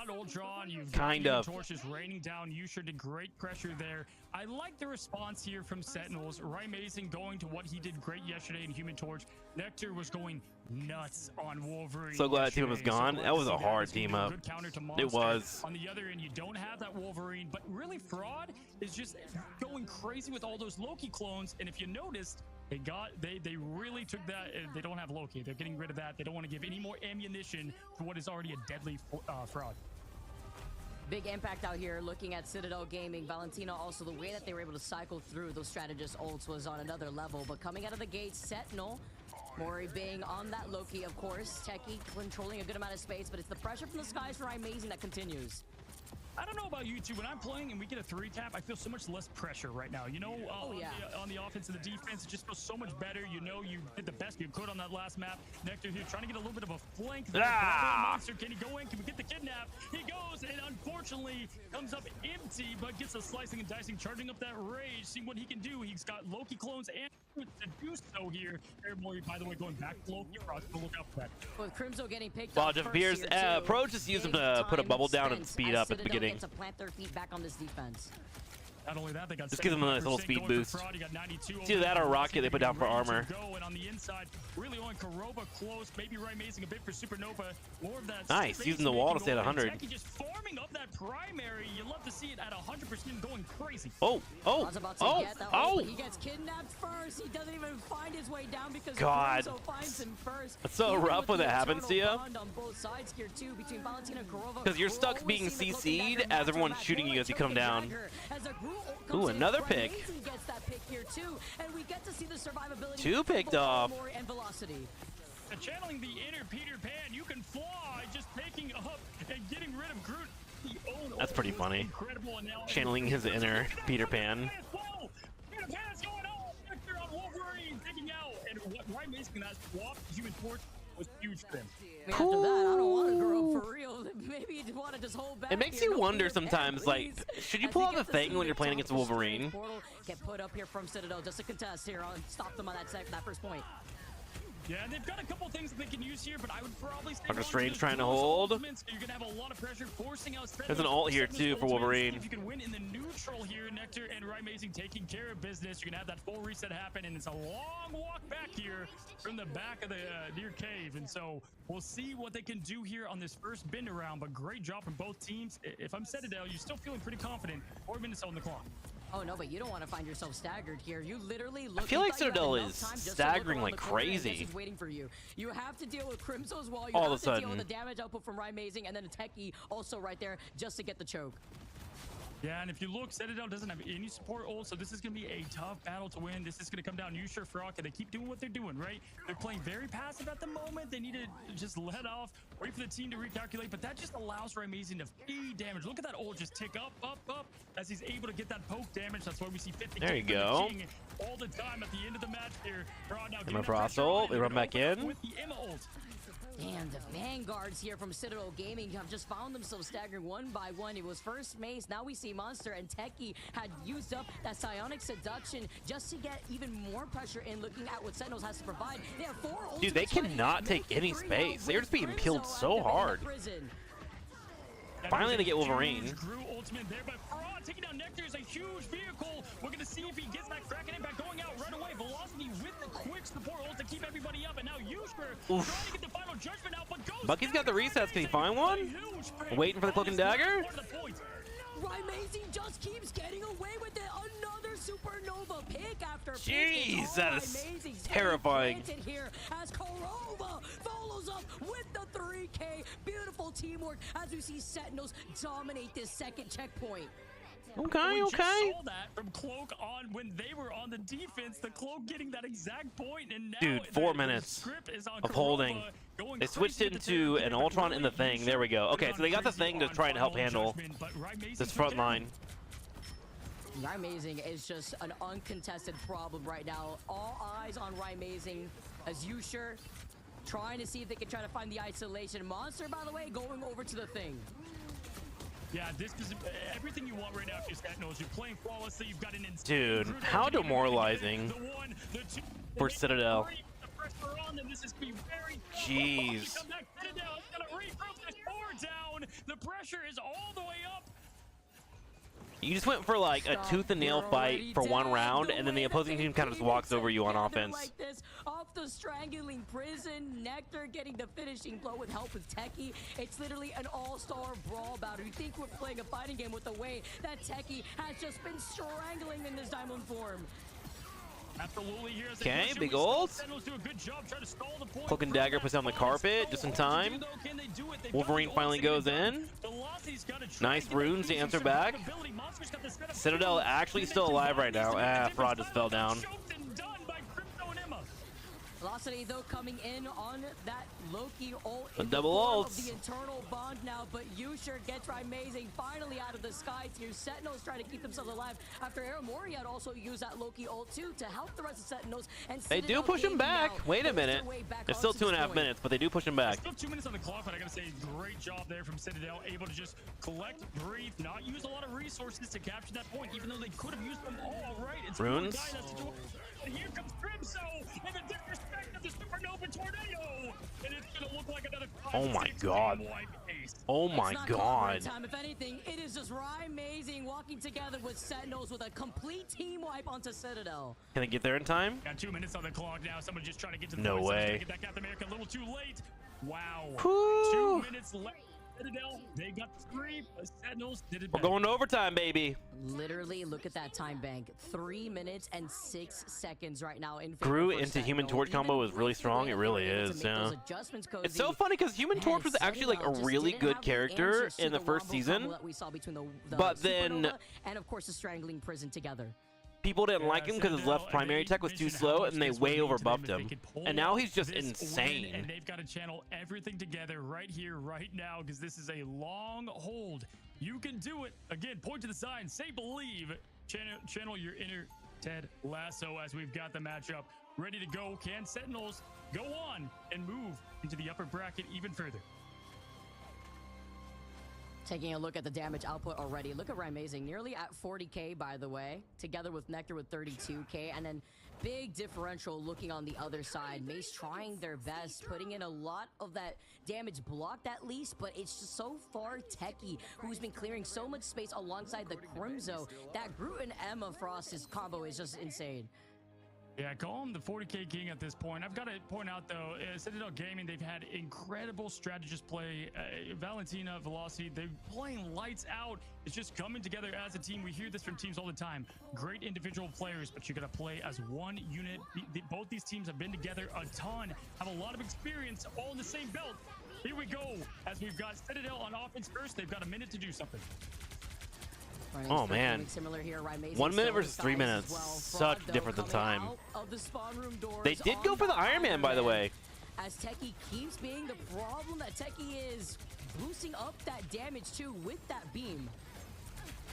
Kind of. Torches raining down. You sure did great pressure there. I like the response here from Sentinels. Ryan Mason going to what he did great yesterday in Human Torch. Nectar was going nuts on Wolverine. So glad that team up was gone. That was a hard team up. It was. On the other end, you don't have that Wolverine, but really Fraud is just going crazy with all those Loki clones. And if you noticed, they really took that. They don't have Loki. They're getting rid of that. They don't want to give any more ammunition to what is already a deadly Fraud. Big impact out here looking at Citadel Gaming. Valentina also, the way that they were able to cycle through those strategist ults was on another level. But coming out of the gate, Sentinel, Mori being on that Loki, of course. Techie controlling a good amount of space, but it's the pressure from the skies for Amazing that continues. I don't know about you two. When I'm playing and we get a 3-tap, I feel so much less pressure right now. You know, on the offense and the defense, it just feels so much better. You know, you did the best you could on that last map. Nectar here trying to get a little bit of a flank. Monster, can he go in? Can we get the kidnap? He goes and unfortunately comes up empty, but gets a slicing and dicing, charging up that rage, seeing what he can do. He's got Loki clones and to do so here. Mori, by the way, going back to Loki. Look out for that. With Crimso getting picked up first appears, Pro just used him to put a bubble down and speed up at the beginning. To plant their feet back on this defense. Not only that, they got just give them a nice little speed boost. It's either that or Rocket they put down for armor. And on the inside, really on Kurova close, maybe Ryan Mazing a bit for Supernova. More of that. Nice, using the wall to stay at 100. Just farming up that primary. You love to see it at 100% going crazy. Oh! He gets kidnapped first. He doesn't even find his way down because God, finds him first. it's so rough when that happens to you. Because you're stuck being CC'd as everyone's shooting you as you come down. Ooh, another pick. 2 picked off. Channeling the inner Peter Pan, you can fly, just taking up and getting rid of Groot. That's pretty funny. Channeling his inner Peter Pan. Peter Pan's going on. Nectar on Wolverine, taking out. And why Mason that swap Human Torch was huge for him. After that, I don't want to grow for real. Maybe you want to just hold back. It makes you wonder sometimes, like, should you pull out the thing when you're playing against Wolverine? Get put up here from Citadel just to contest here. I'll stop them on that first point. Yeah, they've got a couple things that they can use here, but I would probably say Dr. Strange trying to hold. You're gonna have a lot of pressure forcing out. There's an ult here too for Wolverine. If you can win in the neutral here, Nectar and Rymazing taking care of business. You're gonna have that full reset happen, and it's a long walk back here from the back of the near cave. And so we'll see what they can do here on this first bend around. But great job from both teams. If I'm Citadel, you're still feeling pretty confident. 4 minutes on the clock. Oh no, but you don't want to find yourself staggered here. You literally look. I feel like Citadel is staggering like crazy. Waiting for you. You have to deal with Crimso's wall. You All have of a to deal sudden. with the damage output from Rymazing, and then a Techie also right there just to get the choke. Yeah, and if you look, Citadel doesn't have any support ult, so this is going to be a tough battle to win. This is going to come down Usher, Frog, and they keep doing what they're doing, right? They're playing very passive at the moment. They need to just let off, wait for the team to recalculate, but that just allows Rymazing to feed damage. Look at that ult just tick up, up, up, as he's able to get that poke damage. That's why we see 50 There you go. all the time at the end of the match here. Frog now Emma Frost ult, they run back in. with the Emma ult. And the Vanguards here from Citadel Gaming have just found themselves staggering one by one. It was first Mace, now we see Monster, and Techie had used up that Psionic Seduction just to get even more pressure in, looking at what Sentinels has to provide. They have 4 ultimates. Dude, they cannot take any space. They're just being killed so hard. Finally they get Wolverine. Grew ultimate there, but Farad taking down Nectar is a huge vehicle. We're going to see if he gets that Kraken impact going out right away. Velocity with the quick support ult to keep everybody up, and now Yushper trying to get the final judgment out, but goes Bucky's got the resets. Can he find one? Waiting for the Cloak and Dagger. Rymazing just keeps getting away with it. Another supernova pick after Jeez, pick. that is Rymazing's terrifying. here as Korova follows up with the 3K. Beautiful teamwork as we see Sentinels dominate this second checkpoint. Okay, We okay. just saw that from Cloak on when they were on the defense. The Cloak getting that exact point, and now Dude, 4 minutes script is on of Korova, holding. going They switched crazy with into the an therapy, Ultron in the really thing. There we go. Okay, so they got the thing to try and help handle this front line. Rymazing is just an uncontested problem right now. All eyes on Rymazing as Usher trying to see if they can try to find the isolation. Monster, by the way, going over to the thing. Yeah, this is everything you want right now if you're Sentinels. You're playing flawlessly. You've got an Dude, how demoralizing for Citadel. Jeez. The pressure is all the way up. You just went for like a tooth and nail fight for one round, and then the opposing team kind of just walks over you on offense. Like this, off the strangling prison, Nectar getting the finishing blow with help with Techie. It's literally an all-star brawl battle. You think we're playing a fighting game with the way that Techie has just been strangling in this diamond form. Okay, big ult. Cloak and Dagger puts down the carpet just in time. Wolverine finally goes in. Nice runes to answer back. Citadel actually still alive right now. Ah, Fraud just fell down. Velocity though coming in on that Loki ult. A double ult. The internal bond now, but Usher gets Rymazing finally out of the sky tier. Sentinels trying to keep themselves alive after Aramori had also used that Loki ult too to help the rest of Sentinels. And They do push him back. Wait a minute. It's still 2.5 minutes, but they do push him back. Still 2 minutes on the clock, but I gotta say, great job there from Citadel, able to just collect, breathe, not use a lot of resources to capture that point, even though they could have used them all. Right? It's Runes. And here comes Crimso in the disrespect of the supernova tornado, and it's gonna look like another. Oh my god. Oh my god. Time. If anything, it is just Rymazing walking together with Sentinels with a complete team wipe onto Citadel. Can they get there in time? Got 2 minutes on the clock now. Someone just trying to get to the No point. way. Get that Captain America a little too late. Wow. Whew. 2 minutes left. Citadel, they got 3. Sentinels did it We're better. going to overtime, baby. Literally, look at that time bank. 3 minutes and 6 seconds right now. In Grew favor for into Human Sentinel. Torch combo Even is really with the strong. way It that really they're able to is, make yeah. those adjustments, It's so Cozy. funny because Human Man, Torch was actually like a Citadel just really didn't good have the character answers to in the first Rumble season. combo that we saw between the But then- Supernova and of course the strangling prison together. People didn't like him because his Citadel, left primary and tech was too mentioned how slow, much and they this would way mean to over them buffed if they him. could pull And now he's just this win, insane. and they've got to channel everything together right here, right now, because this is a long hold. You can do it. Again, point to the sign, say believe. Channel your inner Ted Lasso as we've got the matchup ready to go. Can Sentinels go on and move into the upper bracket even further? Taking a look at the damage output already, look at Amazing, nearly at 40k by the way, together with Nectar with 32k, and then big differential looking on the other side. Mace trying their best, putting in a lot of that damage blocked at least, but it's just so far Techie, who's been clearing so much space alongside the Crimzo. That Groot and Emma Frost's combo is just insane. Yeah, call him the 40k king at this point. I've got to point out though, Citadel Gaming, they've had incredible strategist play. Valentina, Velocity, they're playing lights out. It's just coming together as a team. We hear this from teams all the time. Great individual players, but you got to play as one unit. Both these teams have been together a ton, have a lot of experience, all in the same belt. Here we go, as we've got Citadel on offense first. They've got a minute to do something. Oh man, Here, 1 minute versus 3 minutes, well. such Fraud, difference in time. The They did go for the Iron Man, by the way. As Techie keeps being the problem that Techie is boosting up that damage too with that beam.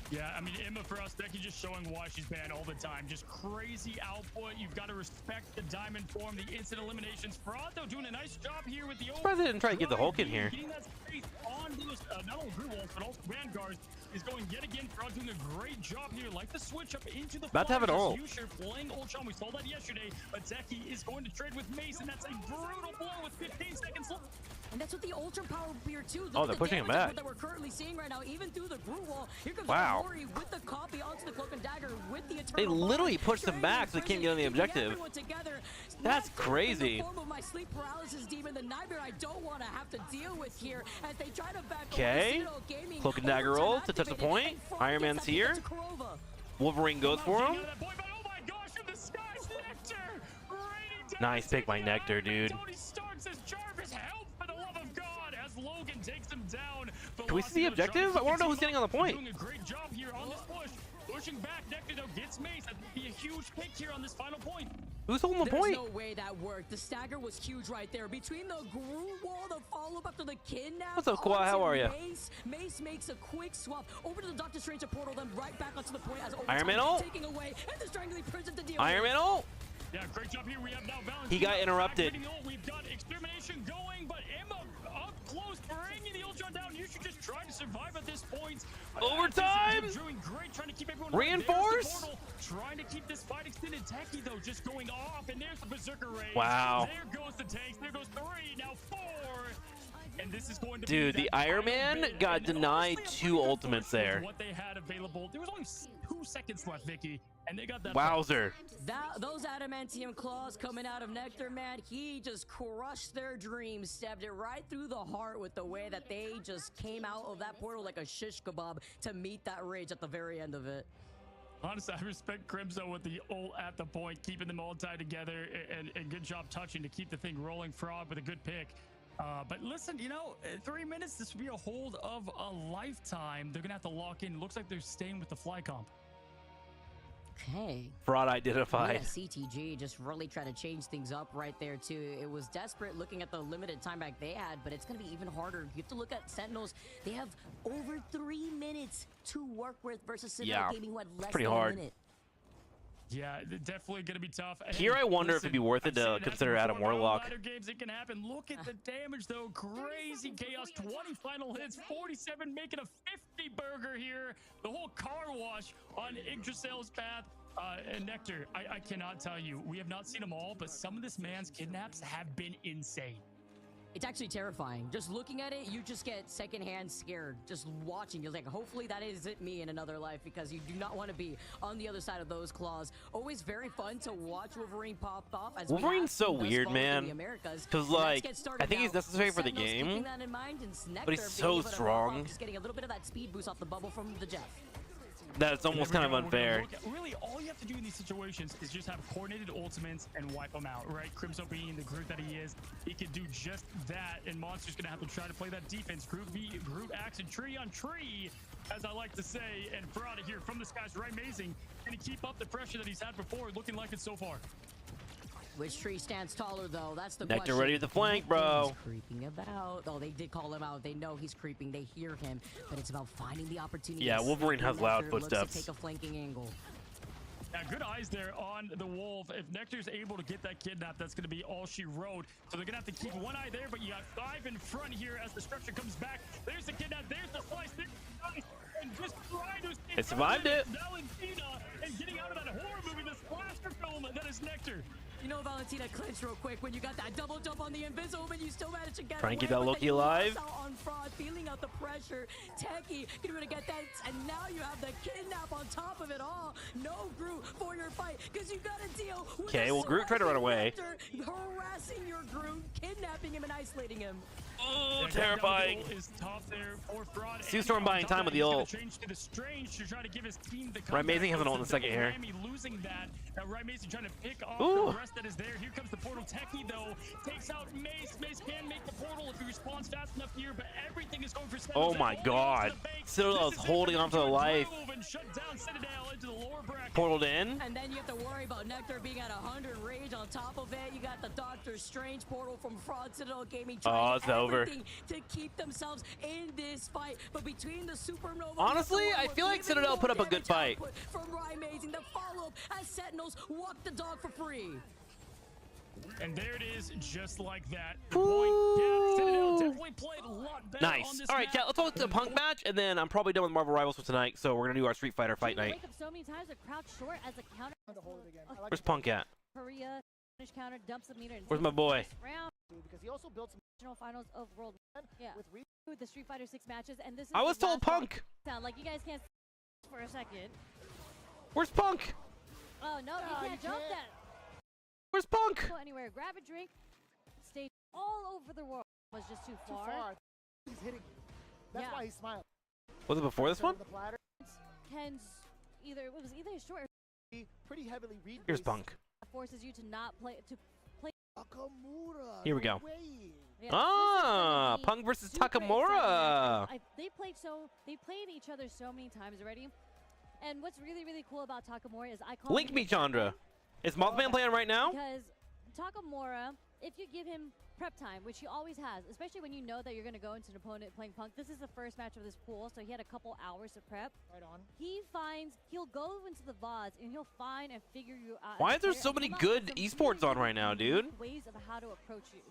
Yeah, I mean, Emma for us, Becky just showing why she's banned all the time. Just crazy output. You've got to respect the diamond form, the instant eliminations. Fraud, though, doing a nice job here with the... Surprised they didn't try to get the Hulk in here. Getting that space on those, not only Groot Walls, but also Vanguards is going yet again. Fraud doing a great job here. Like the switch up into the... About to have it all. Playing Ultron. We saw that yesterday, but Zeki is going to trade with Mace, and that's a brutal blow with 15 seconds left. And that's with the Ultra Power Beer too. Look Oh, at they're the pushing him damage back. that we're currently seeing right now, even through the Groot Wall. Here comes Wow. Rory with the copy onto the Cloak and Dagger with the Eternal They literally Bond. pushed them back so they can't get on the objective. That's crazy. In the form of my sleep paralysis demon, the nightmare I don't want to have to deal with here as they try to back Okay. Cloak and Dagger roll to touch the point. Iron Man's here. Wolverine goes for him. Nice pick by Nectar, dude. Logan takes him down. Can we see the objective? I want to know who's getting on the point. Doing a great job here on this push. Pushing back, Nectar though gets Mace. That would be a huge pick here on this final point. Who's holding the point? There's no way that worked. The stagger was huge right there. Between the Groot Wall, the follow-up after the kidnap. What's up, Kawhi? How are you? Mace makes a quick swap over to the Doctor Strange portal, then right back onto the point as Iron Man ult. taking away, and the strangling prison to deal Iron Man ult. Yeah, great job here. We have now Valentina. He got interrupted. We've got extermination going, but Emma up close, bringing the Ultron down. You should just try to survive at this point. Overtime. Doing great, trying to keep everyone Reinforce. Trying to keep this fight extended. Techie though, just going off, and there's the Berserker Raid. Wow. There goes the tanks. There goes 3, now 4. And this is going to Dude, be the Iron Man got denied 2 ultimates there. What they had available. There was only 2 seconds left, Vicky, and they got that. Wowzer. Those adamantium claws coming out of Nectar, man, he just crushed their dreams, stabbed it right through the heart with the way that they just came out of that portal like a shish kebab to meet that rage at the very end of it. Honestly, I respect Crimzo with the ult at the point, keeping them all tied together, and good job touching to keep the thing rolling. Fraud with a good pick. But listen, you know, 3 minutes, this would be a hold of a lifetime. They're going to have to lock in. Looks like they're staying with the fly comp. Okay. Fraud identified. Yeah, CTG just really trying to change things up right there, too. It was desperate looking at the limited time back they had, but it's going to be even harder. You have to look at Sentinels. They have over 3 minutes to work with versus Citadel Gaming, who had less pretty than hard. a minute. Yeah, definitely going to be tough. Here I wonder if it'd be worth it to consider Adam Warlock. Games, it can happen. Look at the damage, though. Crazy chaos. 20 final hits. 47 making a 50 burger here. The whole car wash on Yggdrasil's path. And Nectar, I cannot tell you. We have not seen them all, but some of this man's kidnaps have been insane. It's actually terrifying. Just looking at it, you just get secondhand scared. Just watching, you're like, hopefully that isn't me in another life, because you do not want to be on the other side of those claws. Always very fun to watch Wolverine pop off. As Wolverine's so weird, man. Because, like, I think he's necessary for the game, but he's so strong. Just getting a little bit of that speed boost off the bubble from the Jeff. That it's almost kind of unfair. Really, all you have to do in these situations is just have coordinated ultimates and wipe them out, right? Crimzo being the Groot that he is, he can do just that, and Monster's gonna have to try to play that defense. Groot acts and tree on tree, as I like to say, and Ferrata here from the skies, right? Amazing. Can he keep up the pressure that he's had before? Looking like it so far. Which tree stands taller, though? That's the Nectar question. ready to flank, bro. He's creeping about. Oh, they did call him out. They know he's creeping. They hear him. But it's about finding the opportunity. Yeah, Wolverine has loud Nectar looks to footsteps. take a flanking angle. Yeah, good eyes there on the Wolf. If Nectar's able to get that kidnap, that's going to be all she wrote. So they're going to have to keep one eye there, but you got 5 in front here as the structure comes back. There's the kidnap, there's the slice, there's the slice, and just trying to They survived it. Valentina, and getting out of that horror movie, the slasher film that is Nectar. You know, Valentina clinched real quick when you got that double jump on the Invisible, but you still managed to get Trying to keep away that with Loki it. You alive. lost out on Fraud, feeling out the pressure. Techie, you're gonna get that, and now you have the kidnap on top of it all. No Groot for your fight, because you gotta deal with Okay, well, Groot tried to run away. Nectar harassing your Groot, kidnapping him and isolating him. Oh, Yeah, terrifying. Is tough there for Fraud. Sue Storm buying time with the ult. Change to the Strange to try to give his team the Right, Amazing has an ult in the second here. Miami losing that. Right, Mason trying to pick off Ooh. the rest that is there. Here comes the portal. Techie though takes out Mace. Mace can make the portal if he responds fast enough here, but everything is going for Citadel. Oh my God. Citadel's holding on to the life. And shut down Citadel into the lower bracket. Portaled in. And then you have to worry about Nectar being at 100 rage on top of it. You got the Doctor Strange portal from Fraud Citadel Gaming trying it's over. everything to keep themselves in this fight. But between the Supernova, Honestly, I feel like Citadel put up a good fight. From Amazing, the follow-up as Sentinels walk the dog for free. And there it is, just like that. The point, yeah, Citadel definitely played a lot better on Nice. this All right, map. chat, let's go to the Punk match, and then I'm probably done with Marvel Rivals for tonight, so we're going to do our Street Fighter fight Jamie night. wake up so many times with crouch short as a counter. To hold it again. I like Where's it. Punk at? Korea finish counter dumps the meter. And Where's takes my the boy? first Round Because he also built some regional finals of World. Yeah. with Reed. The Street Fighter 6 matches, and this is I was the told last one. Punk. Sound like you guys can't for a second. Where's Punk? Oh no, Nah, you you can't jump can't. that. Where's Punk? Go anywhere. Grab a drink. Stay all over the world. Was just too Too far. far. He's hitting. That's Yeah. why he smiled. Was it before this one? The platter. Ken's it was either a short He pretty heavily read. Here's Punk. or forces you to not play to play. Takamura. Here we go. no way. Yeah, Ah, this is gonna be Punk versus super exciting Takamura. match. They played each other so many times already. And what's really cool about Takamura is I call Link him me, the Chandra. Is Mothman playing right now? because Takamura, if you give him prep time, which he always has, especially when you know that you're going to go into an opponent playing Punk. This is the first match of this pool, so he had a couple hours to prep. Right on. He'll go into the VODs and he'll find and figure you out. Why as a is there player, so and many come up good with some esports on right now, dude? unique ways of how to approach you.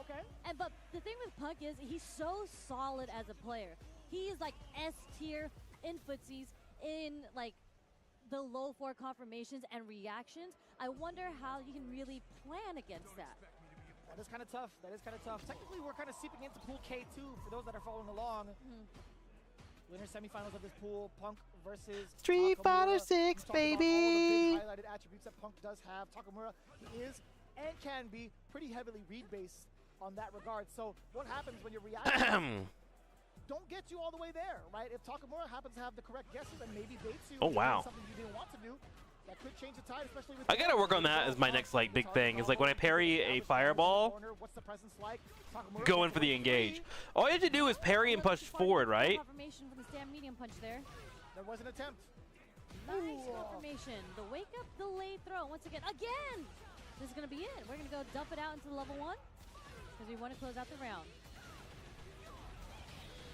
Okay. But the thing with Punk is he's so solid as a player. He is like S tier in footsies, in like the low four confirmations and reactions. I wonder how you can really plan against that. That is kind of tough. Technically, we're kind of seeping into Pool K2 for those that are following along. Winner semifinals of this pool, Punk versus Street Takamura. Fighter We 6, talked about all the baby. big highlighted attributes that Punk does have. Takamura is and can be pretty heavily read-based on that regard. So what happens when your reaction don't get you all the way there, right? If Takamura happens to have the correct guesses and maybe baits you Oh, into wow. something you didn't want to do, that could change the tide, especially with I gotta work on that as my next like big thing. Is like when I parry a fireball, what's the presence like? Takamura go in goes for the three. engage. All you have to do is parry and push forward, right? Confirmation from the stand medium punch there. There was an attempt. Nice confirmation. The wake up, the late throw. Once again. This is gonna be it. We're gonna go dump it out into level 1 because we want to close out the round.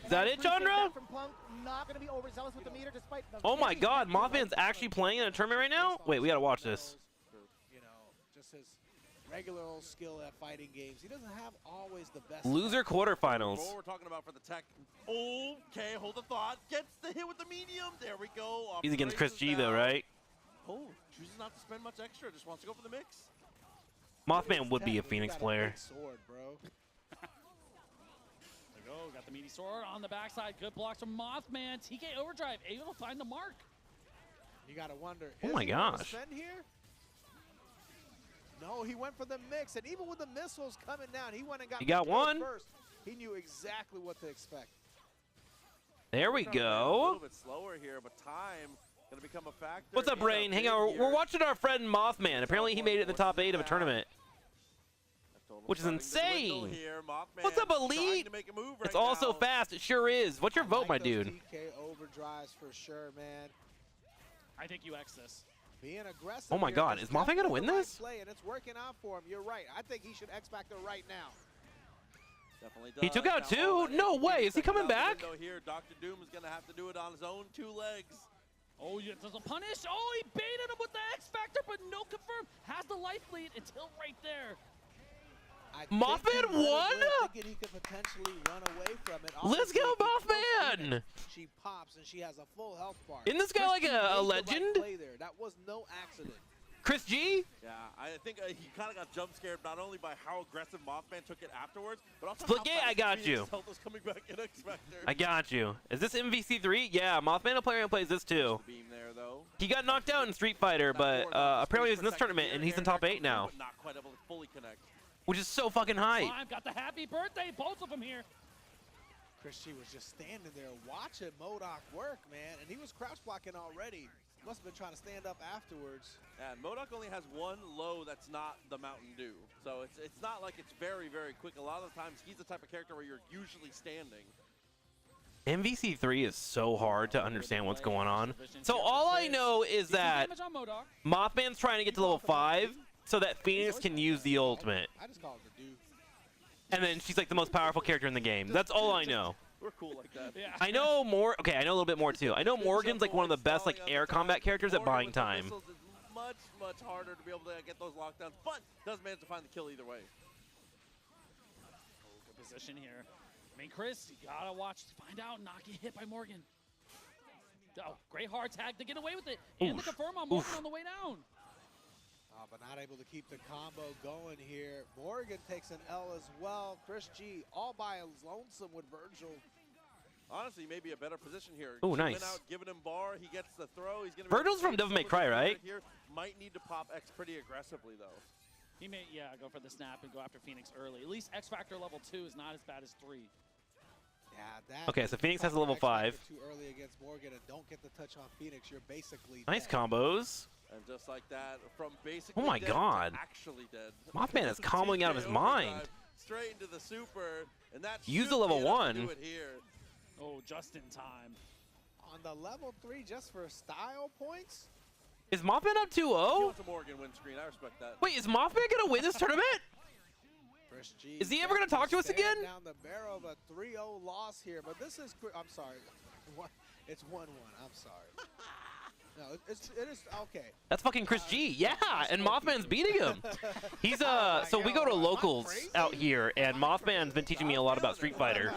Is that it, Chandra? From Punk, not gonna be overzealous with the meter despite the Oh my very God, heavy Mothman's light actually from- playing in a tournament right now? Wait, we gotta watch this. You know, just his regular old skill at fighting games. He doesn't have always the best. Loser quarterfinals. What we're talking about for the tech. Okay, hold the thought. Gets the hit with the medium. There we go. Off He's the against Chris races G though, now. right? Oh, chooses not to spend much extra. Just wants to go for the mix. Mothman would be a Tech, Phoenix you got player. big sword, bro. There we go. Got the meaty sword on the backside. Good blocks from Mothman. TK Overdrive able to find the mark. You gotta wonder. Oh is my he gonna gosh. spend here? No, he went for the mix, and even with the missiles coming down, he went and got. He got the kill one. first. He knew exactly what to expect. There we Trying to play A go. little bit slower here, but time gonna become a factor. What's up, in a Rain? Hang big on, we're year. watching our friend Mothman. Apparently he made it in the top 8 of a tournament. Total which is starting to dwindle insane. here. Mothman What's up, trying Elite? to make a move It's right also now. fast. It sure is. What's your I vote, like my those dude? DK overdrives for sure, man. I think you X this. Being aggressive. Oh my here God, is Mothman gonna definitely win the right this? Play, and it's working out for him. You're right. I think he should X Factor right now. Definitely He does. took out Now, all two? that No is way. Is he stepping coming out the back? window Here, Dr. Doom is gonna have to do it on his own 2 legs. Oh, yeah, doesn't punish. Oh, he baited him with the X Factor, but no confirm. Has the life lead until right there. Mothman won? Thinking he could potentially run away from it. Let's go, Obviously, Mothman! she pops and she has a full health bar. Isn't this guy like Chris G a made the right legend? play there. That was no accident. Chris G? Yeah, I think he kind of got jump scared not only by how aggressive Mothman took it afterwards, but also Splitgate, how fast I got Phoenix you. health was coming back in X-Factor. I got you. Is this MVC3? Yeah, Mothman player who plays this too. The beam there, though. He got knocked out in Street Fighter, but apparently he's in this tournament and he's in top 8 now, But not quite able to fully connect. which is so fucking hype. I've got the happy birthday, both of them here. Chris G was just standing there watching MODOK work, man, and he was crouch blocking already. Must have been trying to stand up afterwards. And MODOK only has one low that's not the Mountain Dew. So it's not like it's very, very quick. A lot of the times he's the type of character where you're usually standing. MVC3 is so hard to understand what's going on. So all I know is that Damage on MODOK. Mothman's trying to get to level 5 so that Phoenix can use the ultimate. I just call it the Dew. And then she's like the most powerful character in the game. That's all I know. We're cool like that. Yeah. I know more. Okay, I know a little bit more too. I know Morgan's like one of the best like air combat characters at buying time. It's much, much harder to be able to get those lockdowns, but does manage to find the kill either way. Oh, good position here. I mean, Chris, you gotta watch, find out, not get hit by Morgan. Oh, great hard tag to get away with it. And the Oof. confirm on Morgan Oof. on the way down. But not able to keep the combo going here. Morgan takes an L as well. Chris G all by lonesome with Virgil. Honestly, maybe a better position here. Ooh, She went nice. out, giving him bar. He gets the throw. He's gonna. Virgil's from Devil May Cry, right? Here might need to pop X pretty aggressively though. He may, yeah, go for the snap and go after Phoenix early. At least X Factor level 2 is not as bad as 3. Yeah, that. Okay, so Phoenix has a X level Factor 5. Too early against Morgan and don't get the touch on Phoenix. You're basically Nice dead. combos. And just like that, from basically Oh my dead to God. actually dead. Mothman is comboing out of his TK mind. overdrive Straight into the super, and that Use should the level be enough to 1. do it here. Oh, just in time. On the level 3 just for style points? Is Mothman up He 2-0? wants a Morgan win screen. I respect that. Wait, is Mothman gonna win this tournament? Chris G Is he ever gonna talk to us staring again? Down the barrel of a 3-0 loss here, but this is. I'm sorry. It's 1-1. I'm sorry. No, it is okay. That's fucking Chris G. Yeah, and Mothman's beating him. He's so we go to locals out here, and Mothman's been teaching me a lot about Street Fighter.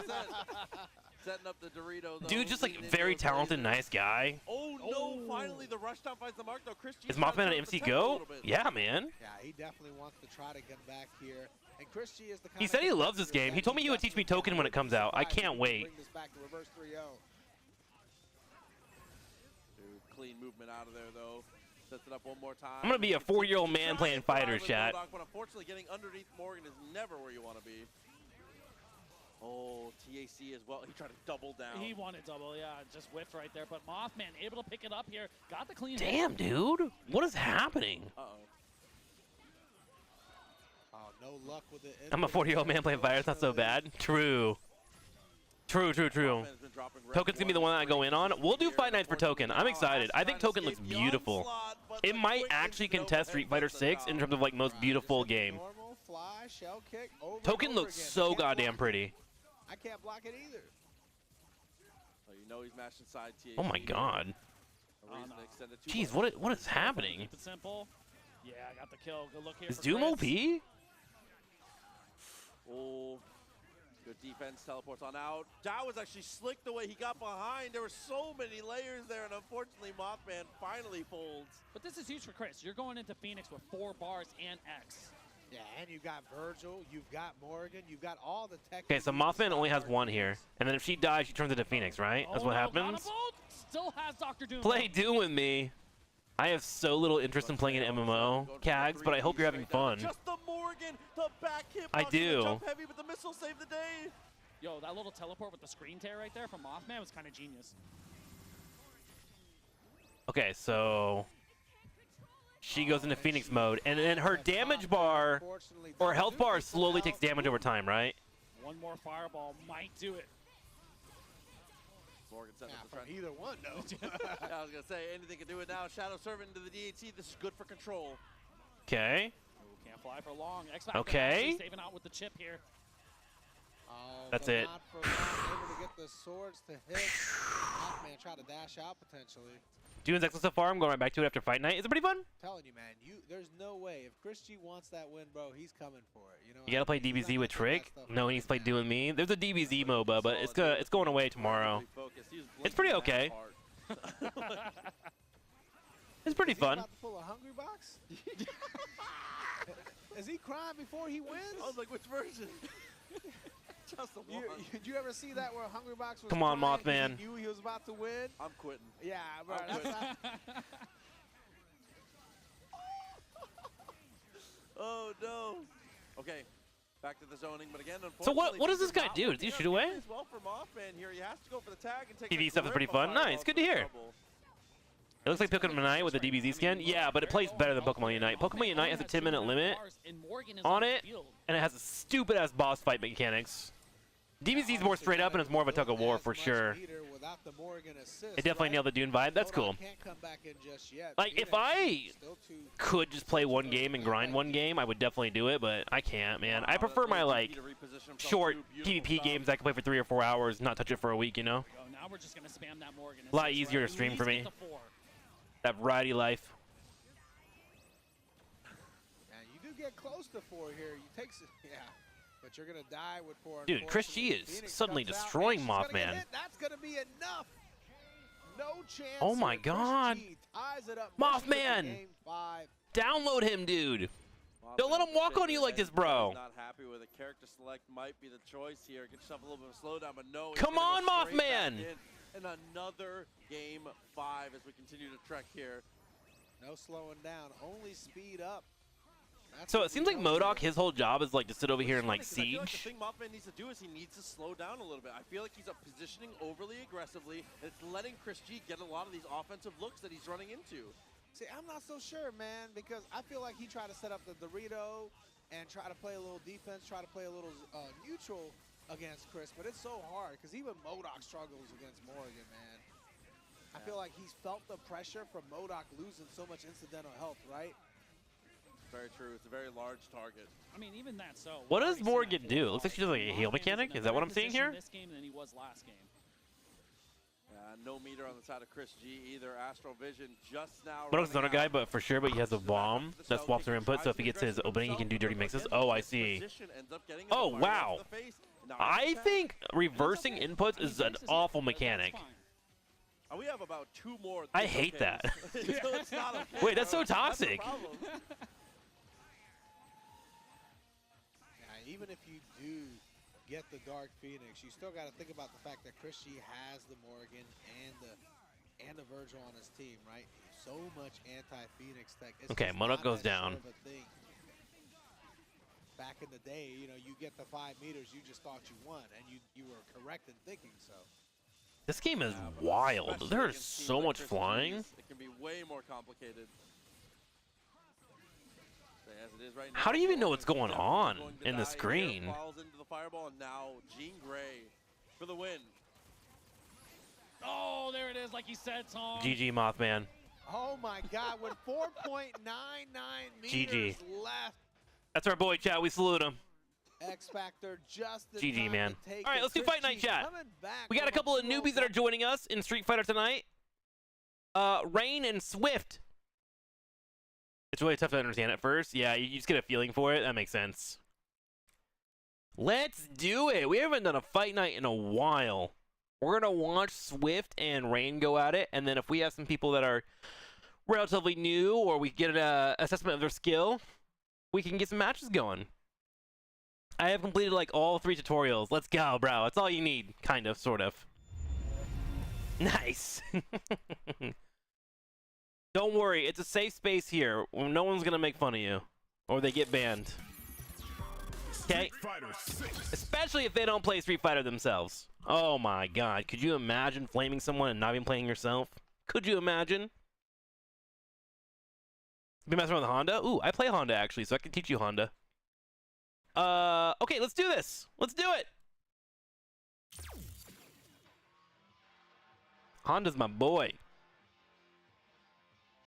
Setting up the Dorito. Though, Dude, just like leading very into those talented, lasers. nice guy. Oh no! Finally, the rush down finds the mark though. Chris G Is Mothman an MC Go? Yeah, man. Yeah, he definitely wants to try to get back here. And Chris G is the kind He of said he loves this competitor game. He that told me he would teach me definitely Token when it comes out. I can't wait. Bring this back to reverse 3-0. Dude, clean movement out of there though. Sets it up one more time. I'm gonna be a 4-year-old man playing fighters, chat. But unfortunately, getting underneath Morgan is never where you want to be. Oh, TAC as well. He tried to double down. He wanted double, yeah, just whiffed right there. But Mothman able to pick it up here. Got the clean hit. Damn, dude. What is happening? Uh-oh. Oh, no luck with it. I'm a 40-year-old man playing fighters. Not so bad. True. True. Mothman's been dropping red Token's gonna be the one that I go in on. We'll do Fight Nights for Token. I'm excited. I think Token looks beautiful. It might actually contest Street Fighter 6 in terms of like most beautiful game. Normal fly, shell kick, over and Token over looks again. so Can't goddamn block it. pretty. I can't block it either. So you know he's mashed inside TAC. Oh my god. A reason to extend it to Jeez, one. what is happening? Keep it simple. Yeah, I got the kill. Good look here Is for Doom Chris. OP? Oh, good defense. Teleports on out. That was actually slick the way he got behind. There were so many layers there, and unfortunately, Mothman finally folds. But this is huge for Chris. You're going into Phoenix with 4 bars and X. Yeah, and you've got Virgil, you've got Morgan, you've got all the tech. Okay, so Mothman only has 1 here. And then if she dies, she turns into Phoenix, right? That's what no, happens? Gonavolt still has Dr. Doom. Play Doom with me. I have so little interest in playing an MMO, Cags, but I hope you're having fun. Just the Morgan, the back hit. I do. Jump heavy, but the missile saved the day. Yo, that little teleport with the screen tear right there from Mothman was kind of genius. Okay, so she goes into Phoenix mode, and then her damage bar or health bar slowly takes damage over time, right? One more fireball might do it. Morgan setting up the From trend. either one, no. I was gonna say anything can do it now. Shadow Servant into the DAT. This is good for control. Okay. Ooh, can't fly for long. X-Factor Okay. actually saving out with the chip here. Oh, That's but it. Not for long, able to get the swords to hit. Mothman try to dash out potentially. Doing excellent so far. I'm going right back to it after fight night. Is it pretty fun? Telling you, man, there's no way if Chris G wants that win, bro, he's coming for it. You know. You gotta play DBZ with Trick. No, he needs to play Doing Me. There's a DBZ MOBA, but it's going away tomorrow. It's pretty okay. It's pretty fun. About to pull a hungry box? Is he crying before he wins? I was like, which version? Just the one. Did you ever see that where Hungry Box was Come on, crying 'cause Mothman. He knew he was about to win? I'm quitting. Yeah, bro. I'm quitting. Oh no. Okay, back to the zoning, but again, So what unfortunately, does this guy not do? Does he looking shoot away? as well for Mothman here. He has to go for the tag and take TV the stuff is grip pretty of fun. Fireball Nice, good to for hear. trouble. It looks like Pokemon Unite with a DBZ skin. Yeah, but it plays better than Pokemon Unite. Pokemon Unite has a 10-minute limit on it, and it has stupid-ass boss fight mechanics. DBZ is more straight up, and it's more of a tug of war for sure. It definitely nailed the Dune vibe. That's cool. Like, if I could just play one game and grind one game, I would definitely do it, but I can't, man. I prefer my, like, short PvP games I can play for 3 or 4 hours, not touch it for a week, you know? Now we're just gonna spam that Morgan. A lot easier to stream for me. That variety life. Man, you do get close to 4 here. You take, yeah, but you're gonna die with 4. Dude, Chris G is Phoenix suddenly comes out, destroying and she's gonna get Mothman. hit. That's gonna be enough. No chance. Oh my here. Chris God. G ties it up. Mothman! Game 5. Download him, dude. Don't let him walk on you like this, bro. Not happy with it. Character select might be the choice here. Get yourself a little bit of a slowdown, but no. Come on, Mothman! And another game 5 as we continue to trek here. No slowing down. Only speed up. That's So what it seems we like know MODOK, here. his whole job is like to sit over here and like I feel like the siege. thing Mothman needs to do is he needs to slow down a little bit. I feel like he's positioning overly aggressively, and it's letting Chris G get a lot of these offensive looks that he's running into. See, I'm not so sure, man, because I feel like he tried to set up the Dorito and try to play a little defense, try to play a little neutral against Chris, but it's so hard because even MODOK struggles against Morgan, man. I feel like he's felt the pressure from MODOK losing so much incidental health, right? Very true. It's a very large target. I mean, even that. So What does Morgan do? It looks like she does like a heal mechanic. Is that what I'm seeing here? This game than he was last game. No meter on the side of Chris G either. Astral Vision just now. MODOK's another guy, but for sure, but he has a bomb that swaps their input, so if he gets his opening, he can do dirty mixes. Oh, I see. Oh, wow. I think reversing inputs is an awful mechanic. We have about 2 more. I hate that. So it's not okay. Wait, that's so toxic. That's a problem. Yeah, even if you do get the Dark Phoenix, you still got to think about the fact that Chris G has the Morgan and the Virgil on his team, right? So much anti-Phoenix tech. It's Okay, just MODOK not goes that down. sort of a thing. Back in the day, you know, you get the 5 meters, you just thought you won, and you were correct in thinking so. This game is wild. There is so much flying. It can be way more complicated. As it is right now, How do you even know what's going on in the screen? Falls into the fireball, and now Jean Grey for the win. Oh, there it is, like you said, Tom. GG, Mothman. Oh my God, with 4.99 meters GG. left. That's our boy, chat. We salute him. X Factor just in GG, time man. to take All right, it. let's do Chris Fight Night G chat. coming back We got a from couple of 2-0 newbies that are joining us in Street Fighter tonight. Rain and Swift. It's really tough to understand at first. Yeah, you just get a feeling for it. That makes sense. Let's do it. We haven't done a Fight Night in a while. We're going to watch Swift and Rain go at it. And then if we have some people that are relatively new or we get an assessment of their skill, we can get some matches going. I have completed like all 3 tutorials. Let's go, bro. That's all you need. Kind of, sort of. Nice. Don't worry, it's a safe space here. No one's gonna make fun of you, or they get banned. Okay? Especially if they don't play Street Fighter themselves. Oh my God, could you imagine flaming someone and not even playing yourself? Could you imagine? Be messing around with Honda? Ooh, I play Honda actually, so I can teach you Honda. Okay, let's do this. Let's do it. Honda's my boy.